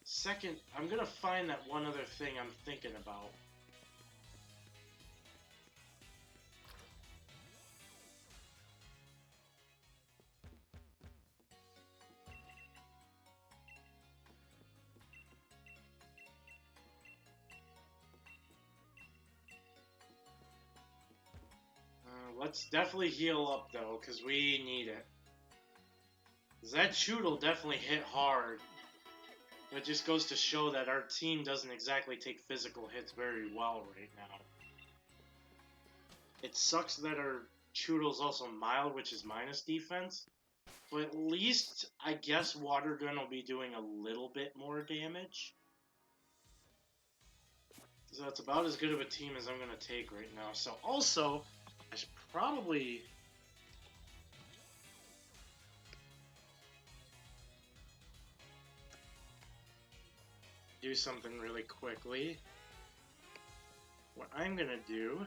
Second, I'm going to find that one other thing I'm thinking about. Let's definitely heal up, though, because we need it. That Choodle definitely hit hard. It just goes to show that our team doesn't exactly take physical hits very well right now. It sucks that our Choodle's also mild, which is minus defense. But at least, I guess Water Gun will be doing a little bit more damage. So that's about as good of a team as I'm going to take right now. So also, I should probably do something really quickly. What I'm going to do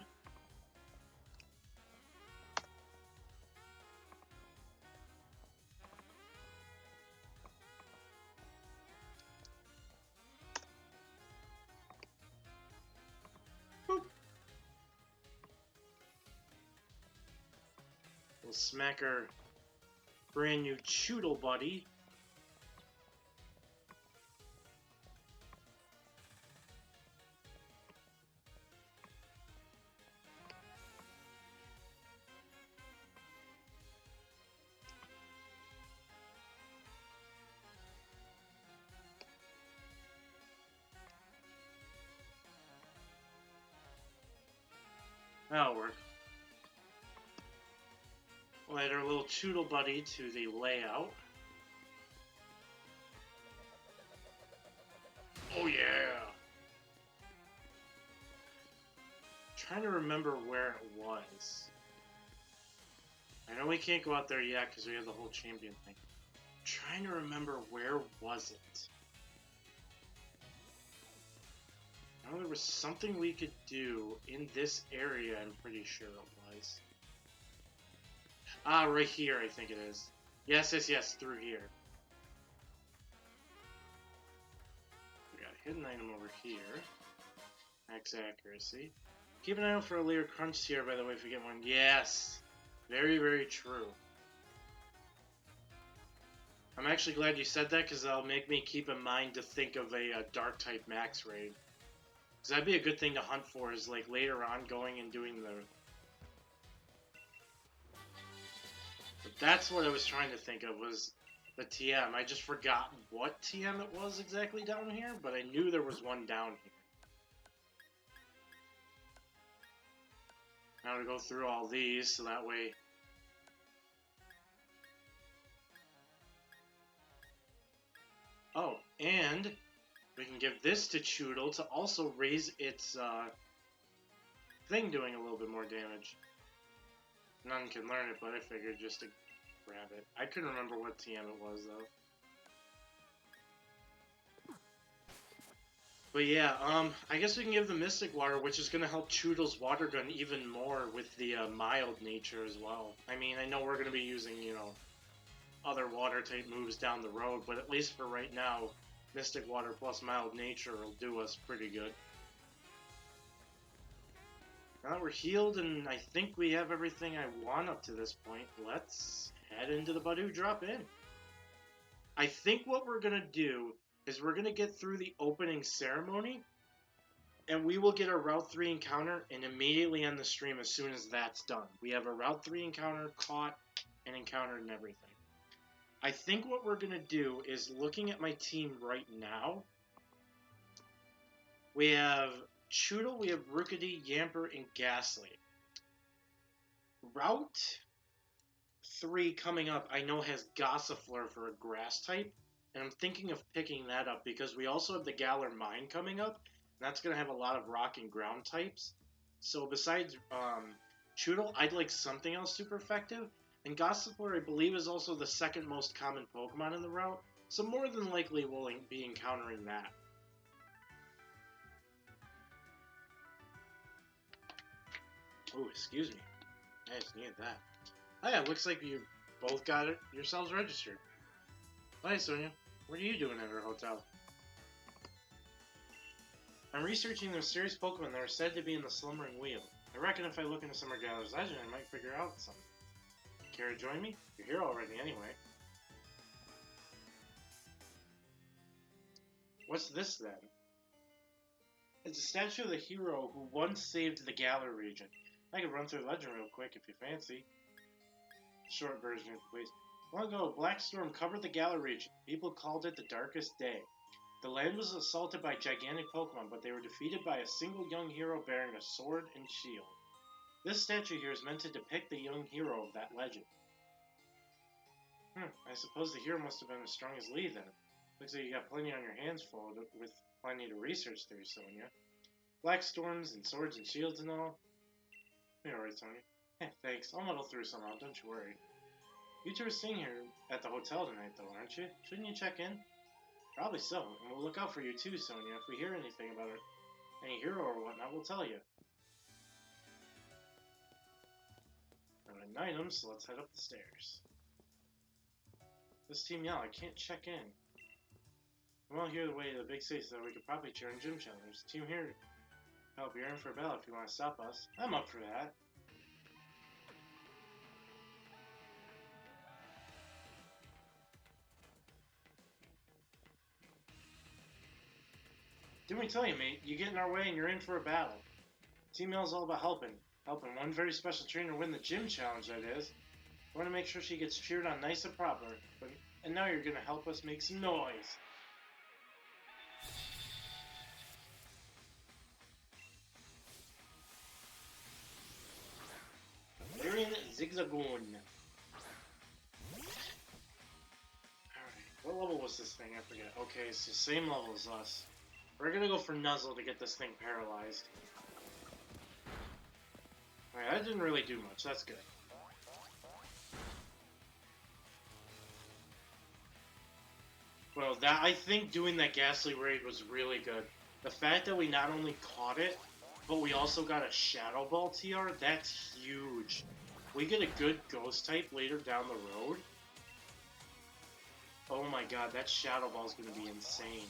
we'll smack our brand new Choodle buddy. That'll work. We'll add our little Choodle buddy to the layout. Oh yeah! Trying to remember where it was. I know we can't go out there yet because we have the whole champion thing. Trying to remember where was it. I know there was something we could do in this area, I'm pretty sure it was. Ah, right here I think it is. Yes, through here. We got a hidden item over here. Max accuracy. Keep an eye out for a layer crunch here, by the way, if you get one. Yes! Very, very true. I'm actually glad you said that, because that'll make me keep in mind to think of a Dark-type max raid. Because that'd be a good thing to hunt for, is like later on going and doing the... But that's what I was trying to think of, was the TM. I just forgot what TM it was exactly down here, but I knew there was one down here. Now to go through all these, so that way... Oh, and we can give this to Choodle to also raise its thing doing a little bit more damage. None can learn it, but I figured just to grab it. I couldn't remember what TM it was, though. But yeah, I guess we can give the Mystic Water, which is going to help Choodle's Water Gun even more with the mild nature as well. I mean, I know we're going to be using, you know, other water-type moves down the road, but at least for right now, Mystic Water plus mild nature will do us pretty good. Now that we're healed and I think we have everything I want up to this point, let's head into the Badoo drop-in. I think what we're going to do is we're going to get through the opening ceremony, and we will get a Route 3 encounter and immediately end the stream as soon as that's done. We have a Route 3 encounter, caught, and encountered and everything. I think what we're going to do is, looking at my team right now, we have Choodle, we have Rookity, Yamper, and Ghastly. Route 3 coming up, I know, has Gossifleur for a grass type, and I'm thinking of picking that up because we also have the Galar Mine coming up, and that's going to have a lot of rock and ground types. So besides Choodle, I'd like something else super effective, and Gossifleur, I believe, is also the second most common Pokemon in the route, so more than likely we'll be encountering that. Oh, excuse me. I just needed that. Oh yeah, looks like you both got it yourselves registered. Hi, Sonia. What are you doing at our hotel? I'm researching the mysterious Pokemon that are said to be in the Slumbering Wheel. I reckon if I look into some of Galar's legend, I might figure out something. Care to join me? You're here already anyway. What's this then? It's a statue of the hero who once saved the Galar region. I could run through the legend real quick if you fancy. Short version, please. Long ago, a black storm covered the Galar region. People called it the Darkest Day. The land was assaulted by gigantic Pokemon, but they were defeated by a single young hero bearing a sword and shield. This statue here is meant to depict the young hero of that legend. I suppose the hero must have been as strong as Lee then. Looks like you got plenty on your hands full with plenty to research there, Sonia. Black storms and swords and shields and all. You're alright, Sonia. Thanks. I'll muddle through somehow, don't you worry. You two are staying here at the hotel tonight, though, aren't you? Shouldn't you check in? Probably so, and we'll look out for you too, Sonia. If we hear anything about it, any hero or whatnot, we'll tell you. Got an item, so let's head up the stairs. This Team Yell, I can't check in. I'm all here the way to the big city, so we could probably cheer in gym challenge. Team here to help. You're in for a battle if you want to stop us. I'm up for that. Didn't we tell you, mate? You get in our way and you're in for a battle. Team Yell's all about helping. Helping one very special trainer win the gym challenge, that is. I want to make sure she gets cheered on nice and proper. And now you're going to help us make some noise. Varian Zigzagoon. Alright, what level was this thing? I forget. Okay, it's the same level as us. We're gonna go for Nuzzle to get this thing paralyzed. Alright, that didn't really do much. That's good. Well, I think doing that Ghastly raid was really good. The fact that we not only caught it, but we also got a Shadow Ball TR, that's huge. We get a good Ghost type later down the road. Oh my god, that Shadow Ball is going to be insane.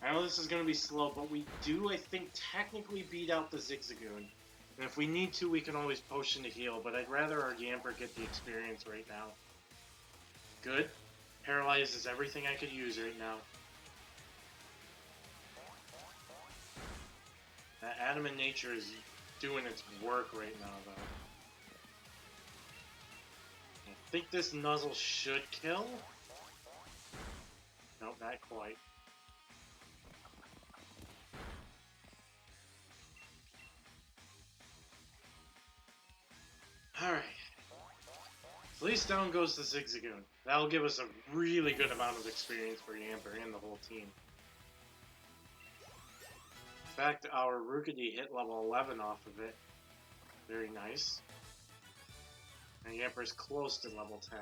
I know this is going to be slow, but we do, I think, technically beat out the Zigzagoon. And if we need to, we can always potion to heal, but I'd rather our Yamper get the experience right now. Good. Paralyze is everything I could use right now. That Adamant Nature is doing its work right now, though. I think this Nuzzle should kill. Nope, not quite. Alright. At least down goes the Zigzagoon. That'll give us a really good amount of experience for Yamper and the whole team. In fact, our Rookity hit level 11 off of it. Very nice. And Yamper's close to level 10.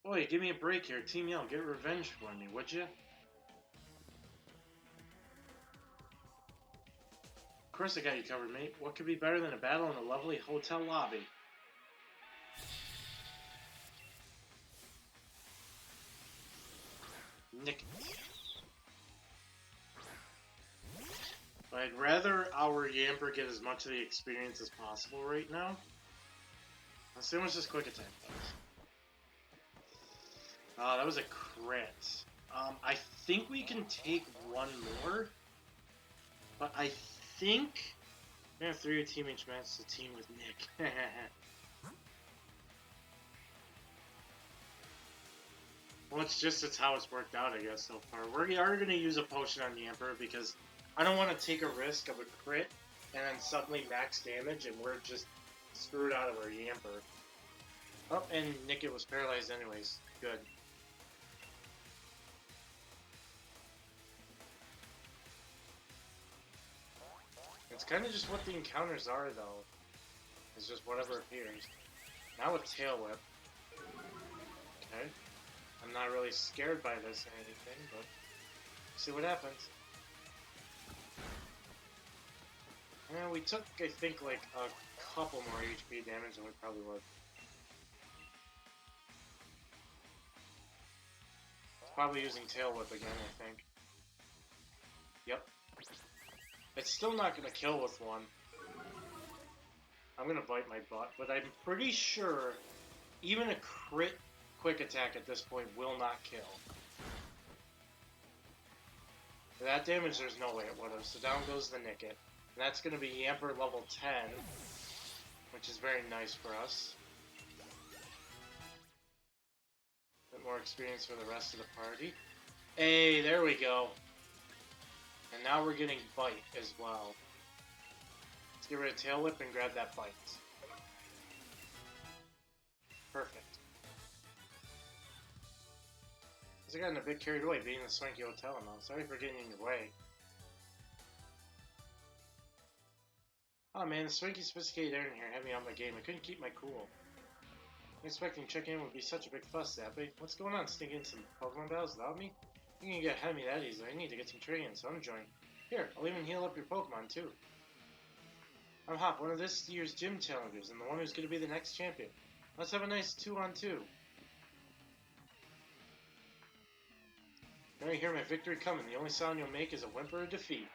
Boy, give me a break here. Team Yell, get revenge for me, would you? Of course I got you covered, mate. What could be better than a battle in a lovely hotel lobby? Nick. I'd rather our Yamper get as much of the experience as possible right now. Let's see how much this quick attack does. That was a crit. I think we can take one more, but I think I'm gonna have 3 team each match to team with Nick. Well, it's how it's worked out, I guess, so far. We are gonna use a potion on Yamper because I don't want to take a risk of a crit and then suddenly max damage and we're just screwed out of our Yamper. Oh, and Nick was paralyzed anyways. Good. It's kind of just what the encounters are, though. It's just whatever appears. Now with Tail Whip. Okay. I'm not really scared by this or anything, but see what happens. Yeah, we took, I think, like a couple more HP damage than we probably would. It's probably using Tail Whip again, I think. Yep. It's still not going to kill with one. I'm going to bite my butt, but I'm pretty sure even a crit quick attack at this point will not kill. For that damage, there's no way it would have, so down goes the Nickit. And that's going to be Yamper level 10, which is very nice for us. A bit more experience for the rest of the party. Hey, there we go. And now we're getting Bite as well. Let's get rid of Tail Whip and grab that Bite. Perfect. I got a bit carried away being in the swanky hotel and all. Sorry for getting in your way. Oh man, the swanky sophisticated Aaron here had me on my game. I couldn't keep my cool. I'm expecting checking in would be such a big fuss, Zappy. What's going on? Sneaking some Pokemon battles without me? You can get ahead of me that easily. I need to get some training, so I'm joining. Here, I'll even heal up your Pokemon too. I'm Hop, one of this year's gym challengers, and the one who's going to be the next champion. Let's have a nice 2-on-2. Now you hear my victory coming. The only sound you'll make is a whimper of defeat.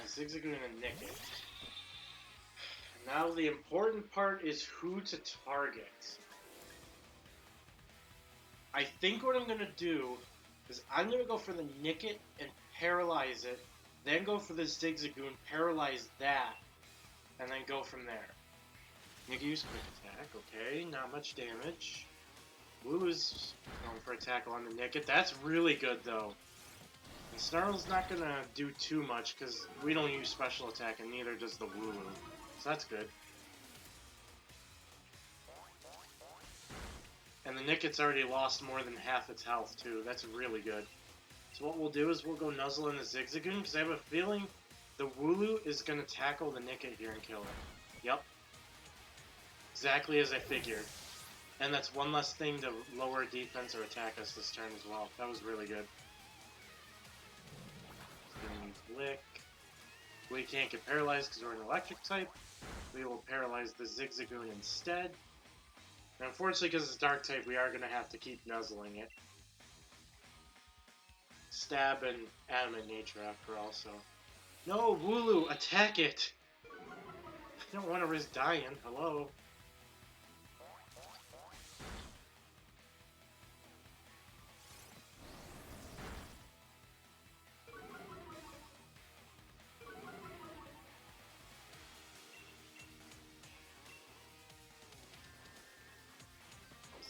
Zigzagoon and Nickit. Now the important part is who to target. I think what I'm going to do is I'm going to go for the Nickit and paralyze it, then go for the Zigzagoon, paralyze that, and then go from there. Nickit use quick attack, okay, not much damage. Blue is going for a tackle on the Nickit. That's really good though. And Snarl's not going to do too much because we don't use special attack and neither does the Wooloo. So that's good. And the Nickit's already lost more than half its health too. That's really good. So what we'll do is we'll go Nuzzle in the Zigzagoon because I have a feeling the Wooloo is going to tackle the Nickit here and kill it. Yep. Exactly as I figured. And that's one less thing to lower defense or attack us this turn as well. That was really good. Lick. We can't get paralyzed because we're an electric type. We will paralyze the Zigzagoon instead. And unfortunately, because it's dark type, we are going to have to keep nuzzling it. Stab and adamant nature after all, so. No, Wooloo, attack it! I don't want to risk dying. Hello?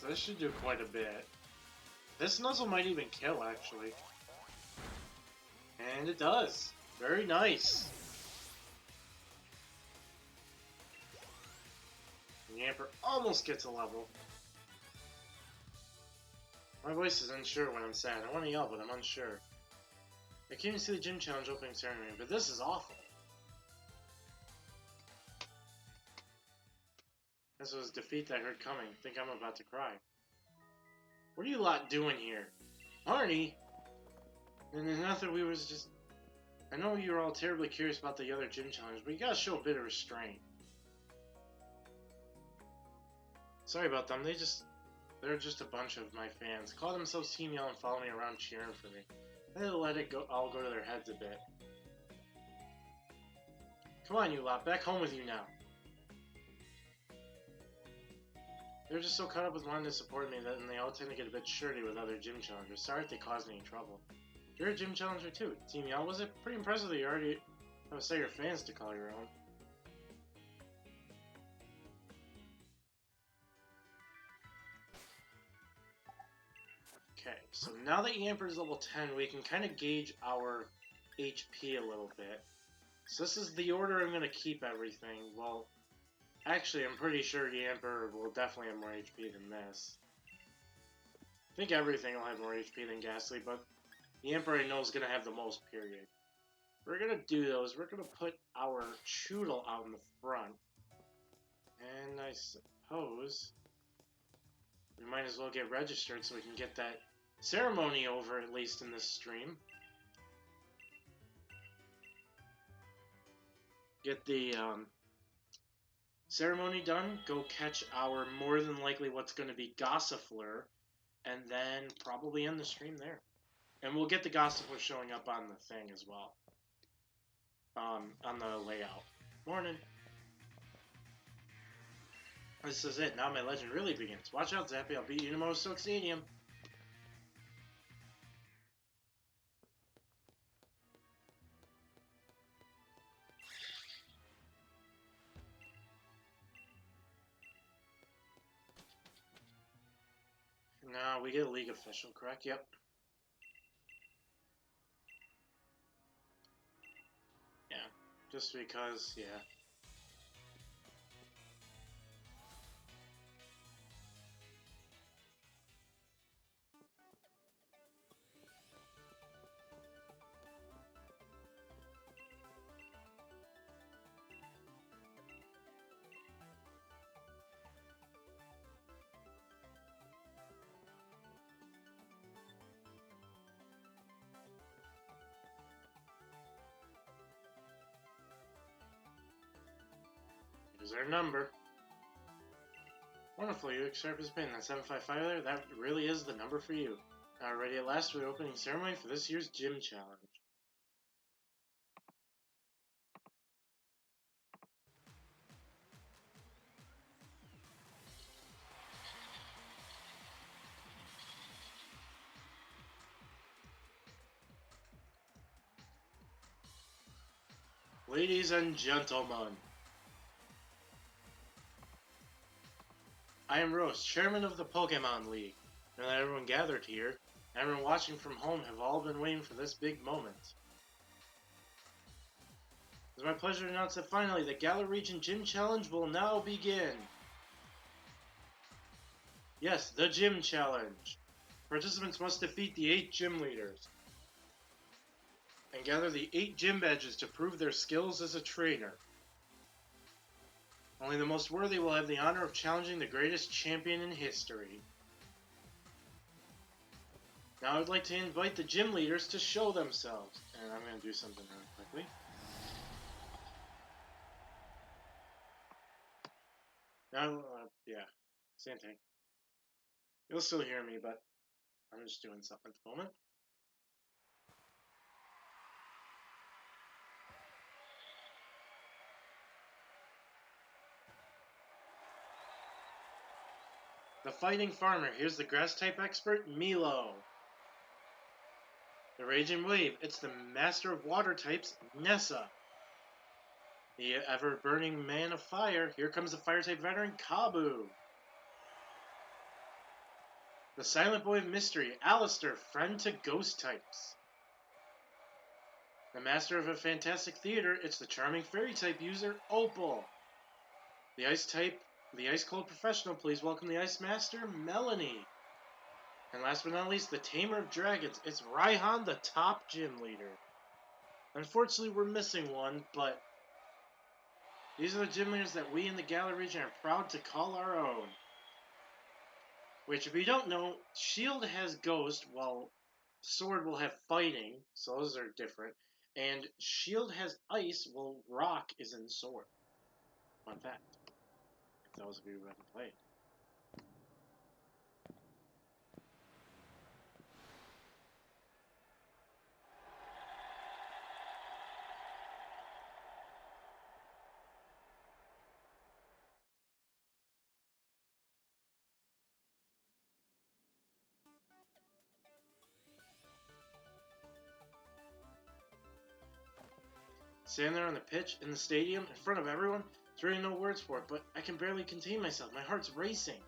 So this should do quite a bit. This Nuzzle might even kill, actually. And it does. Very nice. Yamper almost gets a level. My voice is unsure when I'm sad. I want to yell, but I'm unsure. I can't even see the gym challenge opening ceremony, but this is awful. This was defeat that I heard coming. Think I'm about to cry. What are you lot doing here? Arnie? And there's nothing, we was just... I know you're all terribly curious about the other gym challenge, but you gotta show a bit of restraint. Sorry about them, they're just a bunch of my fans. Call themselves Team Yell and follow me around cheering for me. They'll let it all go to their heads a bit. Come on, you lot, back home with you now. They're just so caught up with wanting to support me that they all tend to get a bit shirty with other gym challengers. Sorry if they caused any trouble. You're a gym challenger too. Team Yell, was it pretty impressive that you already have a set of your fans to call your own? Okay, so now that Yamper is level 10, we can kind of gauge our HP a little bit. So this is the order I'm going to keep everything. Well, actually, I'm pretty sure Yamper will definitely have more HP than this. I think everything will have more HP than Ghastly, but Yamper I know is going to have the most, period. We're going to do those. We're going to put our Choodle out in the front. And I suppose we might as well get registered so we can get that ceremony over, at least in this stream. Get the ceremony done, go catch our more than likely what's going to be Gossifleur, and then probably end the stream there. And we'll get the Gossifleur showing up on the thing as well. On the layout. Morning. This is it. Now my legend really begins. Watch out, Zappy. I'll beat you tomorrow, Silk Stadium. No, we get a league official, correct? Yep. Yeah, just because, yeah. Here's our number. Wonderful, you sharp as a pin. That 755 there, that really is the number for you. Now ready at last for the opening ceremony for this year's gym challenge. Ladies and gentlemen, I am Rose, chairman of the Pokémon League. Now that everyone gathered here, and everyone watching from home have all been waiting for this big moment. It's my pleasure to announce that finally the Galar Region Gym Challenge will now begin. Yes, the Gym Challenge. Participants must defeat the 8 gym leaders and gather the 8 gym badges to prove their skills as a trainer. Only the most worthy will have the honor of challenging the greatest champion in history. Now I would like to invite the gym leaders to show themselves. And I'm going to do something really quickly. Now, yeah. Same thing. You'll still hear me, but I'm just doing something at the moment. The Fighting Farmer. Here's the grass-type expert, Milo. The Raging Wave. It's the master of water types, Nessa. The ever-burning man of fire. Here comes the fire-type veteran, Kabu. The Silent Boy of Mystery, Alistair, friend to ghost types. The master of a fantastic theater, it's the charming fairy-type user, Opal. The ice-cold professional, please welcome the Ice Master, Melanie. And last but not least, the Tamer of Dragons, it's Raihan, the top gym leader. Unfortunately, we're missing one, but these are the gym leaders that we in the Galar region are proud to call our own. Which, if you don't know, Shield has Ghost, while Sword will have Fighting, so those are different. And Shield has Ice, while Rock is in Sword. Fun fact. If those of you who haven't played. Standing there on the pitch, in the stadium, in front of everyone, there's really no words for it, but I can barely contain myself. My heart's racing.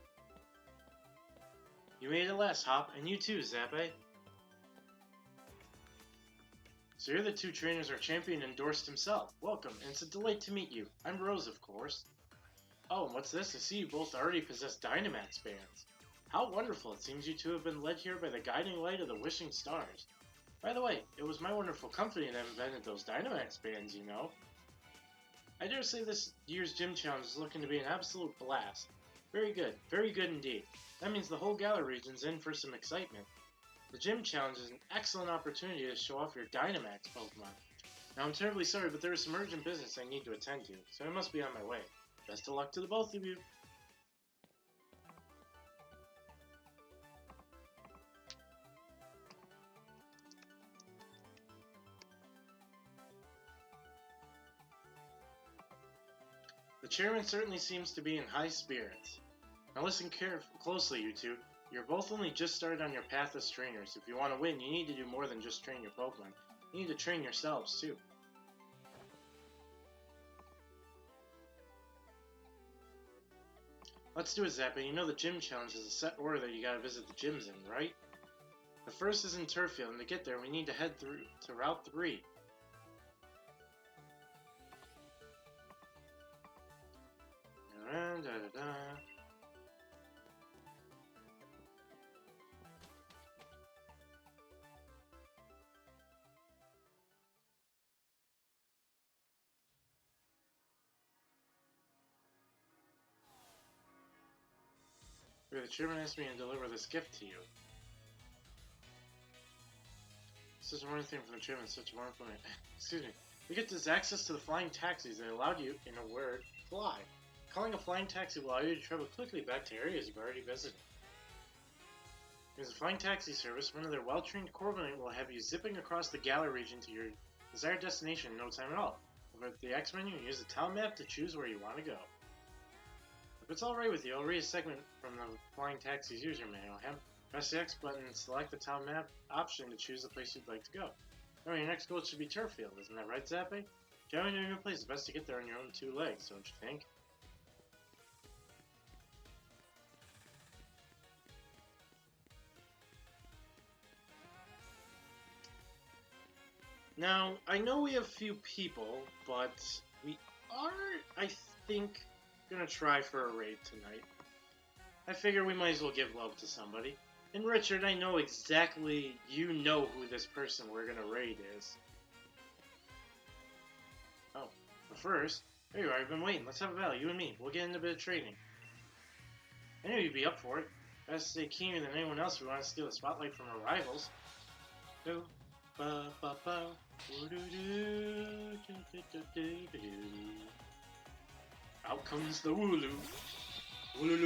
You made it last, Hop, and you too, Zappe. So you're the two trainers our champion endorsed himself. Welcome, and it's a delight to meet you. I'm Rose, of course. Oh, and what's this? I see you both already possess Dynamax bands. How wonderful. It seems you two have been led here by the guiding light of the wishing stars. By the way, it was my wonderful company that invented those Dynamax bands, you know. I dare say this year's gym challenge is looking to be an absolute blast. Very good indeed. That means the whole Galar region's in for some excitement. The gym challenge is an excellent opportunity to show off your Dynamax Pokemon. Now I'm terribly sorry, but there is some urgent business I need to attend to, so I must be on my way. Best of luck to the both of you. The chairman certainly seems to be in high spirits. Now listen closely, you two. You're both only just started on your path as trainers. If you want to win, you need to do more than just train your Pokemon. You need to train yourselves, too. Let's do it, Zappe. You know the gym challenge is a set order that you gotta visit the gyms in, right? The first is in Turffield, and to get there, we need to head through to Route 3. The chairman asked me to deliver this gift to you. Such a wonderful thing from the chairman, such a wonderful thing. Excuse me. You get this access to the flying taxis that allowed you, in a word, fly. Calling a flying taxi will allow you to travel quickly back to areas you've already visited. There's a flying taxi service. One of their well-trained coordinators will have you zipping across the Galar region to your desired destination in no time at all. Over at the X menu, use the town map to choose where you want to go. If it's alright with you, I'll read a segment from the Flying Taxi's user manual. Press the X button and select the town map option to choose the place you'd like to go. Now, your next goal should be Turffield, isn't that right, Zappe? Going to a new place, it's best to get there on your own two legs, don't you think? Now, I know we have few people, but we are, I think, gonna try for a raid tonight. I figure we might as well give love to somebody. And Richard, I know exactly you know who this person we're gonna raid is. Oh, but first, there you are, I've been waiting. Let's have a battle, you and me. We'll get into a bit of training. I knew you'd be up for it. Best to stay keener than anyone else if we want to steal the spotlight from our rivals. Do, ba, ba, ba. Out comes the Wooloo. Alright,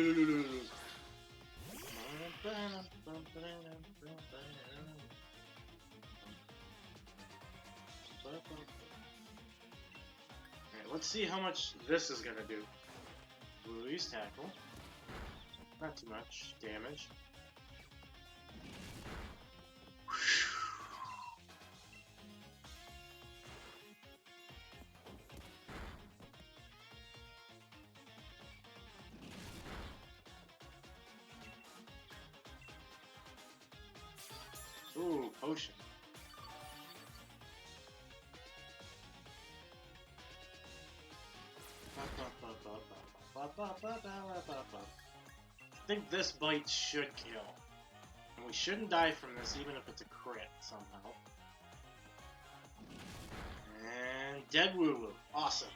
let's see how much this is gonna do. Release tackle. Not too much damage. Ooh, potion. I think this bite should kill. And we shouldn't die from this, even if it's a crit somehow. And dead woo-woo. Awesome.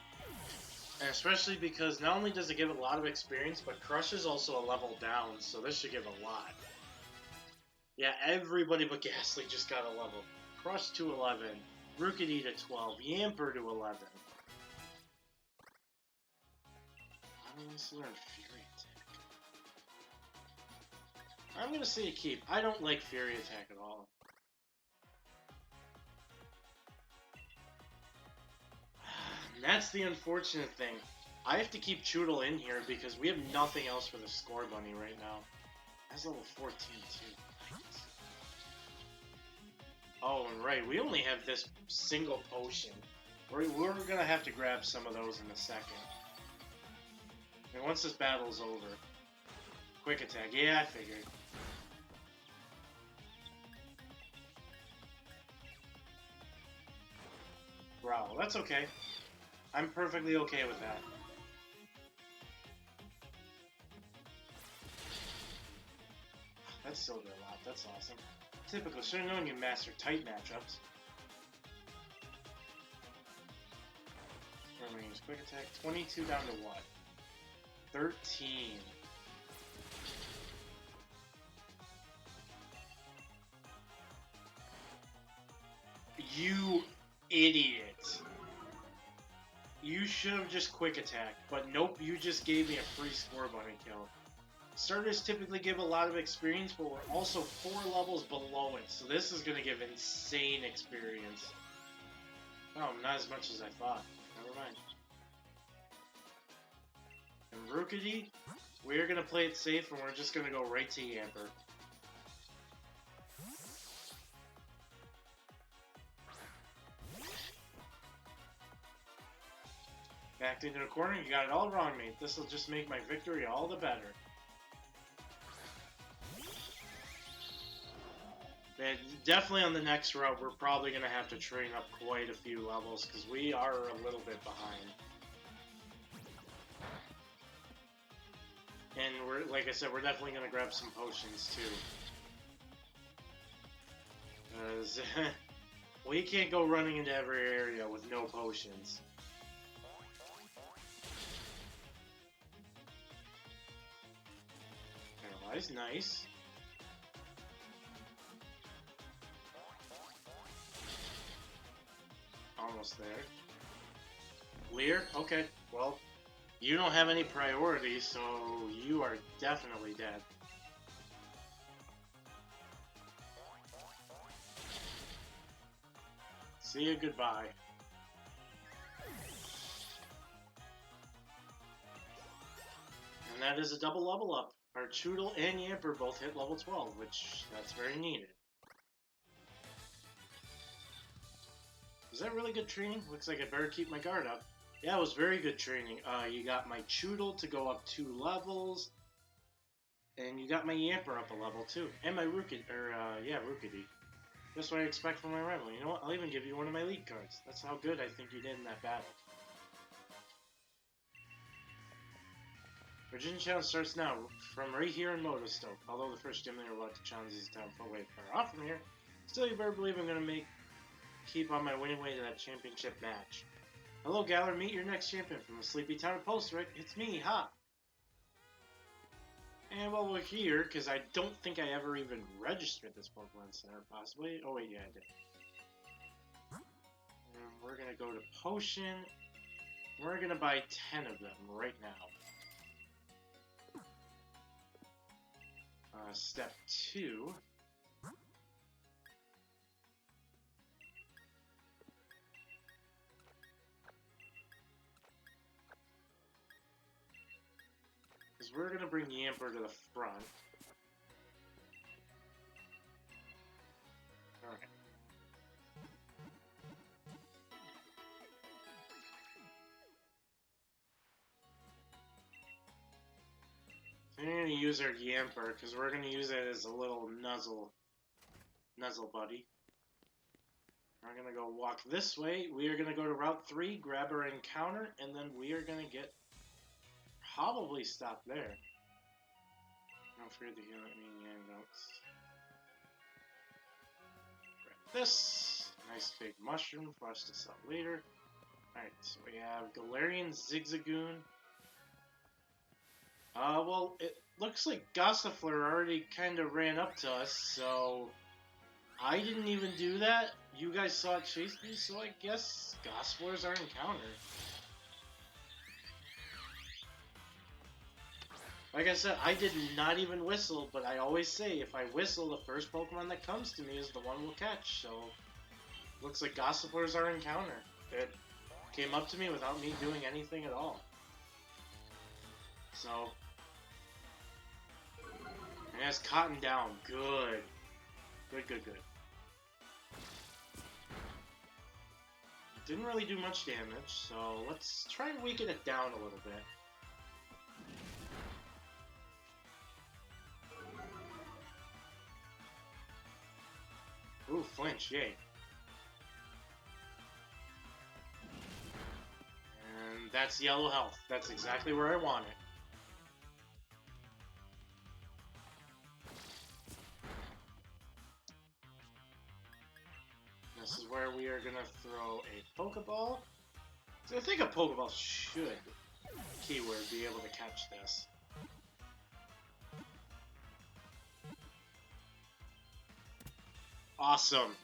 And especially because not only does it give a lot of experience, but Crush is also a level down, so this should give a lot. Yeah, everybody but Ghastly just got a level. Crush to 11, Rookity to 12, Yamper to 11. I want to learn Fury Attack. I'm gonna say a keep. I don't like Fury Attack at all. And that's the unfortunate thing. I have to keep Choodle in here because we have nothing else for the Score Bunny right now. That's level 14 too. Oh, and right, we only have this single potion. We're gonna have to grab some of those in a second. And once this battle's over, quick attack. Yeah, I figured. Growl. That's okay. I'm perfectly okay with that. That's still a lot. That's awesome. Typical. Should have known you master tight matchups. Range quick attack. 22 down to what? 13. You idiot. You should have just quick attacked, but nope, you just gave me a free Score Bunny kill. Starters typically give a lot of experience, but we're also 4 levels below it, so this is going to give insane experience. Oh, not as much as I thought. Never mind. And Rookity, we're going to play it safe, and we're just going to go right to Yamper. Backed into the corner, you got it all wrong, mate. This will just make my victory all the better. And definitely on the next route, we're probably going to have to train up quite a few levels, because we are a little bit behind. And we're, like I said, we're definitely going to grab some potions, too. Because we can't go running into every area with no potions. Paralyze, nice. Almost there. Lear? Okay, well, you don't have any priority, so you are definitely dead. See you, goodbye. And that is a double level up. Our Choodle and Yamper both hit level 12, which that's very needed. Was that really good training? Looks like I better keep my guard up. Yeah, it was very good training. You got my Choodle to go up 2 levels, and you got my Yamper up a level too, and my Rookity, Rookity. That's what I expect from my rival. You know what? I'll even give you one of my lead cards. That's how good I think you did in that battle. Virginia Challenge starts now, from right here in Motostoke. Although the first gym leader will have to challenge this town for a way far off from here, still you better believe I'm gonna keep on my winning way to that championship match. Hello, Galar. Meet your next champion from the sleepy town of Postrick. It's me, Ha! And while we're here, because I don't think I ever even registered this Pokemon Center, possibly. Oh, wait, yeah, I did. And we're going to go to Potion. We're going to buy 10 of them right now. Step 2. Because we're going to bring Yamper to the front. Alright. I'm going to use our Yamper because we're going to use it as a little nuzzle buddy. We're going to go walk this way. We are going to go to Route 3, grab our encounter, and then we are going to get probably stop there. Don't forget to heal any notes. Grab this. Nice big mushroom. Flush this out later. Alright, so we have Galarian Zigzagoon. Well, it looks like Gossifleur already kind of ran up to us, so I didn't even do that. You guys saw it chase me, so I guess Gossifleur's our encounter. Like I said, I did not even whistle, but I always say if I whistle, the first Pokemon that comes to me is the one we'll catch, so looks like Gossifleur's our encounter. It came up to me without me doing anything at all. So, and it has Cotton down. Good. Good, good, good. Didn't really do much damage, so let's try and weaken it down a little bit. Ooh, flinch, yay. And that's yellow health. That's exactly where I want it. This is where we are going to throw a Pokeball. So I think a Pokeball should, keyword, be able to catch this. Awesome.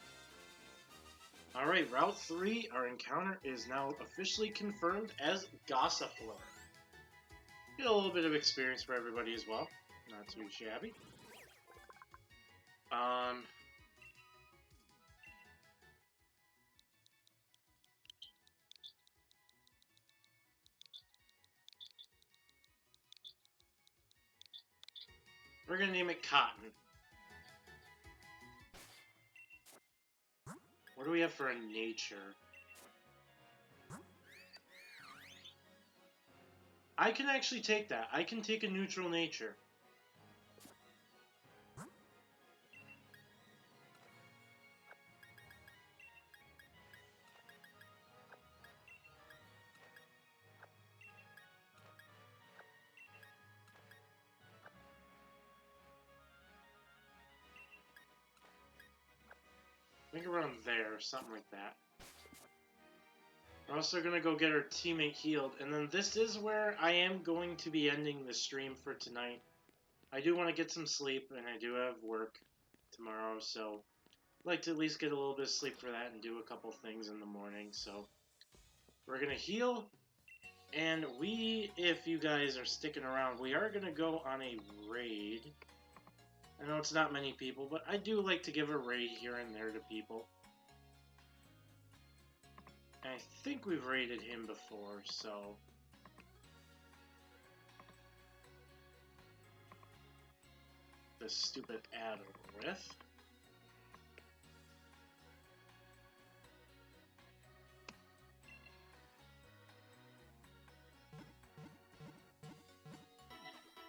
Alright, Route 3, our encounter is now officially confirmed as Gossifleur. Get a little bit of experience for everybody as well. Not too shabby. We're gonna name it Cotton. What do we have for a nature? I can actually take that. I can take a neutral nature. I think around there, something like that. We're also going to go get our teammate healed, and then this is where I am going to be ending the stream for tonight. I do want to get some sleep, and I do have work tomorrow, so I'd like to at least get a little bit of sleep for that and do a couple things in the morning. So we're going to heal, and if you guys are sticking around, we are going to go on a raid. I know it's not many people, but I do like to give a raid here and there to people. And I think we've raided him before, so... The stupid Adorith.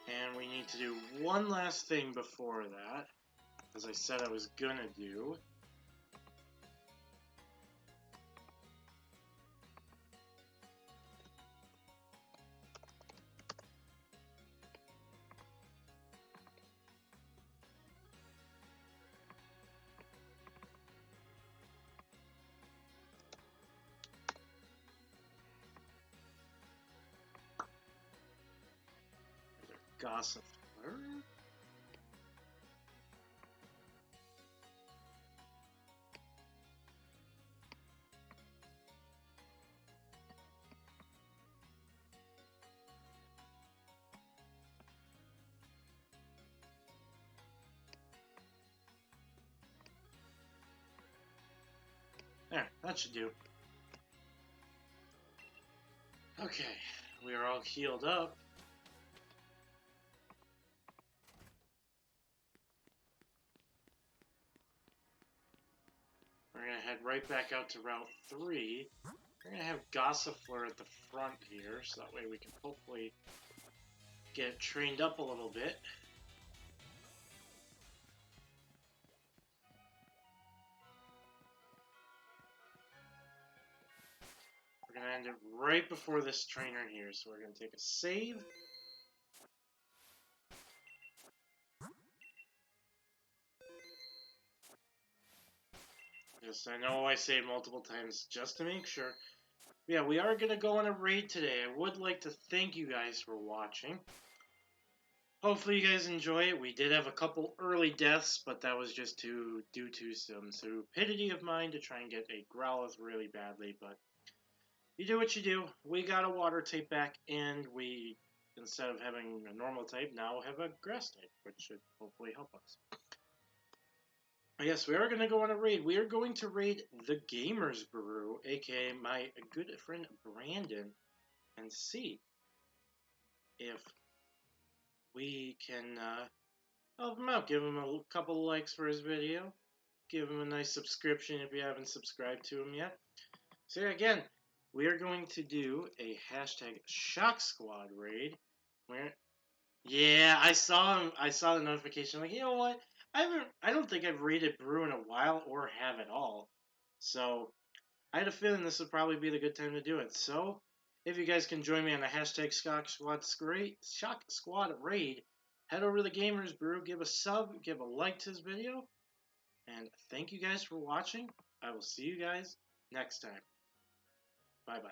And we need to do one last thing before that, as I said I was gonna do. Gossifleur? That should do. Okay, we are all healed up. We're gonna head right back out to Route 3. We're gonna have Gossifleur at the front here, so that way we can hopefully get it trained up a little bit. We're gonna end it right before this trainer here, so we're gonna take a save. Yes, I know I say multiple times just to make sure. Yeah, we are going to go on a raid today. I would like to thank you guys for watching. Hopefully you guys enjoy it. We did have a couple early deaths, but that was just due to some stupidity of mine to try and get a Growlithe really badly, but you do what you do. We got a water type back, and we, instead of having a normal type, now have a grass type, which should hopefully help us. Yes, we are going to go on a raid. We are going to raid the Gamers Brew, aka my good friend Brandon, and see if we can help him out. Give him a couple of likes for his video. Give him a nice subscription if you haven't subscribed to him yet. So yeah, again, we are going to do a hashtag Shock Squad raid. Yeah, I saw him. I saw the notification. I'm like, you know what? I don't think I've raided Brew in a while, or have at all. So I had a feeling this would probably be the good time to do it. So if you guys can join me on the hashtag Shock Squad raid, head over to the Gamers Brew, give a sub, give a like to this video, and thank you guys for watching. I will see you guys next time. Bye bye.